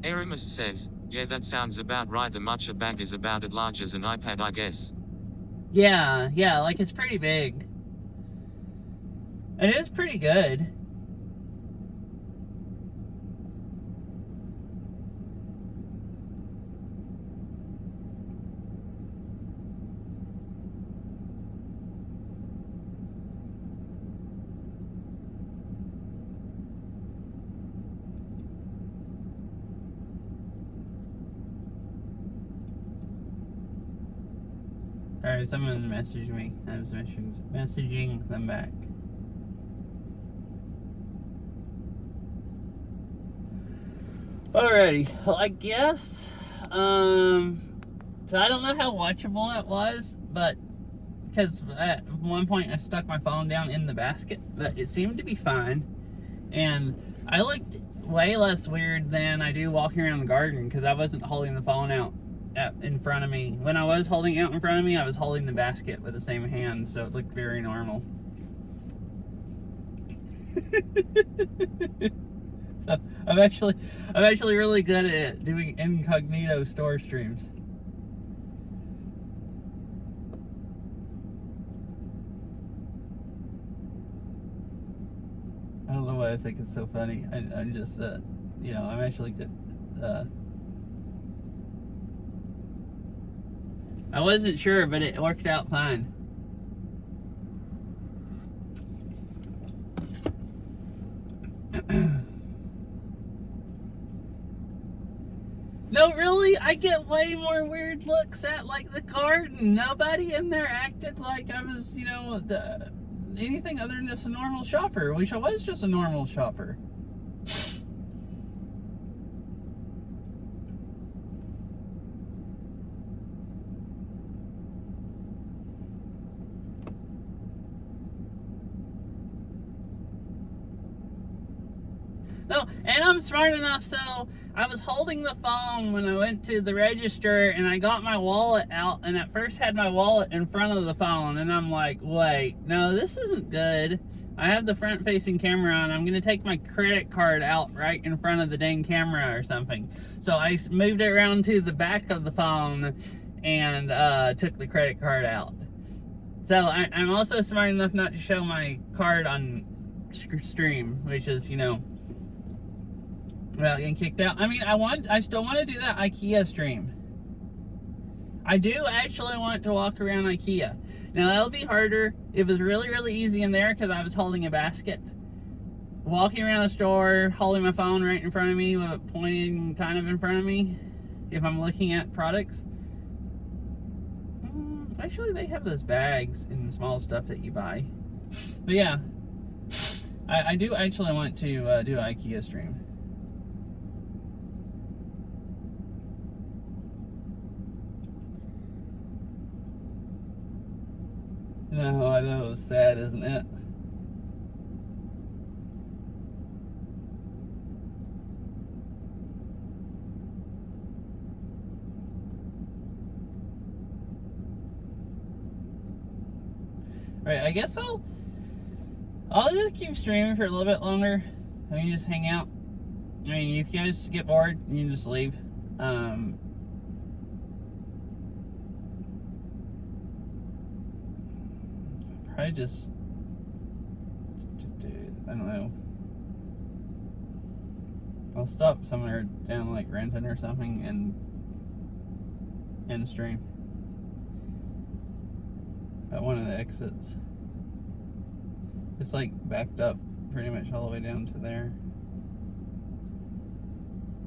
Aramis says, yeah, that sounds about right. The matcha bag is about as large as an iPad, I guess. Yeah, like it's pretty big. It is pretty good. Alright, someone messaged me. I was messaging them back. Alrighty, well, I guess, so I don't know how watchable it was, but, because at one point I stuck my phone down in the basket, but it seemed to be fine, and I looked way less weird than I do walking around the garden, because I wasn't holding the phone out in front of me. When I was holding it out in front of me, I was holding the basket with the same hand, so it looked very normal. So I'm actually really good at doing incognito store streams. I don't know why I think it's so funny. I'm just, you know, I'm actually good. I wasn't sure, but it worked out fine. No, really, I get way more weird looks at like the cart, and nobody in there acted like I was, anything other than just a normal shopper, which I was just a normal shopper. No, and I'm smart enough, so I was holding the phone when I went to the register, and I got my wallet out, and at first had my wallet in front of the phone, and I'm like, wait, no, this isn't good. I have the front-facing camera on. I'm going to take my credit card out right in front of the dang camera or something. So I moved it around to the back of the phone and took the credit card out. So I'm also smart enough not to show my card on stream, which is, without getting kicked out. I mean, I still want to do that IKEA stream. I do actually want to walk around IKEA. Now, that'll be harder. It was really, really easy in there because I was holding a basket. Walking around a store, holding my phone right in front of me, pointing kind of in front of me, if I'm looking at products. Actually, they have those bags and small stuff that you buy. But yeah, I do actually want to do an IKEA stream. No, I know, it's sad, isn't it? Right, I guess I'll just keep streaming for a little bit longer. I mean, just hang out. I mean, if you guys get bored, you can just leave. Probably just, I don't know. I'll stop somewhere down like Renton or something and stream at one of the exits. It's like backed up pretty much all the way down to there.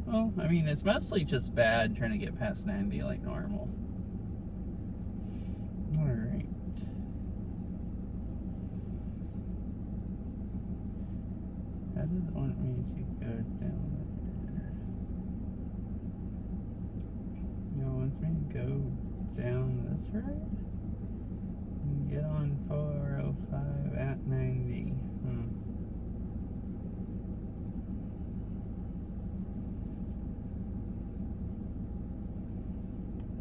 Well, I mean, it's mostly just bad trying to get past 90 like normal. Alright. How does it want me to go down there? No, it wants me to go down this road? And get on 405 at 90.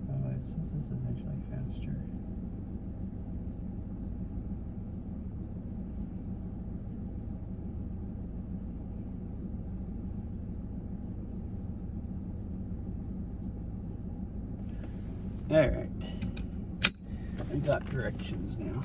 Oh, it says this is actually faster. Alright. I got directions now.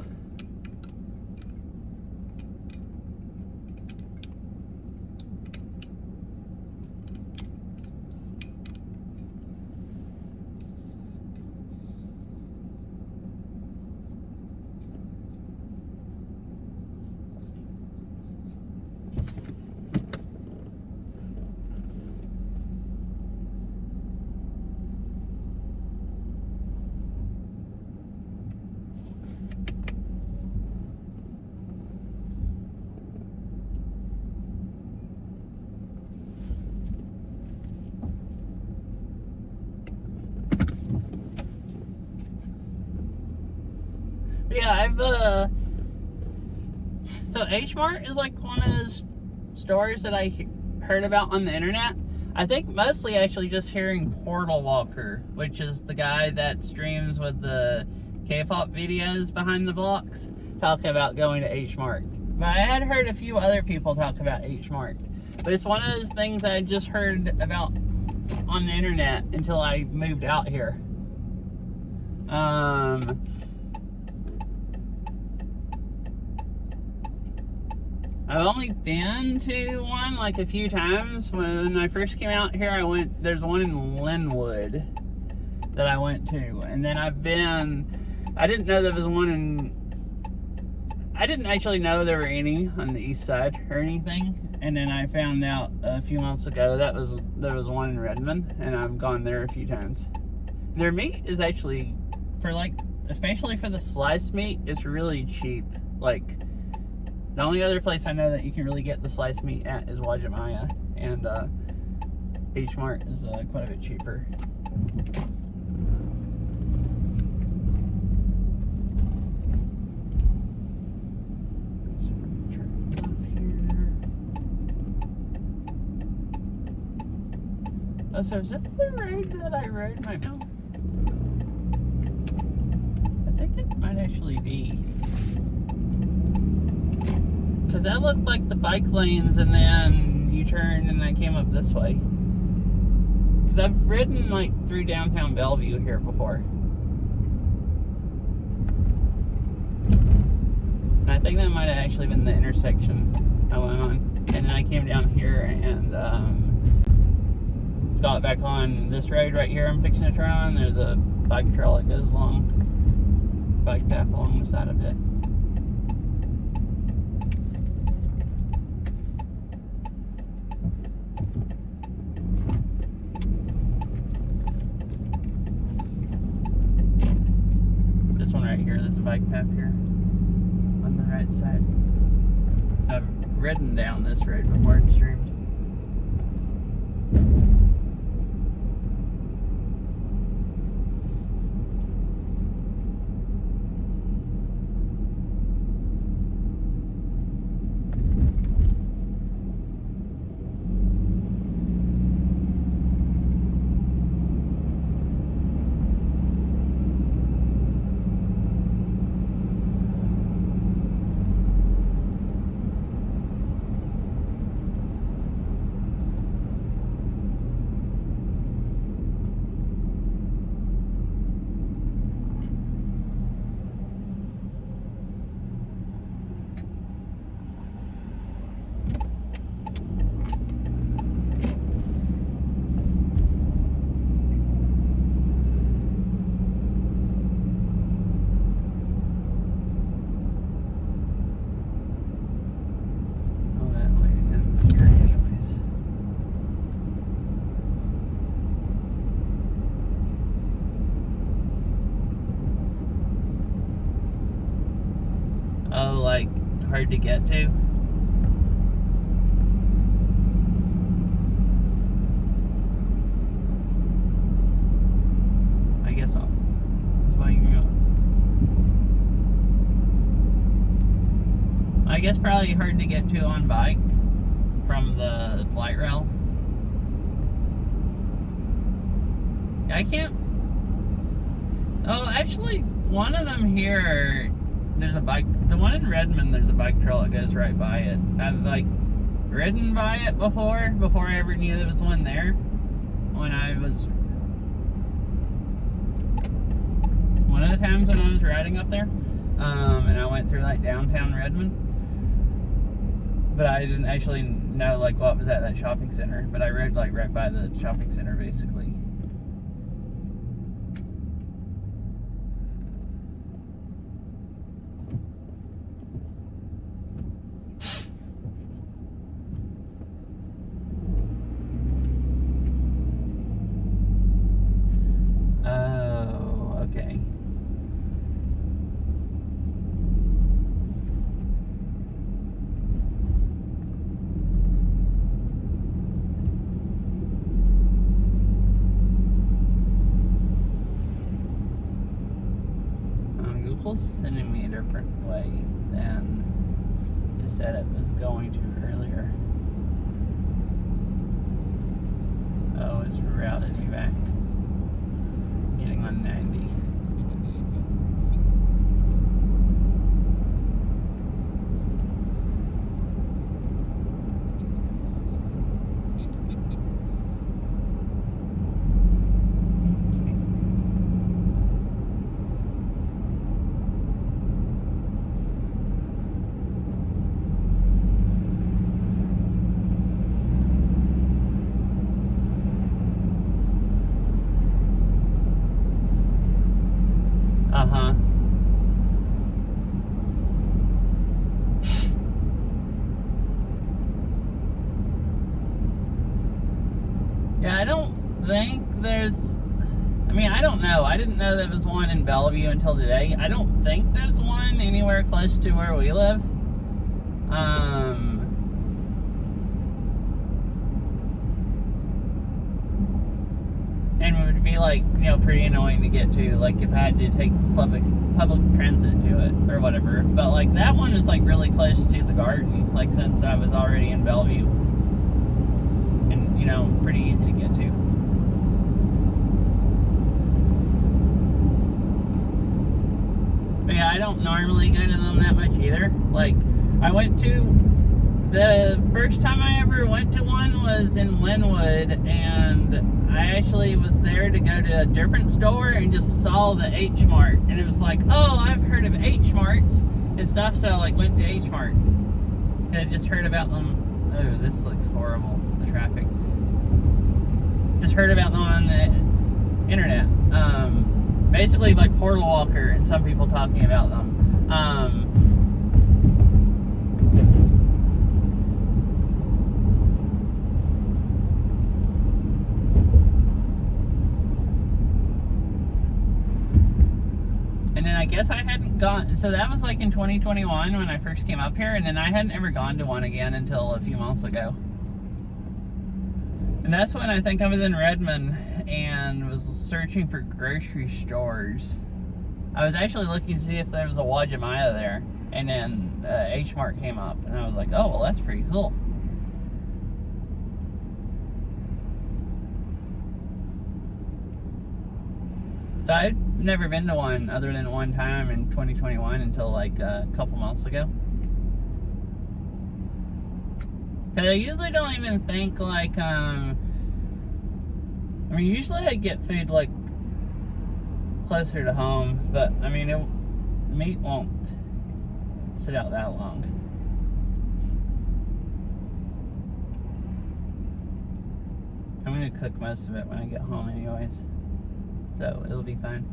Yeah, so H Mart is like one of those stores that I heard about on the internet. I think mostly actually just hearing Portal Walker, which is the guy that streams with the K-pop videos behind the blocks, talk about going to H Mart. But I had heard a few other people talk about H Mart. But it's one of those things I just heard about on the internet until I moved out here. I've only been to one like a few times. When I first came out here, there's one in Linwood that I went to. And then I didn't know there was one I didn't actually know there were any on the east side or anything, and then I found out a few months ago there was one in Redmond, and I've gone there a few times. Their meat is actually, for like, especially for the sliced meat, it's really cheap. Like, the only other place I know that you can really get the sliced meat at is Wajimaya, and H Mart is quite a bit cheaper. Oh, so is this the road that I rode right now? I think it might actually be. Because that looked like the bike lanes, and then you turned and I came up this way. Because I've ridden like through downtown Bellevue here before. And I think that might have actually been the intersection I went on. And then I came down here and got back on this road right here I'm fixing to turn on. There's a bike trail that goes along, bike path along the side of it. This one right here, there's a bike path here on the right side. I've ridden down this road before and streamed. Oh, like hard to get to? I guess I'll. That's why you go. I guess probably hard to get to on bike from the light rail. I can't. Oh, actually, one of them here. There's a bike, the one in Redmond, there's a bike trail that goes right by it. I've like ridden by it before I ever knew there was one there. When I was, one of the times when I was riding up there, and I went through like downtown Redmond, but I didn't actually know like what was at that shopping center, but I rode like right by the shopping center basically. Google's sending me a different way than it said it was going to earlier. Oh, it's routed me back. Getting on 90. Yeah, I don't think there's... I mean, I don't know. I didn't know there was one in Bellevue until today. I don't think there's one anywhere close to where we live. And it would be like, you know, pretty annoying to get to, like if I had to take public transit to it or whatever. But like that one is like really close to the garden, like since I was already in Bellevue. And, you know, pretty easy to get to. But yeah, I don't normally go to them that much either. Like, I went to... The first time I ever went to one was in Linwood, and I actually was there to go to a different store and just saw the H Mart. And it was like, oh, I've heard of H Marts and stuff, so I like went to H Mart. And I just heard about them. Oh, this looks horrible, the traffic. Just heard about them on the internet. Basically like Portal Walker and some people talking about them. And then I guess I hadn't gone, so that was like in 2021 when I first came up here, and then I hadn't ever gone to one again until a few months ago. And that's when I think I was in Redmond and was searching for grocery stores. I was actually looking to see if there was a Wajimaya there, and then H Mart came up, and I was like, oh, well, that's pretty cool. So I'd never been to one other than one time in 2021 until like a couple months ago. Because I usually don't even think like, I mean, usually I get food like closer to home, but I mean, meat won't sit out that long. I'm gonna cook most of it when I get home anyways. So it'll be fine.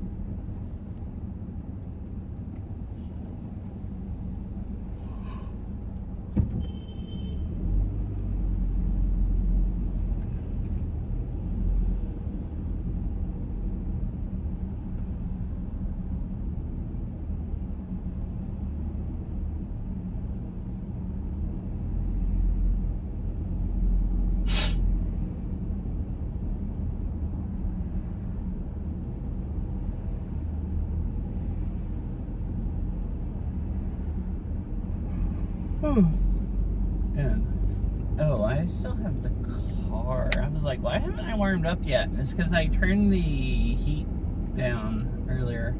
And oh, I still have the car. I was like, why haven't I warmed up yet? And it's because I turned the heat down earlier.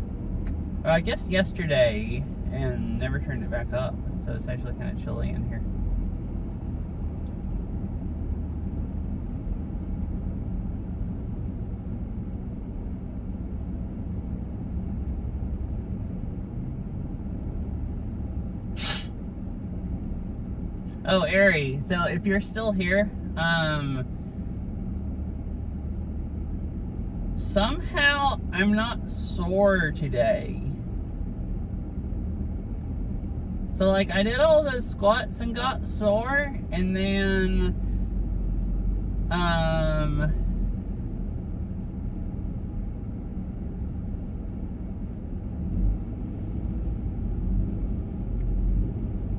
Or I guess yesterday, and never turned it back up. So it's actually kind of chilly in here. Oh, Ari, so if you're still here, somehow I'm not sore today. So like I did all those squats and got sore, and then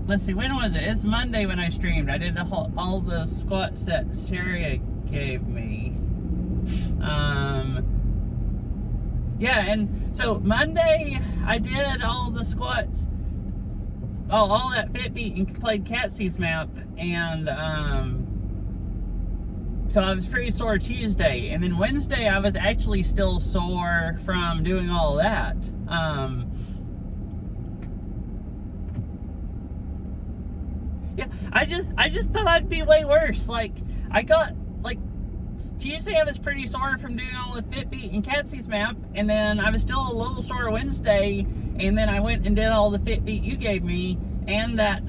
let's see, when was it? It's Monday when I streamed. I did all the squats that Sarah gave me. Yeah, and so Monday I did all the squats, all that Fitbeat, and played Catsy's map, and so I was pretty sore Tuesday, and then Wednesday I was actually still sore from doing all that. Yeah, I just thought I'd be way worse. Like, I got, like, Tuesday I was pretty sore from doing all the Fitbeat and Catsy's map, and then I was still a little sore Wednesday, and then I went and did all the Fitbeat you gave me, and that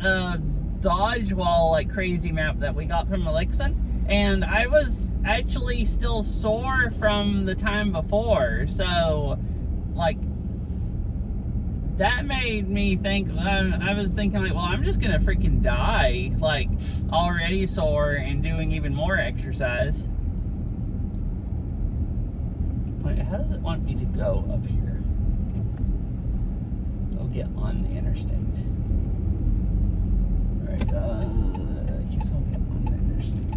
dodge wall, like, crazy map that we got from Elixon, and I was actually still sore from the time before, so, like, that made me think, I was thinking like, well, I'm just gonna freaking die, like, already sore and doing even more exercise. Wait, how does it want me to go up here? I'll get on the interstate. Alright, I guess I'll get on the interstate.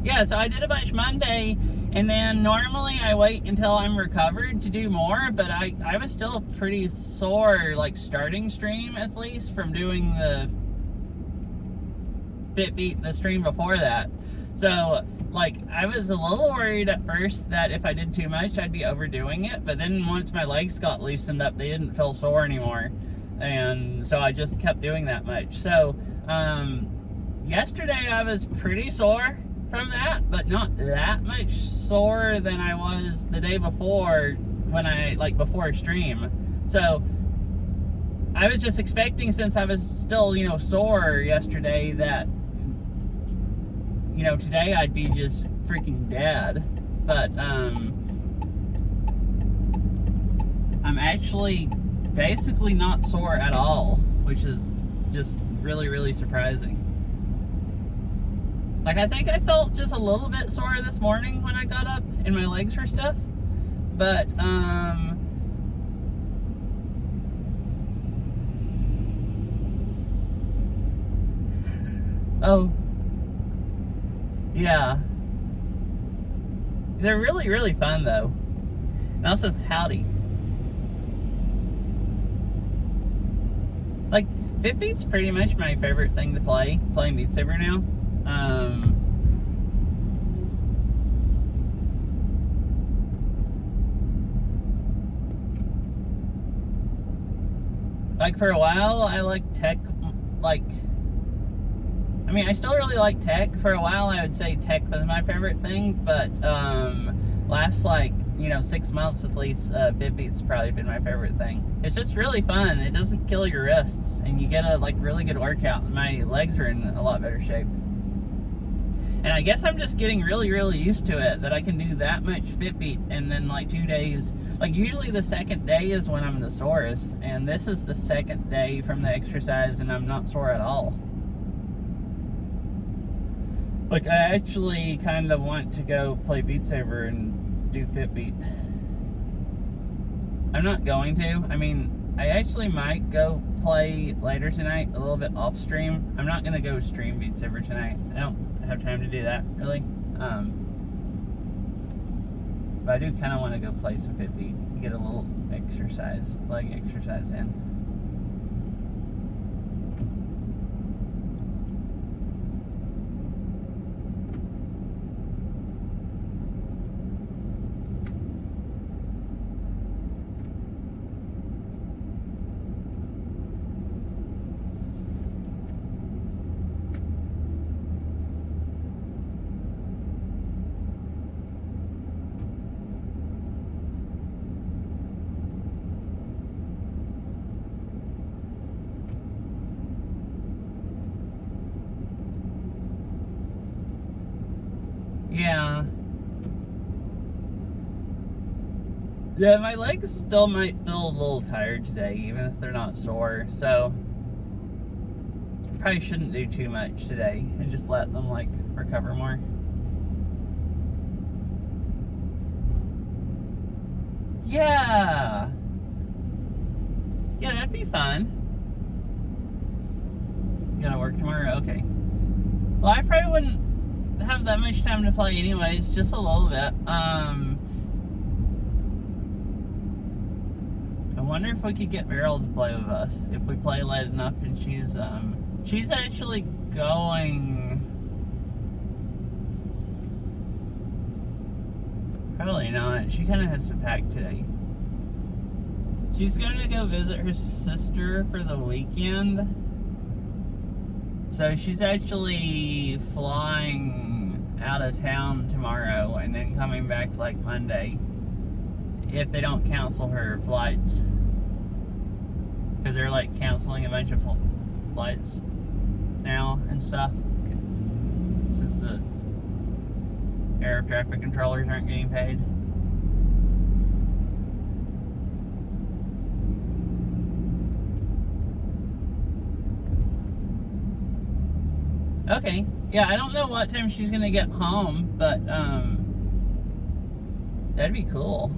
Yeah, so I did a bunch Monday, and then normally I wait until I'm recovered to do more, but I was still pretty sore, like starting stream at least, from doing the Fitbeat, the stream before that. So, like, I was a little worried at first that if I did too much, I'd be overdoing it, but then once my legs got loosened up, they didn't feel sore anymore, and so I just kept doing that much. So, yesterday I was pretty sore from that, but not that much sore than I was the day before when I, like, before stream. So I was just expecting, since I was still, you know, sore yesterday, that, you know, today I'd be just freaking dead. But I'm actually basically not sore at all, which is just really, really surprising. Like, I think I felt just a little bit sore this morning when I got up and my legs were stiff. But, oh, yeah. They're really, really fun, though. And also, howdy. Like, Fitbeat's pretty much my favorite thing to play, playing Beat Saber now. Like, for a while, I liked tech, like, I mean, I still really like tech. For a while, I would say tech was my favorite thing, but, last, like, you know, 6 months at least, Fitbeat's probably been my favorite thing. It's just really fun. It doesn't kill your wrists, and you get a, like, really good workout, and my legs are in a lot better shape. And I guess I'm just getting really, really used to it, that I can do that much Fitbeat, and then, like, 2 days, like, usually the second day is when I'm the sorest, and this is the second day from the exercise, and I'm not sore at all. Like, I actually kind of want to go play Beat Saber and do Fitbeat. I'm not going to. I mean, I actually might go play later tonight, a little bit off stream. I'm not going to go stream Beat Saber tonight. I don't have time to do that, really. But I do kind of want to go play some Fitbeat and get a little exercise, leg exercise in. Yeah. Yeah, my legs still might feel a little tired today, even if they're not sore, so probably shouldn't do too much today and just let them, like, recover more. Yeah! Yeah, that'd be fun. You gotta work tomorrow? Okay. Well, I probably wouldn't have that much time to play anyways, just a little bit. I wonder if we could get Meryl to play with us if we play late enough, and she's actually going. Probably not. She kind of has to pack today. She's going to go visit her sister for the weekend. So she's actually flying out of town tomorrow and then coming back like Monday, if they don't cancel her flights, because they're like canceling a bunch of flights now and stuff, since the air traffic controllers aren't getting paid. Okay. Yeah, I don't know what time she's gonna get home, but that'd be cool.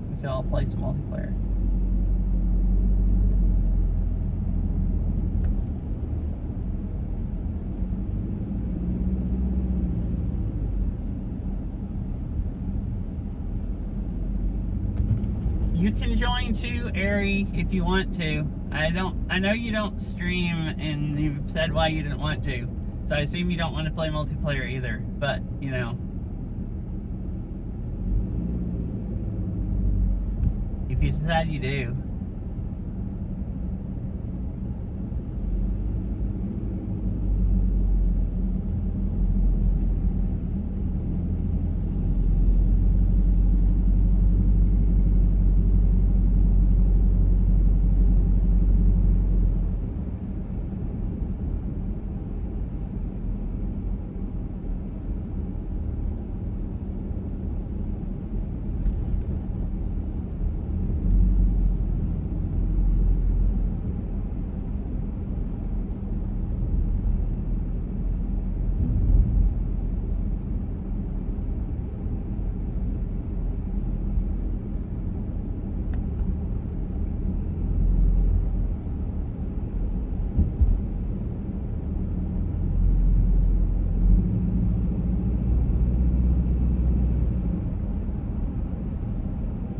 We could all play some multiplayer. You can join too, Ari, if you want to. I know you don't stream, and you've said why you didn't want to. So I assume you don't want to play multiplayer either. But, you know. If you decide you do.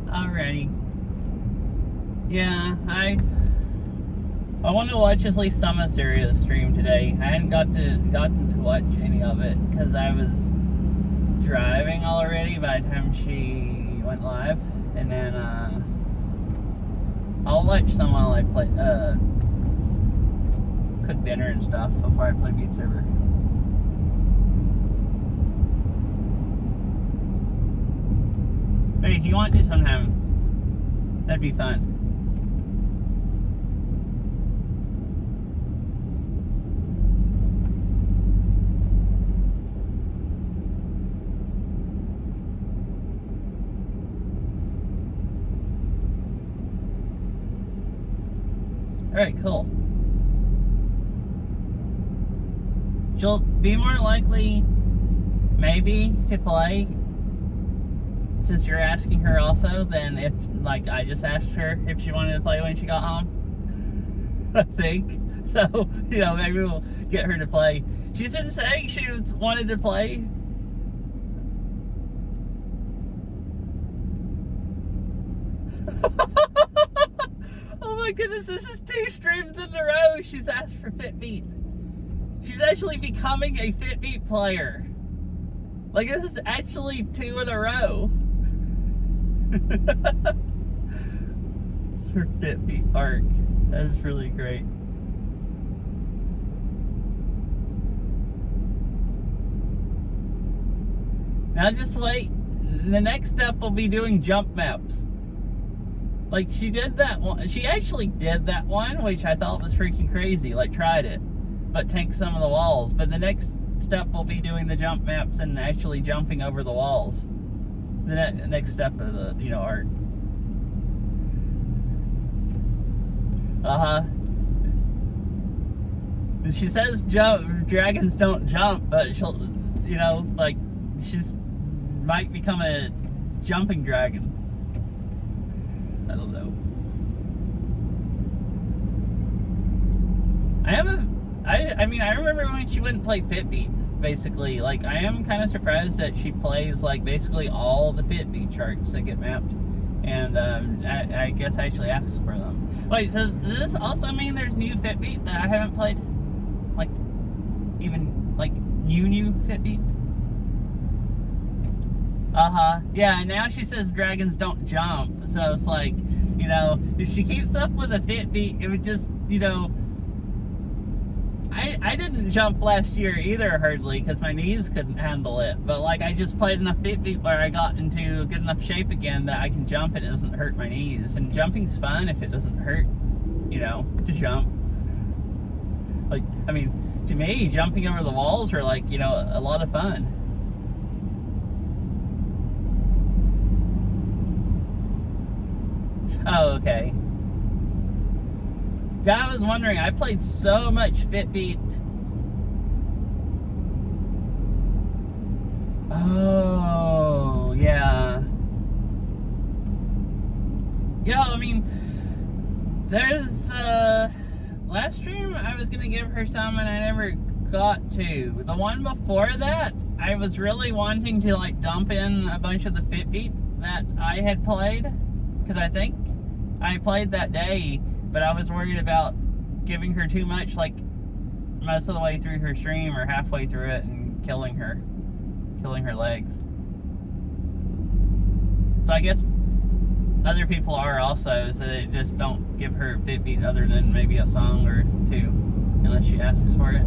Alrighty. Yeah, I want to watch at least some of Syria's stream today. I hadn't gotten to watch any of it because I was driving already by the time she went live, and then I'll watch some while I play cook dinner and stuff before I play Beat Saber. But if you want to sometime, that'd be fun. Alright, cool. She'll be more likely, maybe, to play, since you're asking her also, than if, like, I just asked her if she wanted to play when she got home. I think. So, you know, maybe we'll get her to play. She's been saying she wanted to play. Oh my goodness, this is 2 streams in a row she's asked for Fitbeat. She's actually becoming a Fitbeat player. Like, this is actually 2 in a row. It's her Fitbeat arc. That is really great. Now just wait. The next step will be doing jump maps. Like, she did that one. She actually did that one, which I thought was freaking crazy. Like, tried it, but tanked some of the walls. But the next step will be doing the jump maps and actually jumping over the walls. The next step of the, you know, art. She says dragons don't jump, but she'll, you know, like, might become a jumping dragon. I don't know. I mean, I remember when she wouldn't play Fitbeat, basically. Like, I am kind of surprised that she plays, like, basically all the Fitbeat charts that get mapped. And, I guess I actually asked for them. Wait, so does this also mean there's new Fitbeat that I haven't played? Like, even, like, new Fitbeat? Yeah, now she says dragons don't jump. So it's like, you know, if she keeps up with a Fitbeat, it would just, you know... I didn't jump last year either, hardly, because my knees couldn't handle it. But, like, I just played enough Fitbeat where I got into good enough shape again that I can jump and it doesn't hurt my knees. And jumping's fun if it doesn't hurt, you know, to jump. Like, I mean, to me, jumping over the walls are, like, you know, a lot of fun. Oh, okay. Yeah, I was wondering. I played so much Fitbeat. Oh, yeah. Yeah, I mean, there's, last stream I was gonna give her some and I never got to. The one before that, I was really wanting to, like, dump in a bunch of the Fitbeat that I had played. Because I think I played that day, but I was worried about giving her too much, like, most of the way through her stream or halfway through it and killing her legs. So I guess other people are also, so they just don't give her Fitbeat other than maybe a song or two, unless she asks for it.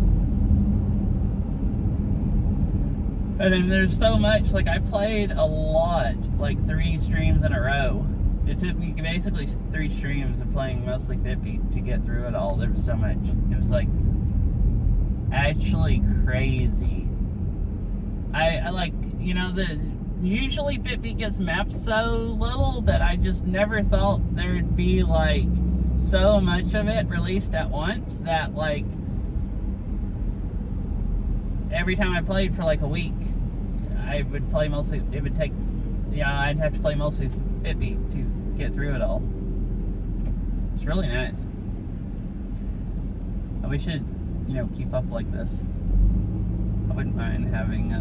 And then there's so much, like, I played a lot, like 3 streams in a row. It took me basically 3 streams of playing mostly Fitbeat to get through it all. There was so much. It was, like, actually crazy. I like, you know, usually Fitbeat gets mapped so little that I just never thought there'd be, like, so much of it released at once that, like, every time I played for like a week, I would play mostly, it would take, I'd have to play mostly Fitbeat to get through it all. It's really nice. We should, you know, keep up like this. I wouldn't mind having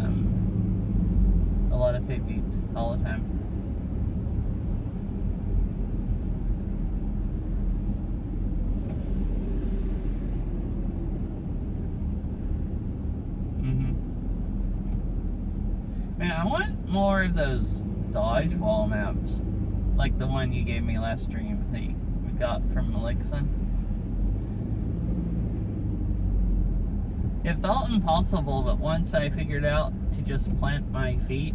a lot of Fitbeat all the time. Man, I want more of those dodge wall maps, like the one you gave me last stream that we got from Elixon. It felt impossible, but once I figured out to just plant my feet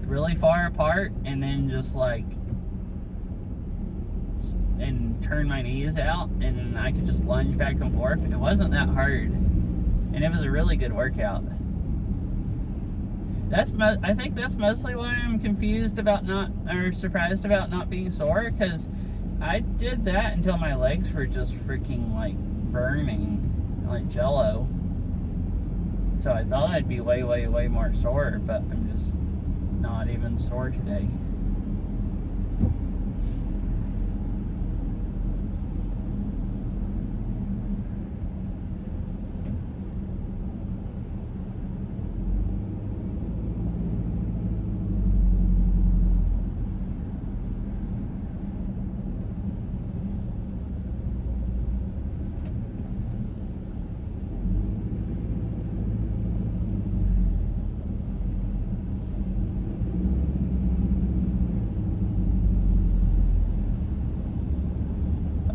really far apart and then just like and turn my knees out and I could just lunge back and forth, it wasn't that hard, and it was a really good workout. I think that's mostly why I'm confused about surprised about not being sore, because I did that until my legs were just freaking like burning, like jello. So I thought I'd be way, way, way more sore, but I'm just not even sore today.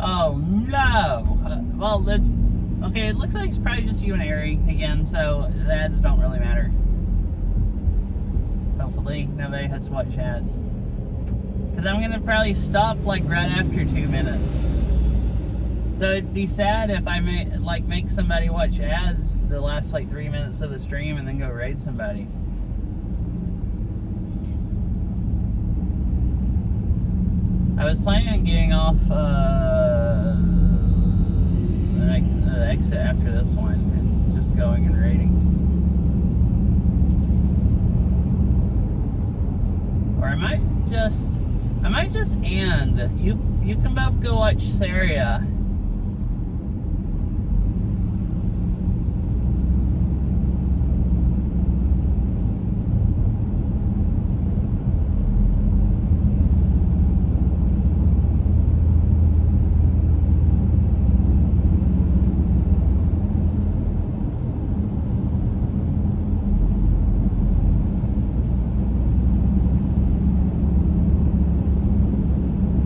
Oh no! Well, there's... Okay, it looks like it's probably just you and Ari again, so the ads don't really matter. Hopefully, nobody has to watch ads. Because I'm gonna probably stop like right after 2 minutes. So it'd be sad if I make somebody watch ads the last like 3 minutes of the stream and then go raid somebody. I was planning on getting off the exit after this one and just going and raiding. Or I might just end. You can both go watch Saria.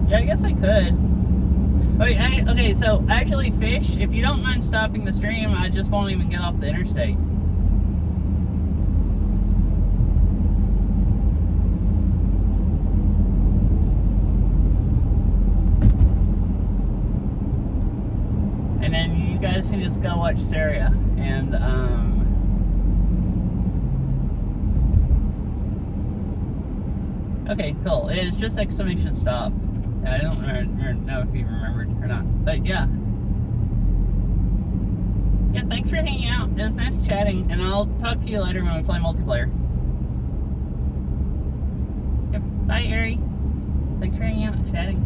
I guess I could. Okay, so actually, Fish, if you don't mind stopping the stream, I just won't even get off the interstate. And then you guys can just go watch Saria. And, okay, cool. It's just exclamation stop. I don't know if you remembered or not, but yeah. Yeah, thanks for hanging out. It was nice chatting, and I'll talk to you later when we play multiplayer. Yep. Bye, Ari. Thanks for hanging out and chatting.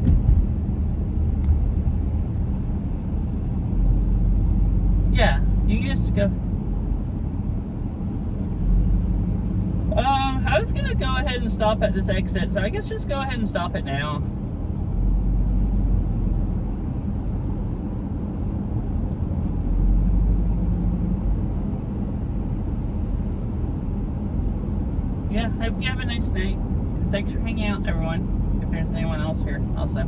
Yeah, you can just go. I was gonna go ahead and stop at this exit, so I guess just go ahead and stop it now. Yeah, hope you have a nice night. And thanks for hanging out, everyone. If there's anyone else here, also.